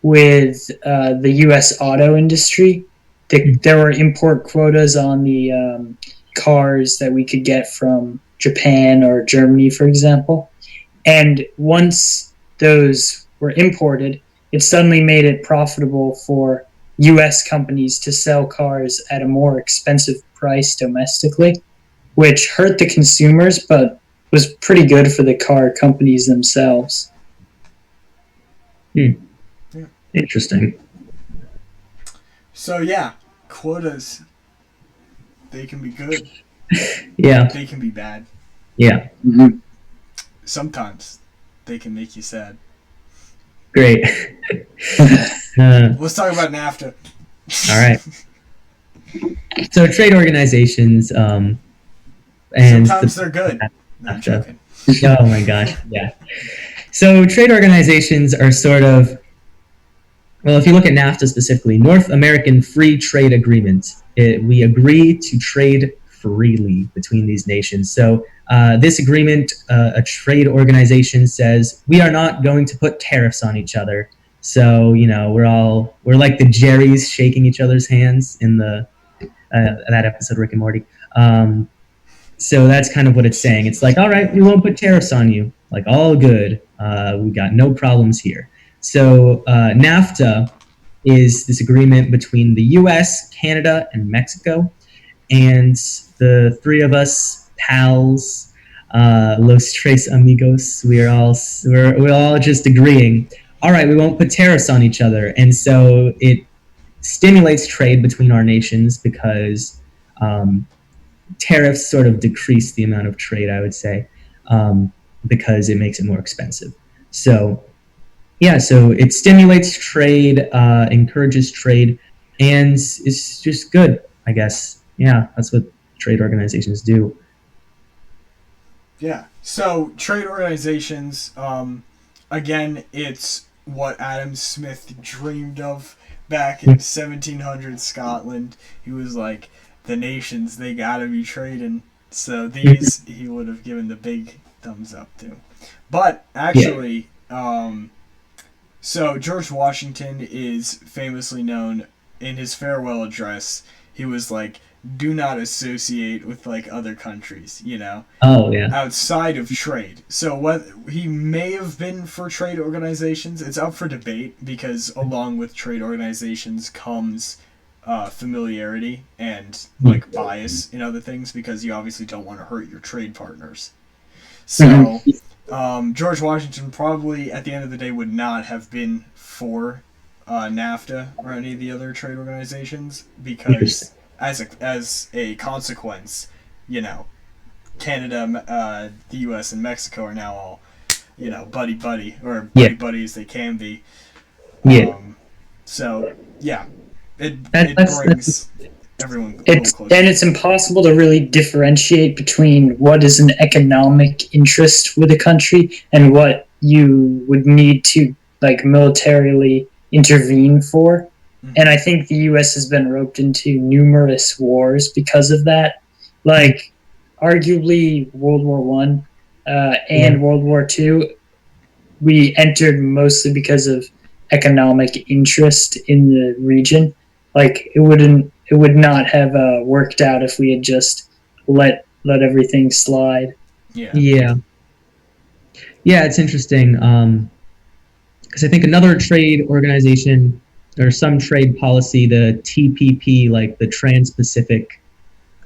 B: with the U.S. auto industry, there were import quotas on the cars that we could get from Japan or Germany, for example. And once those were imported, it suddenly made it profitable for U.S. companies to sell cars at a more expensive price domestically, which hurt the consumers, but was pretty good for the car companies themselves.
C: Interesting.
A: So yeah, quotas, they can be good.
C: Yeah.
A: They can be bad.
C: Yeah.
B: Mm-hmm.
A: Sometimes they can make you sad.
C: Great.
A: Let's talk about NAFTA.
C: All right. So trade organizations, and
A: sometimes they're good. No, I'm joking.
C: Oh my gosh, yeah. So trade organizations are sort of, well, if you look at NAFTA specifically, North American Free Trade Agreement, we agree to trade freely between these nations. So this agreement, a trade organization says, we are not going to put tariffs on each other. So, you know, we're like the Jerrys shaking each other's hands in that episode of Rick and Morty. So that's kind of what it's saying. It's like, all right, we won't put tariffs on you. Like, all good. We got no problems here. So NAFTA is this agreement between the U.S., Canada, and Mexico. And the three of us, pals, los tres amigos, we're all just agreeing, all right, we won't put tariffs on each other. And so it stimulates trade between our nations because tariffs sort of decrease the amount of trade, I would say, because it makes it more expensive. So, yeah, so it stimulates trade, encourages trade, and it's just good, I guess. Yeah, that's what trade organizations do.
A: Yeah, so trade organizations, again, it's what Adam Smith dreamed of back in 1700 Scotland. He was like, the nations, they gotta be trading. So these he would have given the big thumbs up to. But actually, so George Washington is famously known in his farewell address. He was like, do not associate with like other countries, you know?
C: Oh, yeah.
A: Outside of trade. So what he may have been for trade organizations, it's up for debate because along with trade organizations comes familiarity and like bias in other things because you obviously don't want to hurt your trade partners. So George Washington probably at the end of the day would not have been for NAFTA or any of the other trade organizations because as a consequence, you know, Canada, the U.S. and Mexico are now all, you know, buddy or buddy as they can be. So yeah. It brings everyone closer.
B: And it's impossible to really differentiate between what is an economic interest with a country and what you would need to like militarily intervene for. Mm-hmm. And I think the U.S. has been roped into numerous wars because of that. Like, arguably World War I and World War II, we entered mostly because of economic interest in the region. Like it would not have worked out if we had just let everything slide.
C: Yeah, it's interesting because I think another trade organization or some trade policy, the TPP, like the Trans-Pacific,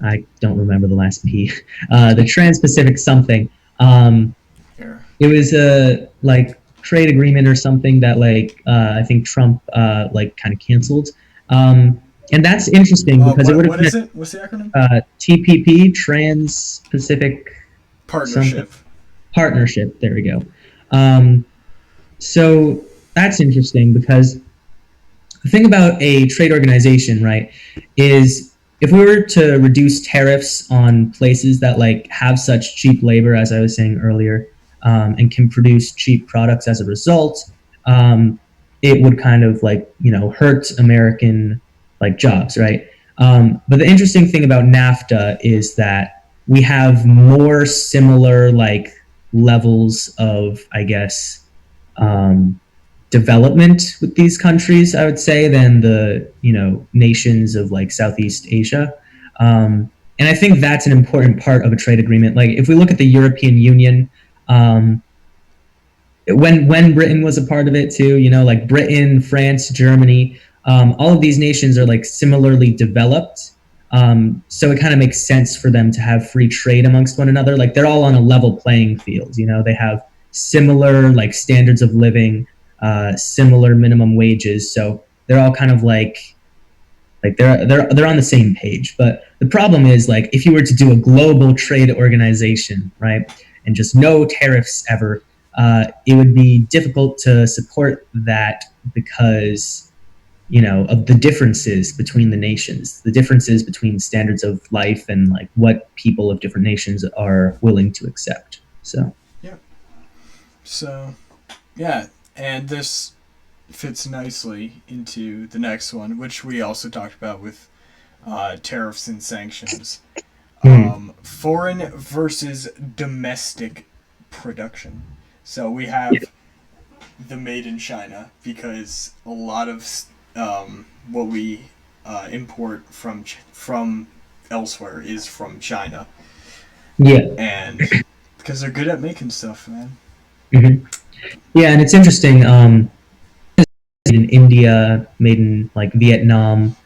C: I don't remember the last P, the Trans-Pacific something. It was a like trade agreement or something that like I think Trump like kind of canceled. And that's interesting because it would have been...
A: What is it? What's the acronym?
C: TPP, Trans-Pacific...
A: Partnership.
C: Partnership, there we go. So that's interesting because the thing about a trade organization, right, is if we were to reduce tariffs on places that like have such cheap labor, as I was saying earlier, and can produce cheap products as a result, it would kind of like, hurt American like jobs, right? But the interesting thing about NAFTA is that we have more similar like levels of, I guess, development with these countries, I would say, than the nations of like Southeast Asia. And I think that's an important part of a trade agreement. Like if we look at the European Union, when Britain was a part of it too, like Britain, France, Germany, all of these nations are like similarly developed. So it kind of makes sense for them to have free trade amongst one another. Like they're all on a level playing field. They have similar like standards of living, similar minimum wages. So they're all kind of like they're on the same page. But the problem is, like, if you were to do a global trade organization, right, and just no tariffs ever, it would be difficult to support that because of the differences between the nations, the differences between standards of life and like what people of different nations are willing to accept. So
A: yeah, and this fits nicely into the next one, which we also talked about with tariffs and sanctions. Foreign versus domestic production. So we have the made in China, because a lot of what we import from elsewhere is from China.
C: Yeah.
A: And because they're good at making stuff, man.
C: Mm-hmm. Yeah, and it's interesting. Made in India, made in like Vietnam,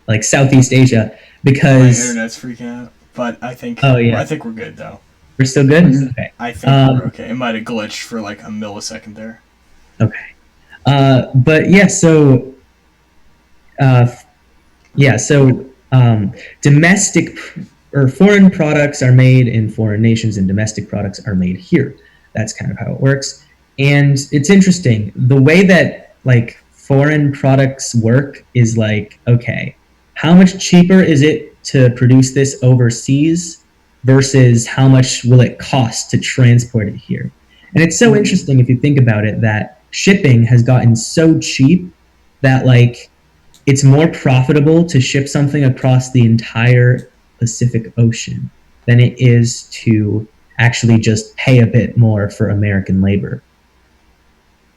C: like Southeast Asia, because
A: my internet's freaking out. But I think I think we're good though.
C: We're still good? Okay.
A: I think we're okay. It might have glitched for like a millisecond there.
C: Okay. But yeah, so domestic or foreign products are made in foreign nations and domestic products are made here. That's kind of how it works. And it's interesting. The way that like foreign products work is like, okay, how much cheaper is it to produce this overseas versus how much will it cost to transport it here? And it's so interesting if you think about it, that shipping has gotten so cheap that like it's more profitable to ship something across the entire Pacific Ocean than it is to actually just pay a bit more for American labor.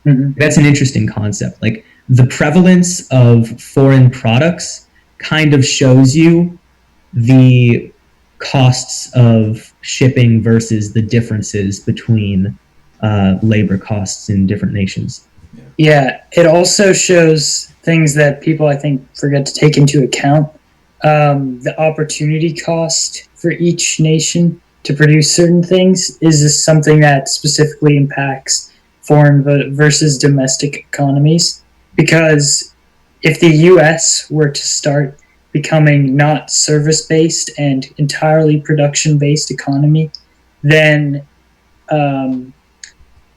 C: Mm-hmm. That's an interesting concept. Like the prevalence of foreign products kind of shows you the costs of shipping versus the differences between labor costs in different nations.
B: Yeah, it also shows things that people, I think, forget to take into account. The opportunity cost for each nation to produce certain things is something that specifically impacts foreign versus domestic economies. Because if the U.S. were to start becoming not service-based and entirely production-based economy, then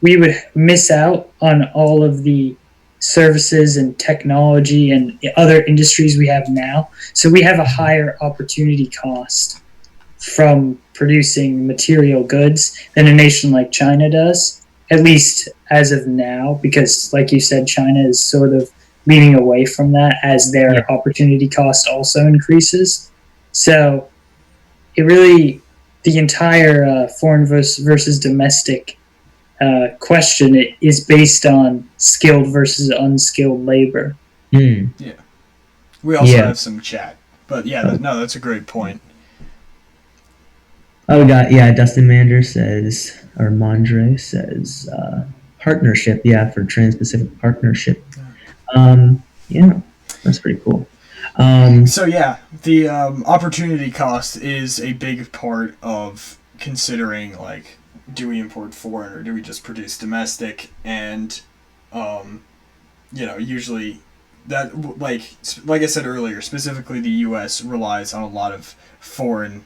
B: we would miss out on all of the services and technology and other industries we have now. So we have a higher opportunity cost from producing material goods than a nation like China does, at least as of now, because like you said, China is sort of leaning away from that as their opportunity cost also increases. So it really, the entire foreign versus domestic question is based on skilled versus unskilled labor.
A: Yeah. We also have some chat. But that's a great point.
C: Oh, we got, Dustin Mandre says, or Mandre says, partnership, for Trans-Pacific Partnership. That's pretty cool.
A: The opportunity cost is a big part of considering, like, do we import foreign or do we just produce domestic? And, usually that, like I said earlier, specifically the U.S. relies on a lot of foreign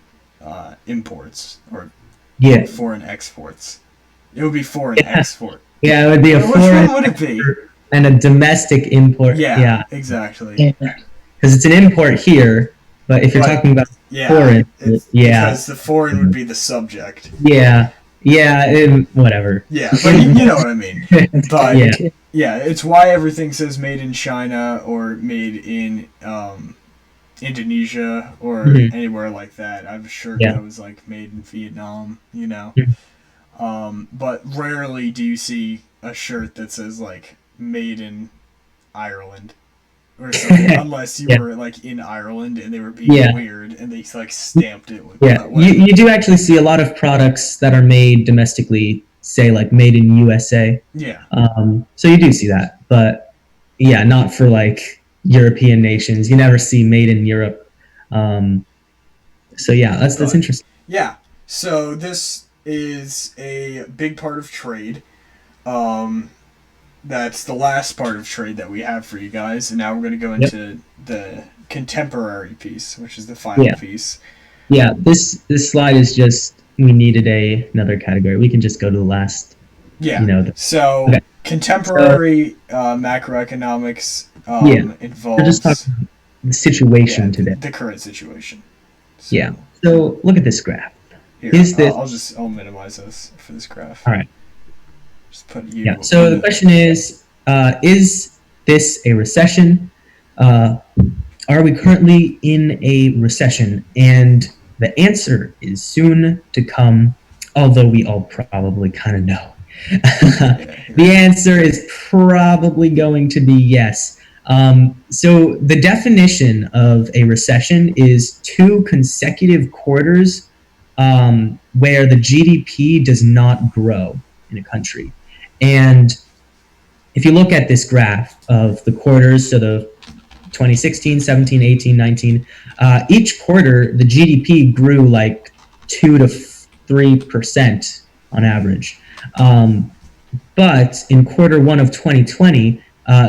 A: imports or foreign exports. It would be foreign export.
C: Yeah, it would be a
A: Which
C: foreign
A: one would it be?
C: And a domestic import.
A: Yeah, exactly.
C: Because it's an import here, but if you're talking about foreign,
A: because the foreign would be the subject.
C: Yeah, Whatever.
A: Yeah, but you know what I mean. But
C: Yeah.
A: yeah, it's why everything says made in China or made in Indonesia or
C: Mhm.
A: anywhere like that. I have a shirt
C: Yeah.
A: that was like made in Vietnam,
C: Mhm.
A: But rarely do you see a shirt that says like made in Ireland or something, unless you
C: Yeah.
A: were like in Ireland and they were being
C: Yeah.
A: weird and they like stamped it with
C: Yeah. You do actually see a lot of products that are made domestically, say like made in USA.
A: Yeah.
C: So you do see that, but yeah, not for like European nations. You never see made in Europe. So yeah, that's
A: But
C: interesting.
A: yeah, so this is a big part of trade. Um, that's the last part of trade that we have for you guys, and now we're going to go
C: Yep.
A: into the contemporary piece, which is the final
C: Yeah.
A: piece.
C: Yeah. This slide is just we needed another category. We can just go to the last.
A: Yeah. So
C: Okay.
A: contemporary macroeconomics
C: Yeah. We're just
A: involves
C: talking the situation today.
A: the current situation. So,
C: Yeah. So look at this graph.
A: Here,
C: Is this?
A: I'll minimize this for this graph.
C: All right.
A: Just put you.
C: Yeah. So the question is this a recession? Are we currently in a recession? And the answer is soon to come, although we all probably kind of know. The answer is probably going to be yes. So the definition of a recession is 2 consecutive quarters where the GDP does not grow in a country. And if you look at this graph of the quarters, so the 2016, 17, 18, 19, each quarter, the GDP grew like 2 to 3% on average. But in quarter one of 2020,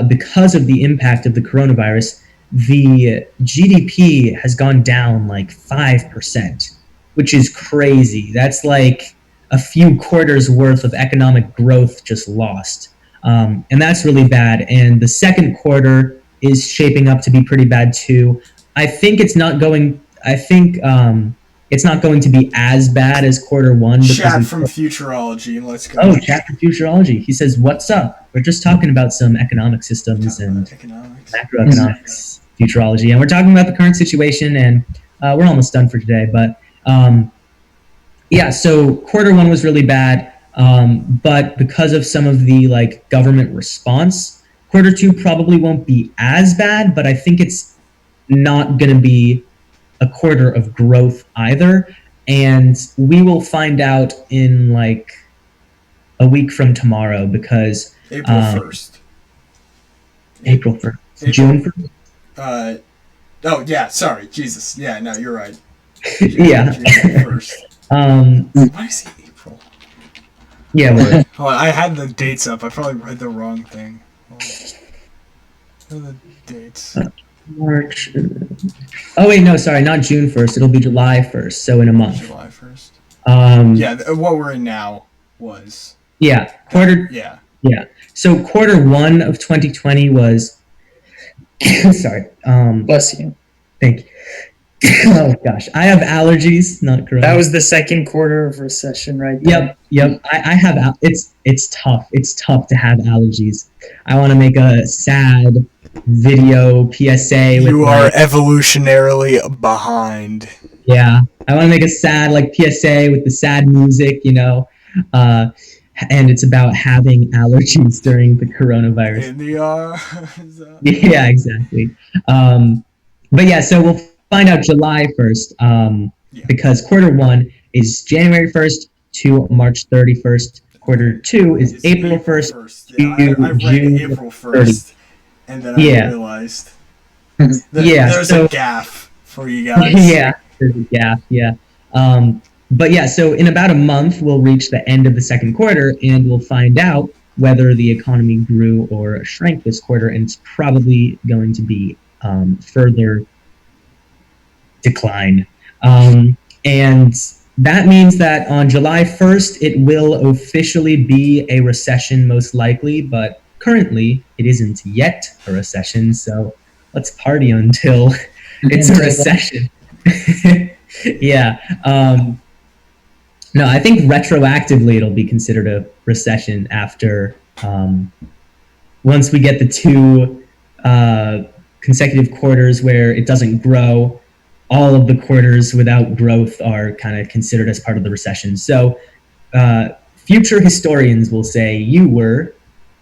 C: because of the impact of the coronavirus, the GDP has gone down like 5%, which is crazy. That's like a few quarters worth of economic growth just lost. And that's really bad. And the second quarter is shaping up to be pretty bad too. I think it's not going to be as bad as quarter one.
A: Chat from Futurology, let's go.
C: Oh, chat from Futurology. He says, "What's up? We're just talking about some economic systems and macroeconomics, Futurology, and we're talking about the current situation. And we're almost done for today. But yeah, so quarter one was really bad, but because of some of the like government response, quarter two probably won't be as bad. But I think it's not going to be a quarter of growth either, and we will find out in like a week from tomorrow because
A: April 1st.
C: April 1st. June 1st?
A: Oh yeah, sorry, Jesus. Yeah, no, you're right.
C: Yeah.
A: June 1st. Why is it April?
C: Yeah, well,
A: oh, I had the dates up. I probably read the wrong thing. What are the dates?
C: March. Oh wait, no, sorry, not June 1st. It'll be July 1st, so in a month.
A: July 1st. Yeah, what we're in now was.
C: Yeah, quarter.
A: Yeah.
C: Yeah. So quarter one of 2020 was. Sorry.
B: Bless you.
C: Thank you. Oh gosh, I have allergies. Not correct.
B: That was the second quarter of recession, right there.
C: Yep. I have. It's tough. It's tough to have allergies. I want to make a sad video PSA.
A: You are evolutionarily behind.
C: Yeah, I want to make a sad like PSA with the sad music, and it's about having allergies during the coronavirus.
A: In the
C: Yeah, exactly. But yeah, so we'll find out July 1st, because quarter one is January 1st to March 31st. Quarter two is April 1st
A: to June April 1st, and then I realized there's a gaffe for you guys.
C: Yeah, there's a gaffe, yeah. But yeah, so in about a month, we'll reach the end of the second quarter, and we'll find out whether the economy grew or shrank this quarter, and it's probably going to be further decline. And that means that on July 1st, it will officially be a recession, most likely, but currently it isn't yet a recession, so let's party until it's a recession. Yeah. No, I think retroactively it'll be considered a recession after once we get the two consecutive quarters where it doesn't grow. All of the quarters without growth are kind of considered as part of the recession. So future historians will say you were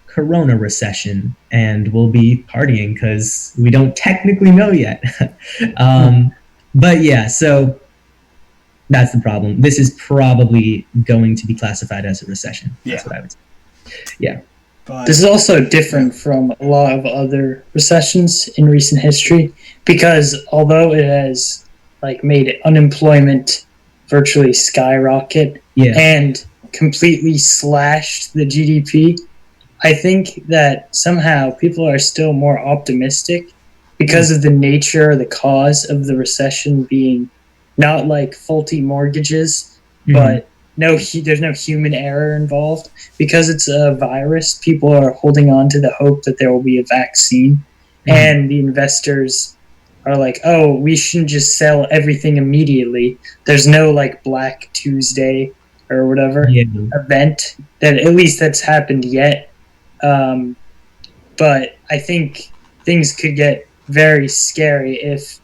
C: Corona recession, and we'll be partying because we don't technically know yet. But yeah, so that's the problem. This is probably going to be classified as a recession. That's what I would say. Yeah.
B: But this is also different from a lot of other recessions in recent history, because although it has like made unemployment virtually skyrocket and completely slashed the GDP, I think that somehow people are still more optimistic because of the nature, the cause of the recession being not like faulty mortgages, but there's no human error involved. Because it's a virus, people are holding on to the hope that there will be a vaccine, and the investors are like, oh, we shouldn't just sell everything immediately. There's no like Black Tuesday or whatever event that at least that's happened yet. But I think things could get very scary if,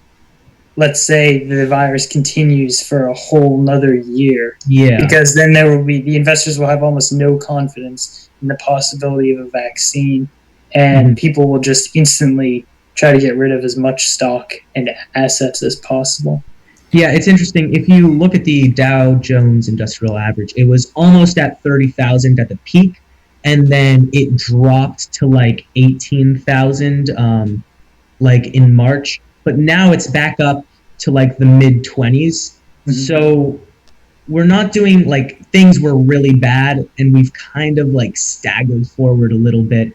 B: let's say, the virus continues for a whole nother year. Yeah. Because then the investors will have almost no confidence in the possibility of a vaccine, and people will just instantly try to get rid of as much stock and assets as possible.
C: Yeah, it's interesting. If you look at the Dow Jones Industrial Average, it was almost at 30,000 at the peak, and then it dropped to like 18,000 like in March. But now it's back up to like the mid 20s. So we're not doing like things were really bad, and we've kind of like staggered forward a little bit.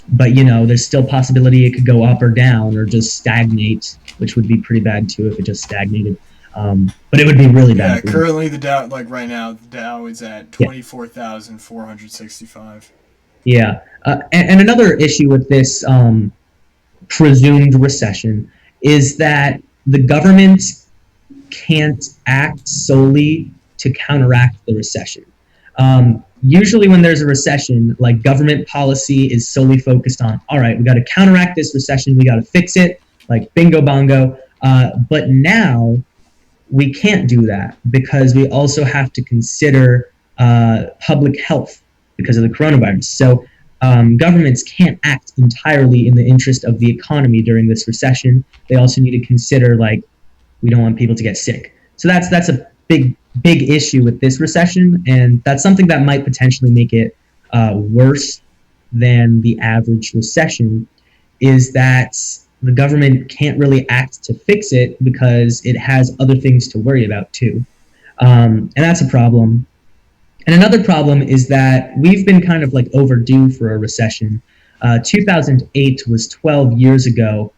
C: But there's still possibility it could go up or down or just stagnate, which would be pretty bad too if it just stagnated. But it would be really bad.
A: Yeah, currently the Dow, like right now, the Dow is at 24,465.
C: Yeah, and another issue with this presumed recession is that the government can't act solely to counteract the recession. Usually when there's a recession, like government policy is solely focused on, all right, we got to counteract this recession, we got to fix it, like bingo bongo. But now we can't do that because we also have to consider public health because of the coronavirus. So governments can't act entirely in the interest of the economy during this recession. They also need to consider, like, we don't want people to get sick. So that's a big issue with this recession, and that's something that might potentially make it worse than the average recession, is that the government can't really act to fix it because it has other things to worry about too. And that's a problem. And another problem is that we've been kind of like overdue for a recession. 2008 was 12 years ago.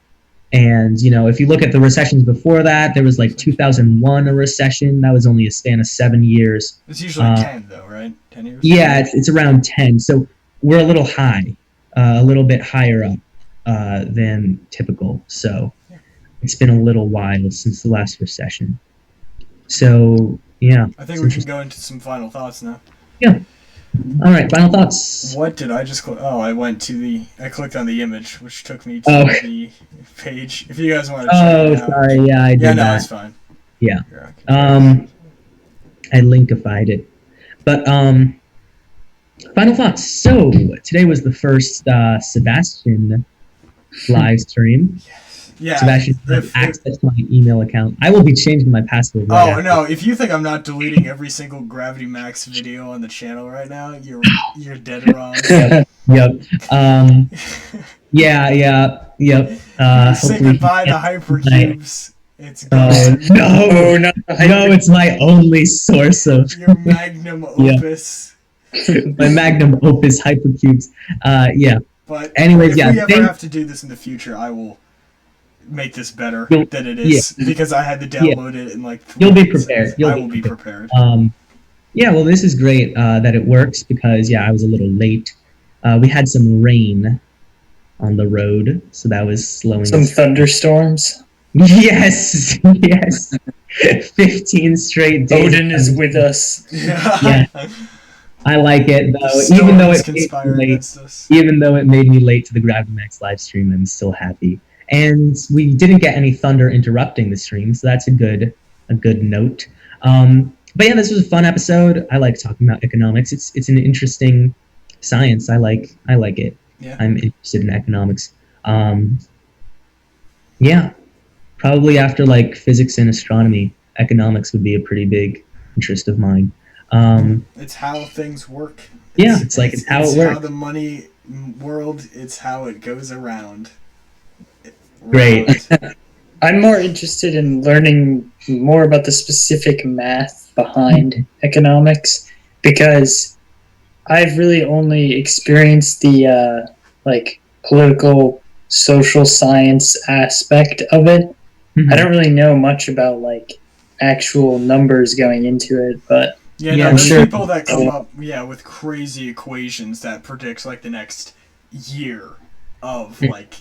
C: And, if you look at the recessions before that, there was like 2001, a recession. That was only a span of 7 years.
A: It's usually 10 though, right? 10 years?
C: Yeah, it's around 10. So we're a little high, a little bit higher up than typical. So it's been a little while since the last recession. So, yeah.
A: I think we can go into some final thoughts now.
C: Yeah. All right, final thoughts.
A: What did I just click? Oh, I clicked on the image, which took me to the page. If you guys want to check it out.
C: Sorry, yeah, I did that.
A: Yeah, no, it's fine.
C: Yeah. I linkified it. But, final thoughts. So, today was the first Sebastian live stream.
A: Yeah.
C: Sebastian has access to my email account. I will be changing my password.
A: Right no! If you think I'm not deleting every single Gravity Max video on the channel right now, you're dead wrong.
C: Yep. Yep.
A: Say goodbye to hypercubes. It's
C: gone. No! It's my only source of
A: your magnum opus.
C: My magnum opus hypercubes. Yeah.
A: But
C: anyways,
A: if we ever have to do this in the future, I will make this better than it is because I had to download it in like 3
C: You'll be prepared.
A: I will be prepared.
C: Well, this is great that it works because I was a little late. We had some rain on the road, so that was slowing
B: some thunderstorms.
C: Yes. 15 straight days.
B: Odin is with us.
C: Yeah. I like it though, even though it made me late to the Gravity Max live stream. I'm still happy, and we didn't get any thunder interrupting the stream, so that's a good note. But yeah, this was a fun episode. I like talking about economics. It's an interesting science. I like it.
A: Yeah.
C: I'm interested in economics. Yeah, probably after like physics and astronomy, economics would be a pretty big interest of mine.
A: It's how things work.
C: It's how it works.
A: How the money world, it's how it goes around.
C: Great.
B: I'm more interested in learning more about the specific math behind economics, because I've really only experienced the political social science aspect of it.
C: Mm-hmm.
B: I don't really know much about like actual numbers going into it, but
A: there's people that come up with crazy equations that predicts like the next year of like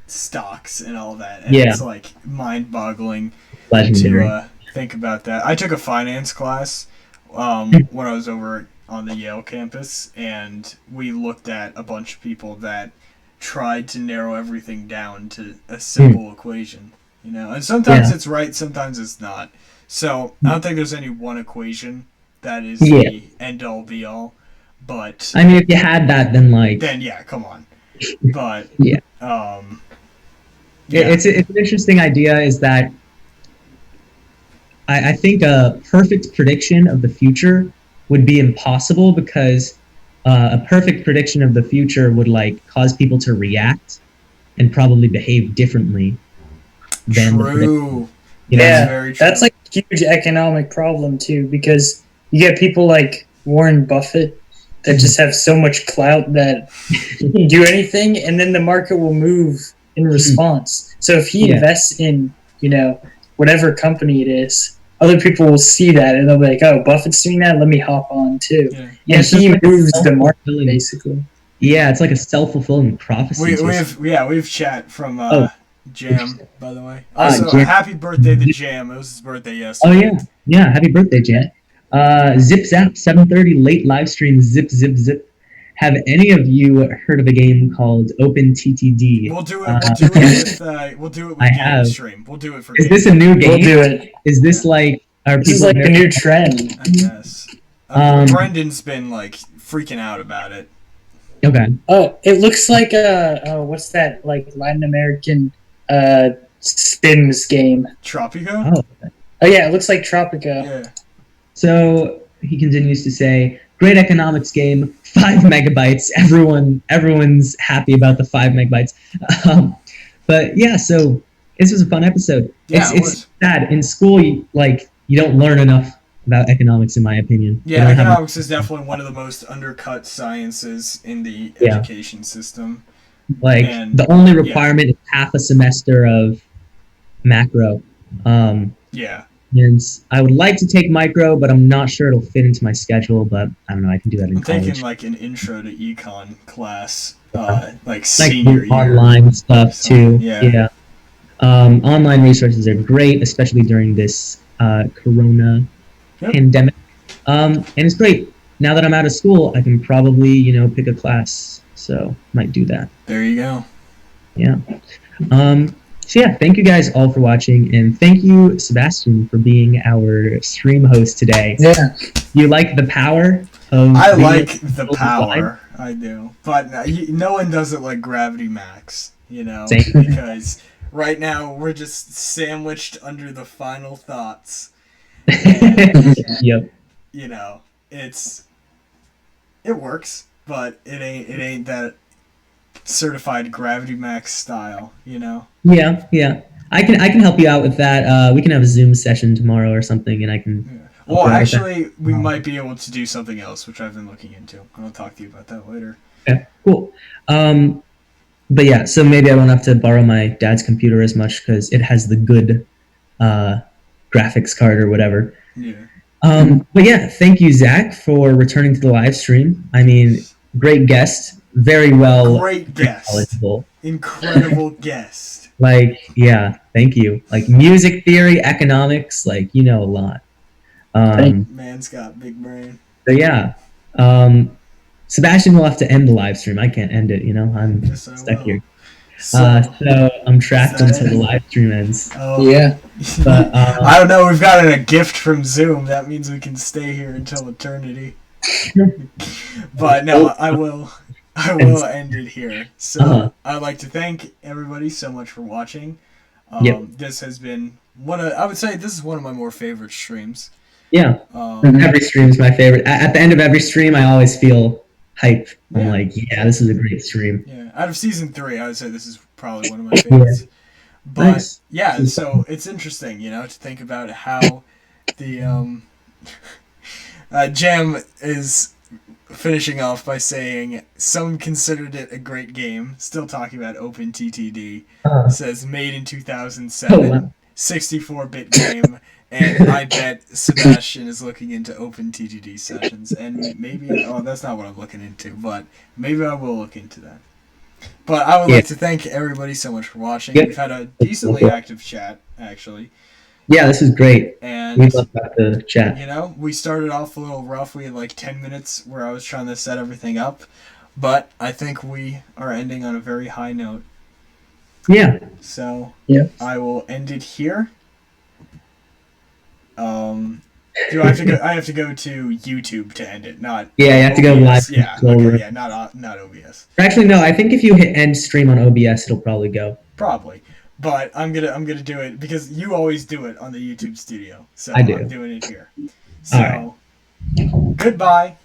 A: stocks and all that, and it's like mind-boggling to think about that. I took a finance class when I was over on the Yale campus, and we looked at a bunch of people that tried to narrow everything down to a simple equation, and sometimes it's right, sometimes it's not. So I don't think there's any one equation that is the end-all be-all, but
C: I mean, if you had that, then
A: come on. But
C: it's an interesting idea. Is that I think a perfect prediction of the future would be impossible, because a perfect prediction of the future would like cause people to react and probably behave differently than
A: true.
B: That's
A: very true.
B: That's like a huge economic problem too, because you get people like Warren Buffett that just have so much clout that he can do anything, and then the market will move in response. So if he invests in, whatever company it is, other people will see that and they'll be like, "Oh, Buffett's doing that. Let me hop on too." And he moves the market basically.
C: Yeah, it's like a self-fulfilling prophecy.
A: We have chat from Jam, by the way. Also, happy birthday to Jam. It was his birthday yesterday.
C: Oh yeah, happy birthday, Jam. Zip Zap 7:30 late live stream. Zip Zip Zip. Have any of you heard of a game called OpenTTD?
A: We'll do it. We'll do it with Game Stream. We'll do it for.
C: Is this a new game?
B: We'll do it.
C: Is this like?
B: This is like a new trend.
A: I guess. Brendan's been like freaking out about it.
C: Okay.
B: Oh, it looks like what's that, like Latin American Sims game?
A: Tropico?
B: Oh yeah, it looks like Tropico.
A: Yeah.
C: So he continues to say, great economics game, 5 megabytes. Everyone's happy about the 5 megabytes. But yeah, so this was a fun episode.
A: Yeah,
C: it's sad. In school, you don't learn enough about economics, in my opinion.
A: Yeah, economics is definitely one of the most undercut sciences in the education system.
C: The only requirement is half a semester of macro. And I would like to take micro, but I'm not sure it'll fit into my schedule. But I don't know. I can do that in college.
A: I'm taking like an intro to econ class, senior year.
C: Online stuff too. Yeah. Online resources are great, especially during this corona pandemic. And it's great. Now that I'm out of school, I can probably pick a class. So might do that.
A: There you go.
C: Yeah. So yeah, thank you guys all for watching, and thank you, Sebastian, for being our stream host today.
B: Yeah.
C: You like the power of...
A: I like the power. I do. But no one does it like Gravity Max,
C: Same.
A: Because right now we're just sandwiched under the final thoughts. And,
C: yep.
A: It works, but it ain't that certified Gravity Max style,
C: Yeah. I can help you out with that. We can have a Zoom session tomorrow or something, and I can.
A: Yeah. Well, actually, we might be able to do something else, which I've been looking into. I'll talk to you about that later.
C: Okay, cool. But yeah, so maybe I don't have to borrow my dad's computer as much because it has the good graphics card or whatever.
A: Yeah.
C: But yeah, thank you, Zach, for returning to the live stream. I mean, great guest. Very well.
A: Great guest.
C: Knowledgeable.
A: incredible guest.
C: Like, yeah, thank you. Like music theory, economics, like you know a lot.
A: Man's got big brain.
C: So yeah, Sebastian will have to end the live stream. I can't end it. You know, I'm
A: Yes, I
C: stuck
A: will.
C: here.
A: So,
C: So I'm trapped
A: that
C: until
A: it?
C: the live stream ends.
A: oh,
B: Yeah.
C: But
A: I don't know. We've gotten a gift from Zoom. That means we can stay here until eternity. But no, I will end it here. So I'd like to thank everybody so much for watching.
C: Yep.
A: This has been I would say this is one of my more favorite streams.
C: Yeah,
A: Um,
C: every stream is my favorite. At the end of every stream, I always feel hype. I'm like, yeah, this is a great stream.
A: yeah, out of season 3, I would say this is probably one of my favorites. But
C: Nice.
A: yeah, so it's interesting, to think about how the Jam is finishing off by saying some considered it a great game. Still talking about OpenTTD. Says made in 2007,
C: Oh, wow.
A: 64-bit game, and I bet Sebastian is looking into OpenTTD sessions, and maybe that's not what I'm looking into, but maybe I will look into that. But I would like to thank everybody so much for watching.
C: Yep.
A: We've had a decently active chat, actually.
C: Yeah, this is great.
A: And
C: We love the chat.
A: we started off a little rough. We had like 10 minutes where I was trying to set everything up, but I think we are ending on a very high note.
C: Yeah.
A: So
B: Yeah.
A: I will end it here. Do I have to go? I have to go to YouTube to end it, not
C: Yeah, you have to go live.
A: Yeah, okay, yeah, not OBS.
C: Actually, no. I think if you hit end stream on OBS, it'll probably go.
A: Probably, but I'm gonna do it because you always do it on the YouTube studio, so
C: I do.
A: I'm doing it here. So,
C: All
A: goodbye,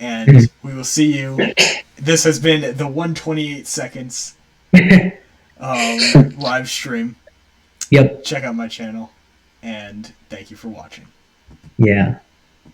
A: and we will see you. This has been the 128 seconds live stream.
C: Yep.
A: Check out my channel, and thank you for watching.
C: Yeah.